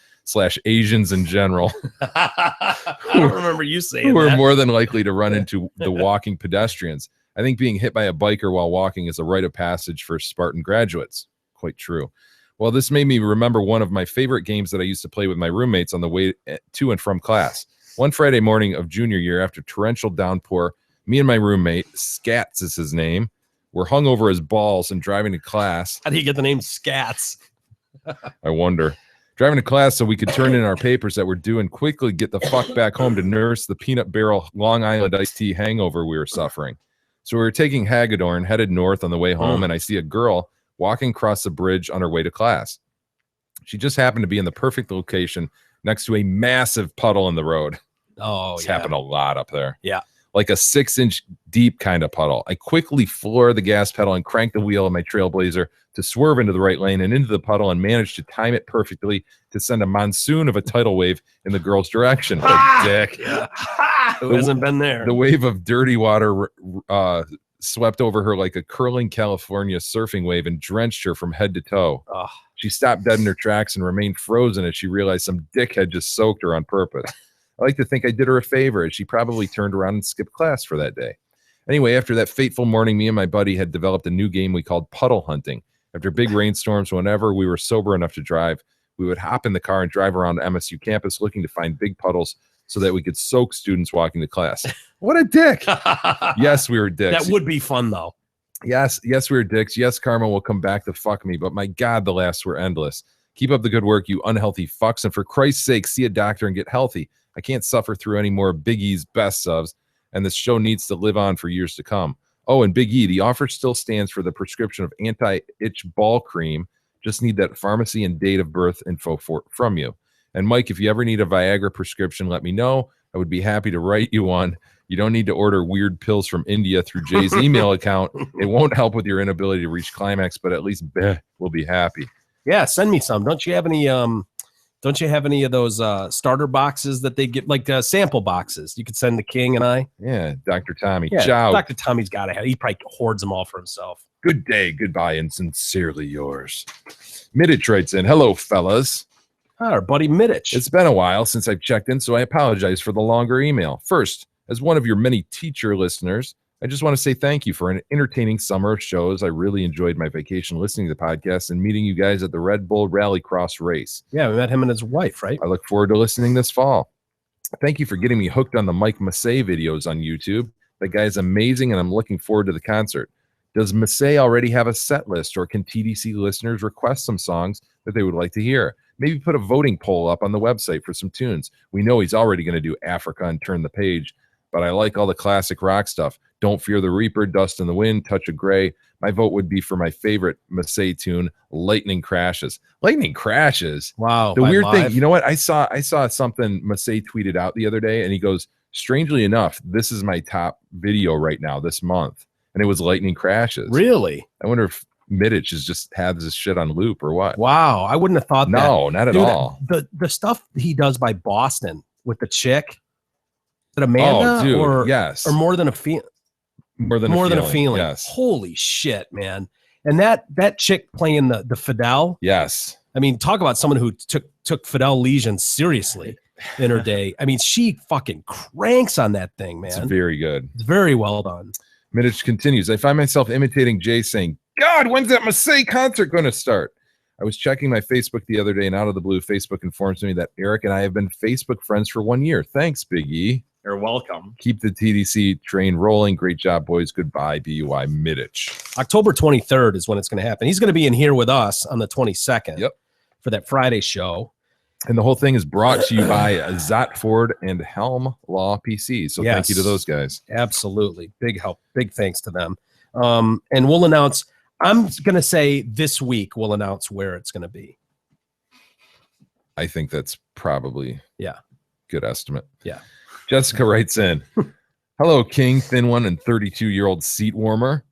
/ Asians in general. I don't remember you saying who are that. more than likely to run into the walking pedestrians. I think being hit by a biker while walking is a rite of passage for Spartan graduates. Quite true. Well, this made me remember one of my favorite games that I used to play with my roommates on the way to and from class. One Friday morning of junior year, after torrential downpour, me and my roommate, Scats is his name, were hung over as balls and driving to class. How do you get the name Scats? I wonder. Driving to class so we could turn in our papers that were due and quickly get the fuck back home to nurse the peanut barrel Long Island iced tea hangover we were suffering. So we were taking Hagedorn, headed north on the way home, and I see a girl walking across the bridge on her way to class. She just happened to be in the perfect location next to a massive puddle in the road. Oh, it's happened a lot up there. Yeah. Like a 6-inch deep kind of puddle. I quickly floored the gas pedal and cranked the wheel of my Trailblazer to swerve into the right lane and into the puddle and managed to time it perfectly to send a monsoon of a tidal wave in the girl's direction. What a dick. Who hasn't been there? The wave of dirty water swept over her like a curling California surfing wave and drenched her from head to toe. Ugh. She stopped dead in her tracks and remained frozen as she realized some dickhead just soaked her on purpose. I like to think I did her a favor, as she probably turned around and skipped class for that day. Anyway, after that fateful morning, me and my buddy had developed a new game we called puddle hunting. After big rainstorms, whenever we were sober enough to drive, we would hop in the car and drive around MSU campus looking to find big puddles so that we could soak students walking to class. What a dick. Yes, we were dicks. That would be fun, though. Yes, we were dicks. Yes, karma will come back to fuck me, but my God, the laughs were endless. Keep up the good work, you unhealthy fucks, and for Christ's sake, see a doctor and get healthy. I can't suffer through any more Big E's best subs, and this show needs to live on for years to come. Oh, and Big E, the offer still stands for the prescription of anti-itch ball cream. Just need that pharmacy and date of birth info from you. And Mike, if you ever need a Viagra prescription, let me know. I would be happy to write you one. You don't need to order weird pills from India through Jay's email account. It won't help with your inability to reach climax, but at least we'll be happy. Yeah, send me some. Don't you have any of those starter boxes that they get, like sample boxes? You could send the King and I. Yeah, Dr. Tommy. Yeah, Ciao. Dr. Tommy's got to have. He probably hoards them all for himself. Good day, goodbye, and sincerely yours. Middich writes in, hello, fellas. Hi, our buddy Middich. It's been a while since I've checked in, so I apologize for the longer email. First, as one of your many teacher listeners, I just want to say thank you for an entertaining summer of shows. I really enjoyed my vacation listening to the podcast and meeting you guys at the Red Bull Rallycross race. Yeah, we met him and his wife, right? I look forward to listening this fall. Thank you for getting me hooked on the Mike Massey videos on YouTube. That guy's amazing, and I'm looking forward to the concert. Does Massey already have a set list, or can TDC listeners request some songs that they would like to hear? Maybe put a voting poll up on the website for some tunes. We know he's already going to do Africa and Turn the Page, but I like all the classic rock stuff. Don't Fear the Reaper, Dust in the Wind, Touch of Grey. My vote would be for my favorite Massey tune, Lightning Crashes. Lightning Crashes? Wow. The weird thing, you know what? I saw something Massey tweeted out the other day, and he goes, strangely enough, this is my top video right now this month. And it was Lightning Crashes. Really? I wonder if Middich has just had this shit on loop or what. Wow. I wouldn't have thought that. No, not at all. The stuff he does by Boston with the chick. Is it Amanda? Oh, dude, or, yes. Or More Than a Feeling? More than a feeling. Yes. Holy shit, man. And that chick playing the Fidel. Yes. I mean, talk about someone who took Fidel Legion seriously in her day. I mean, she fucking cranks on that thing, man. It's very good. It's very well done. Middich continues. I find myself imitating Jay saying, God, when's that Massey concert going to start? I was checking my Facebook the other day, and out of the blue, Facebook informs me that Eric and I have been Facebook friends for 1 year. Thanks, Big E. You're welcome. Keep the TDC train rolling. Great job, boys. Goodbye, BUI Middich. October 23rd is when it's going to happen. He's going to be in here with us on the 22nd. Yep. For that Friday show. And the whole thing is brought to you by Zotford and Helm Law PC. So Thank you to those guys. Absolutely. Big help. Big thanks to them. And we'll announce, I'm going to say this week, we'll announce where it's going to be. I think that's probably good estimate. Yeah. Jessica writes in, hello, King, thin one, and 32-year-old seat warmer.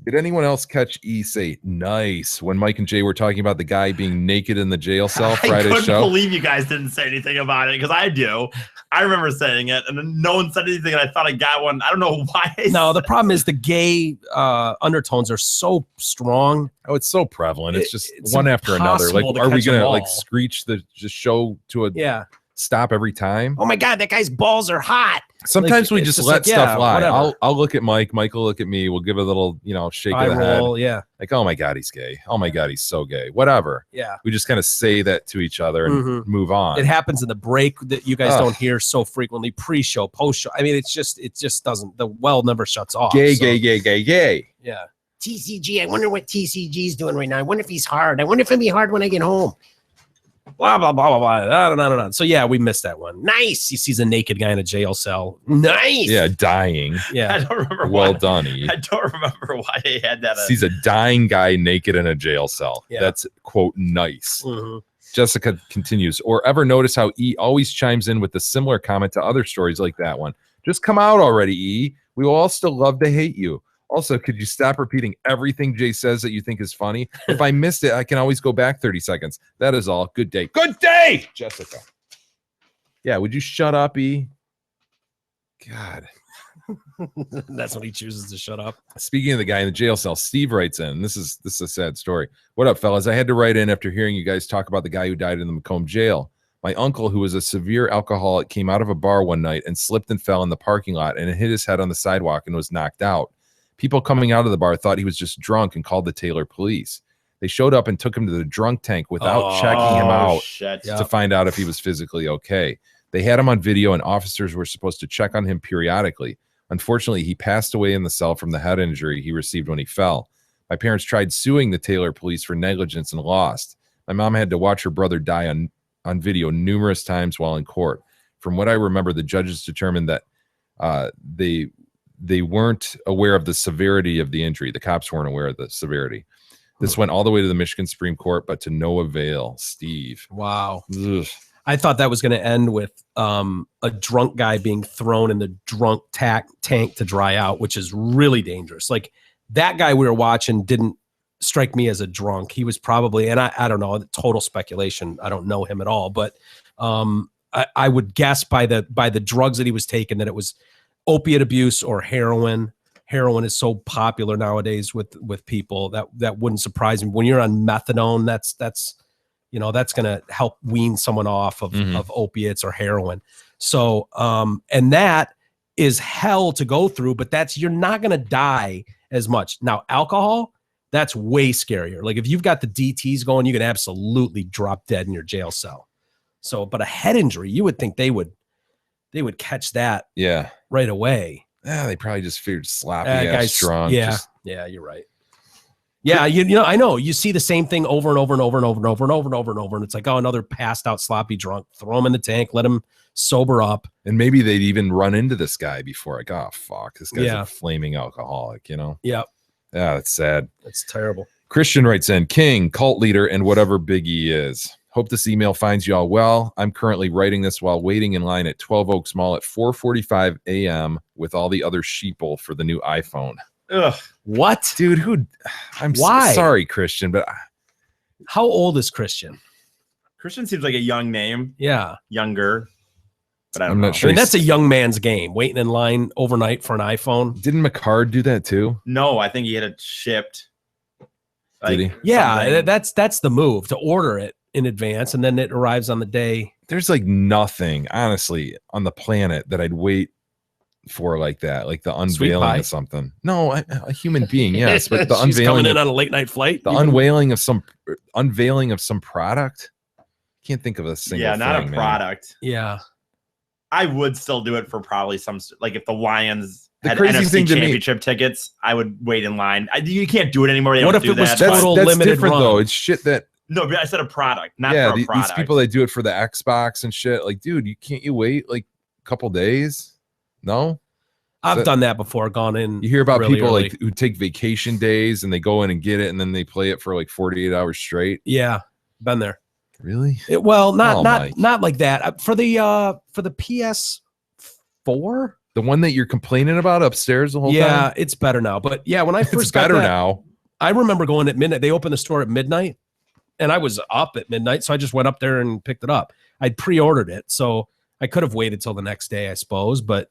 Did anyone else catch E say nice when Mike and Jay were talking about the guy being naked in the jail cell Friday show? I couldn't believe you guys didn't say anything about it, because I do. I remember saying it, and then no one said anything, and I thought I got one. I don't know why. No, the problem is the gay undertones are so strong. Oh, it's so prevalent. It's just one after another. Like, are we going to like screech the show to a stop every time? Oh my God, that guy's balls are hot. Sometimes we just let stuff lie. I'll look at Mike will look at me, we'll give a little, shake of the head. Like, oh my God, he's gay. Oh my God, he's so gay. Whatever. Yeah. We just kind of say that to each other and move on. It happens in the break that you guys don't hear so frequently, pre-show, post-show. I mean, it just doesn't, the well never shuts off. Gay. Yeah. TCG, I wonder what TCG's doing right now. I wonder if he's hard. I wonder if it'll be hard when I get home. blah, blah, blah, blah, blah. So yeah, we missed that one. Nice. He sees a naked guy in a jail cell. Nice. Yeah, dying. Yeah. I don't remember. Well done, E. I don't remember why they had that. Sees a dying guy naked in a jail cell. Yeah. That's, quote, nice. Mhm. Jessica continues, or ever notice how E always chimes in with a similar comment to other stories like that one. Just come out already, E. We will all still love to hate you. Also, could you stop repeating everything Jay says that you think is funny? If I missed it, I can always go back 30 seconds. That is all. Good day. Good day, Jessica. Yeah, would you shut up, E? God. That's when he chooses to shut up. Speaking of the guy in the jail cell, Steve writes in. This is a sad story. What up, fellas? I had to write in after hearing you guys talk about the guy who died in the Macomb jail. My uncle, who was a severe alcoholic, came out of a bar one night and slipped and fell in the parking lot and hit his head on the sidewalk and was knocked out. People coming out of the bar thought he was just drunk and called the Taylor police. They showed up and took him to the drunk tank without checking him out to find out if he was physically okay. They had him on video and officers were supposed to check on him periodically. Unfortunately, he passed away in the cell from the head injury he received when he fell. My parents tried suing the Taylor police for negligence and lost. My mom had to watch her brother die on video numerous times while in court. From what I remember, the judges determined that they weren't aware of the severity of the injury. The cops weren't aware of the severity. This went all the way to the Michigan Supreme Court, but to no avail. Steve. Wow. Ugh. I thought that was going to end with a drunk guy being thrown in the drunk tank to dry out, which is really dangerous. Like that guy we were watching didn't strike me as a drunk. He was probably, and I don't know, total speculation. I don't know him at all, but I would guess by the drugs that he was taking that it was opiate abuse or heroin. Heroin is so popular nowadays with people that wouldn't surprise me. When you're on methadone, that's going to help wean someone off of opiates or heroin. So, and that is hell to go through, but you're not going to die as much. Now, alcohol, that's way scarier. Like if you've got the DTs going, you can absolutely drop dead in your jail cell. So, but a head injury, you would think they would catch that right away. Yeah, they probably just figured sloppy ass drunk. Yeah, yeah, you're right. Yeah, you know, I know. You see the same thing over and over and over and over and over and over and over and over, and it's like, oh, another passed out sloppy drunk. Throw him in the tank, let him sober up. And maybe they'd even run into this guy before. Like, oh fuck, this guy's a flaming alcoholic. You know? Yep. Yeah, that's sad. That's terrible. Christian writes in, King, cult leader, and whatever Biggie is. Hope this email finds you all well. I'm currently writing this while waiting in line at 12 Oaks Mall at 4:45 a.m. with all the other sheeple for the new iPhone. Ugh. What? Dude, Why? Sorry, Christian, but how old is Christian? Christian seems like a young name. Yeah. Younger. But I'm not sure. I mean, that's a young man's game, waiting in line overnight for an iPhone. Didn't McCard do that too? No, I think he had it shipped. Did he? Yeah, that's the move, to order it in advance and then it arrives on the day. There's like nothing, honestly, on the planet that I'd wait for like that, like the unveiling of something. No, a human being, yes, but the She's unveiling coming in on a late night flight. The unveiling of some product. Can't think of a single thing, not a product. Yeah. I would still do it for probably some, like if the Lions had crazy NFC thing to me- championship tickets, I would wait in line. You can't do it anymore. They What don't if do it was that. total That's limited different run? though. It's shit that No, but I said a product, not for a these product. people that do it for the Xbox and shit. Like, dude, you wait like a couple days? No. I've done that before, gone in. You hear about really people early. like who take vacation days and they go in and get it and then they play it for like 48 hours straight. Yeah, been there. Really? Not like that. For the PS4, the one that you're complaining about upstairs the whole time. Yeah, it's better now. But yeah, when I first It's better got that, now. I remember going at midnight. They opened the store at midnight, and I was up at midnight, so I just went up there and picked it up. I'd pre-ordered it, so I could have waited till the next day, I suppose. But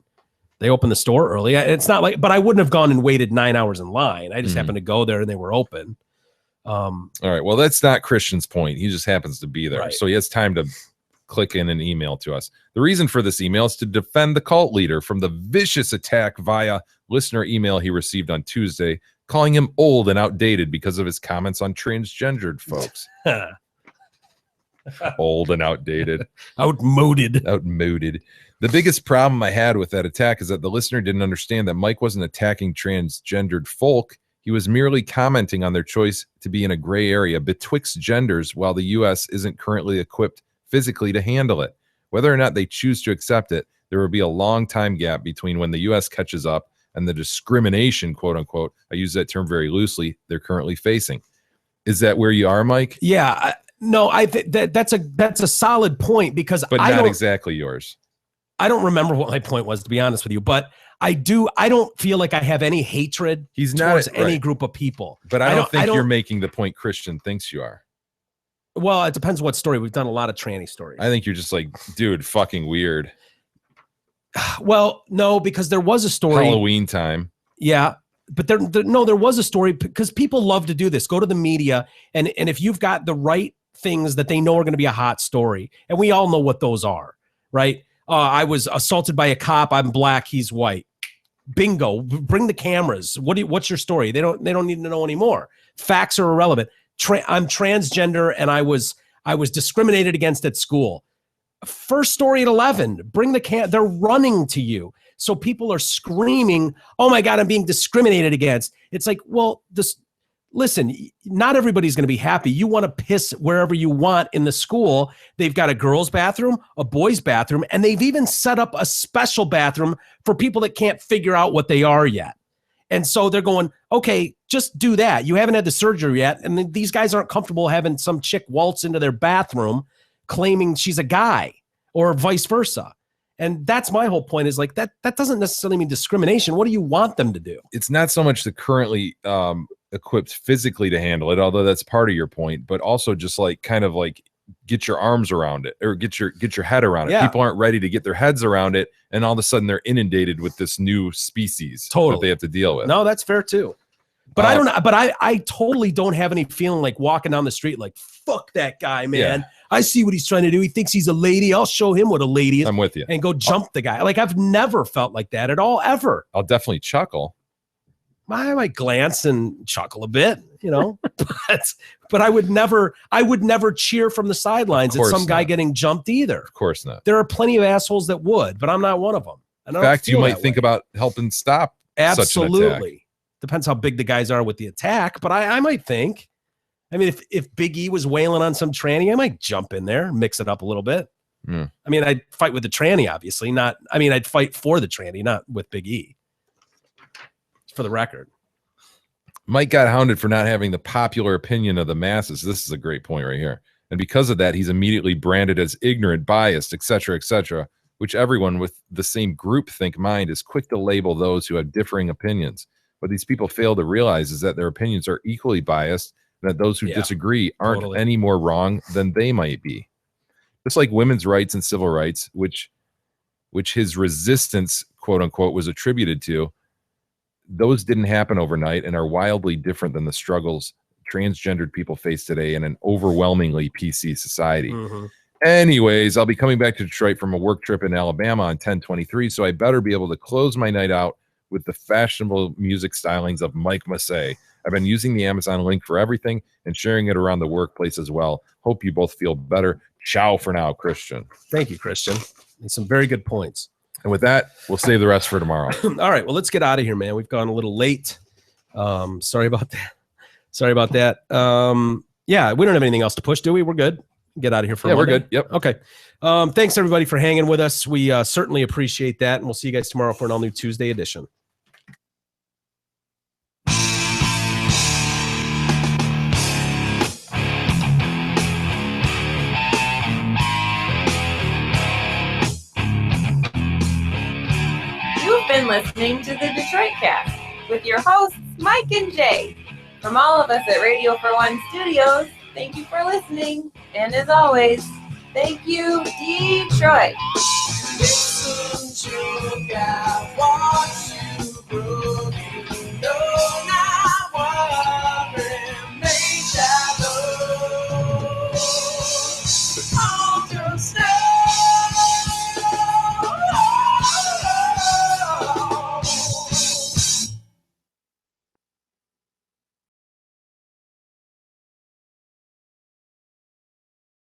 they opened the store early. It's not like, but I wouldn't have gone and waited 9 hours in line. I just happened to go there, and they were open. All right. Well, that's not Christian's point. He just happens to be there. Right. So he has time to click in an email to us. The reason for this email is to defend the cult leader from the vicious attack via listener email he received on Tuesday, calling him old and outdated because of his comments on transgendered folks. Old and outdated. Outmoded. The biggest problem I had with that attack is that the listener didn't understand that Mike wasn't attacking transgendered folk. He was merely commenting on their choice to be in a gray area betwixt genders while the U.S. isn't currently equipped physically to handle it. Whether or not they choose to accept it, there will be a long time gap between when the U.S. catches up and the discrimination, quote unquote, I use that term very loosely, they're currently facing. Is that where you are, Mike? Yeah. No, I think that's a solid point because but not exactly yours. I don't remember what my point was, to be honest with you, but I don't feel like I have any hatred towards any group of people. But I don't think you're making the point Christian thinks you are. Well, it depends what story. We've done a lot of tranny stories. I think you're just like, dude, fucking weird. Well, no, because there was a story. Halloween time. Yeah. But there was a story because people love to do this. Go to the media, and if you've got the right things that they know are going to be a hot story, and we all know what those are, right? I was assaulted by a cop. I'm black. He's white. Bingo. Bring the cameras. What's your story? They don't need to know anymore. Facts are irrelevant. I'm transgender, and I was discriminated against at school. First story at 11. Bring the they're running to you. So people are screaming, oh my God, I'm being discriminated against. It's like, well, listen, not everybody's going to be happy. You want to piss wherever you want in the school. They've got a girls' bathroom, a boys' bathroom, and they've even set up a special bathroom for people that can't figure out what they are yet. And so they're going, okay, just do that. You haven't had the surgery yet. And these guys aren't comfortable having some chick waltz into their bathroom claiming she's a guy or vice versa. And that's my whole point is like that doesn't necessarily mean discrimination. What do you want them to do? It's not so much the currently equipped physically to handle it, although that's part of your point, but also just like kind of like get your arms around it or get your head around it. Yeah. People aren't ready to get their heads around it, and all of a sudden they're inundated with this new species that they have to deal with. No, that's fair too. But I totally don't have any feeling like walking down the street like, fuck that guy, man. Yeah. I see what he's trying to do. He thinks he's a lady. I'll show him what a lady is. I'm with you. And go jump the guy. Like, I've never felt like that at all, ever. I'll definitely chuckle. I might glance and chuckle a bit, you know, but I would never cheer from the sidelines at some guy getting jumped either. Of course not. There are plenty of assholes that would, but I'm not one of them. In fact, you might think about helping stop such an attack. Depends how big the guys are with the attack, but I might think. I mean, if Big E was wailing on some tranny, I might jump in there, mix it up a little bit. I mean, I'd fight with the tranny, obviously. I'd fight for the tranny, not with Big E. For the record. Mike got hounded for not having the popular opinion of the masses. This is a great point right here. And because of that, he's immediately branded as ignorant, biased, etc., which everyone with the same groupthink mind is quick to label those who have differing opinions. What these people fail to realize is that their opinions are equally biased, and that those who disagree aren't any more wrong than they might be. Just like women's rights and civil rights, which his resistance, quote unquote, was attributed to, those didn't happen overnight and are wildly different than the struggles transgendered people face today in an overwhelmingly PC society. Anyways, I'll be coming back to Detroit from a work trip in Alabama on 10/23, so I better be able to close my night out with the fashionable music stylings of Mike Massey. I've been using the Amazon link for everything and sharing it around the workplace as well. Hope you both feel better. Ciao for now, Christian. Thank you, Christian. And some very good points. And with that, we'll save the rest for tomorrow. All right. Well, let's get out of here, man. We've gone a little late. Sorry about that. Yeah, we don't have anything else to push, do we? We're good. Get out of here for Monday. We're good. Yep. Okay. Thanks, everybody, for hanging with us. We certainly appreciate that. And we'll see you guys tomorrow for an all-new Tuesday edition. You've been listening to the Detroit Cast with your hosts, Mike and Jay. From all of us at Radio for One Studios, thank you for listening. And as always, thank you, Detroit. Listen to God, watch you.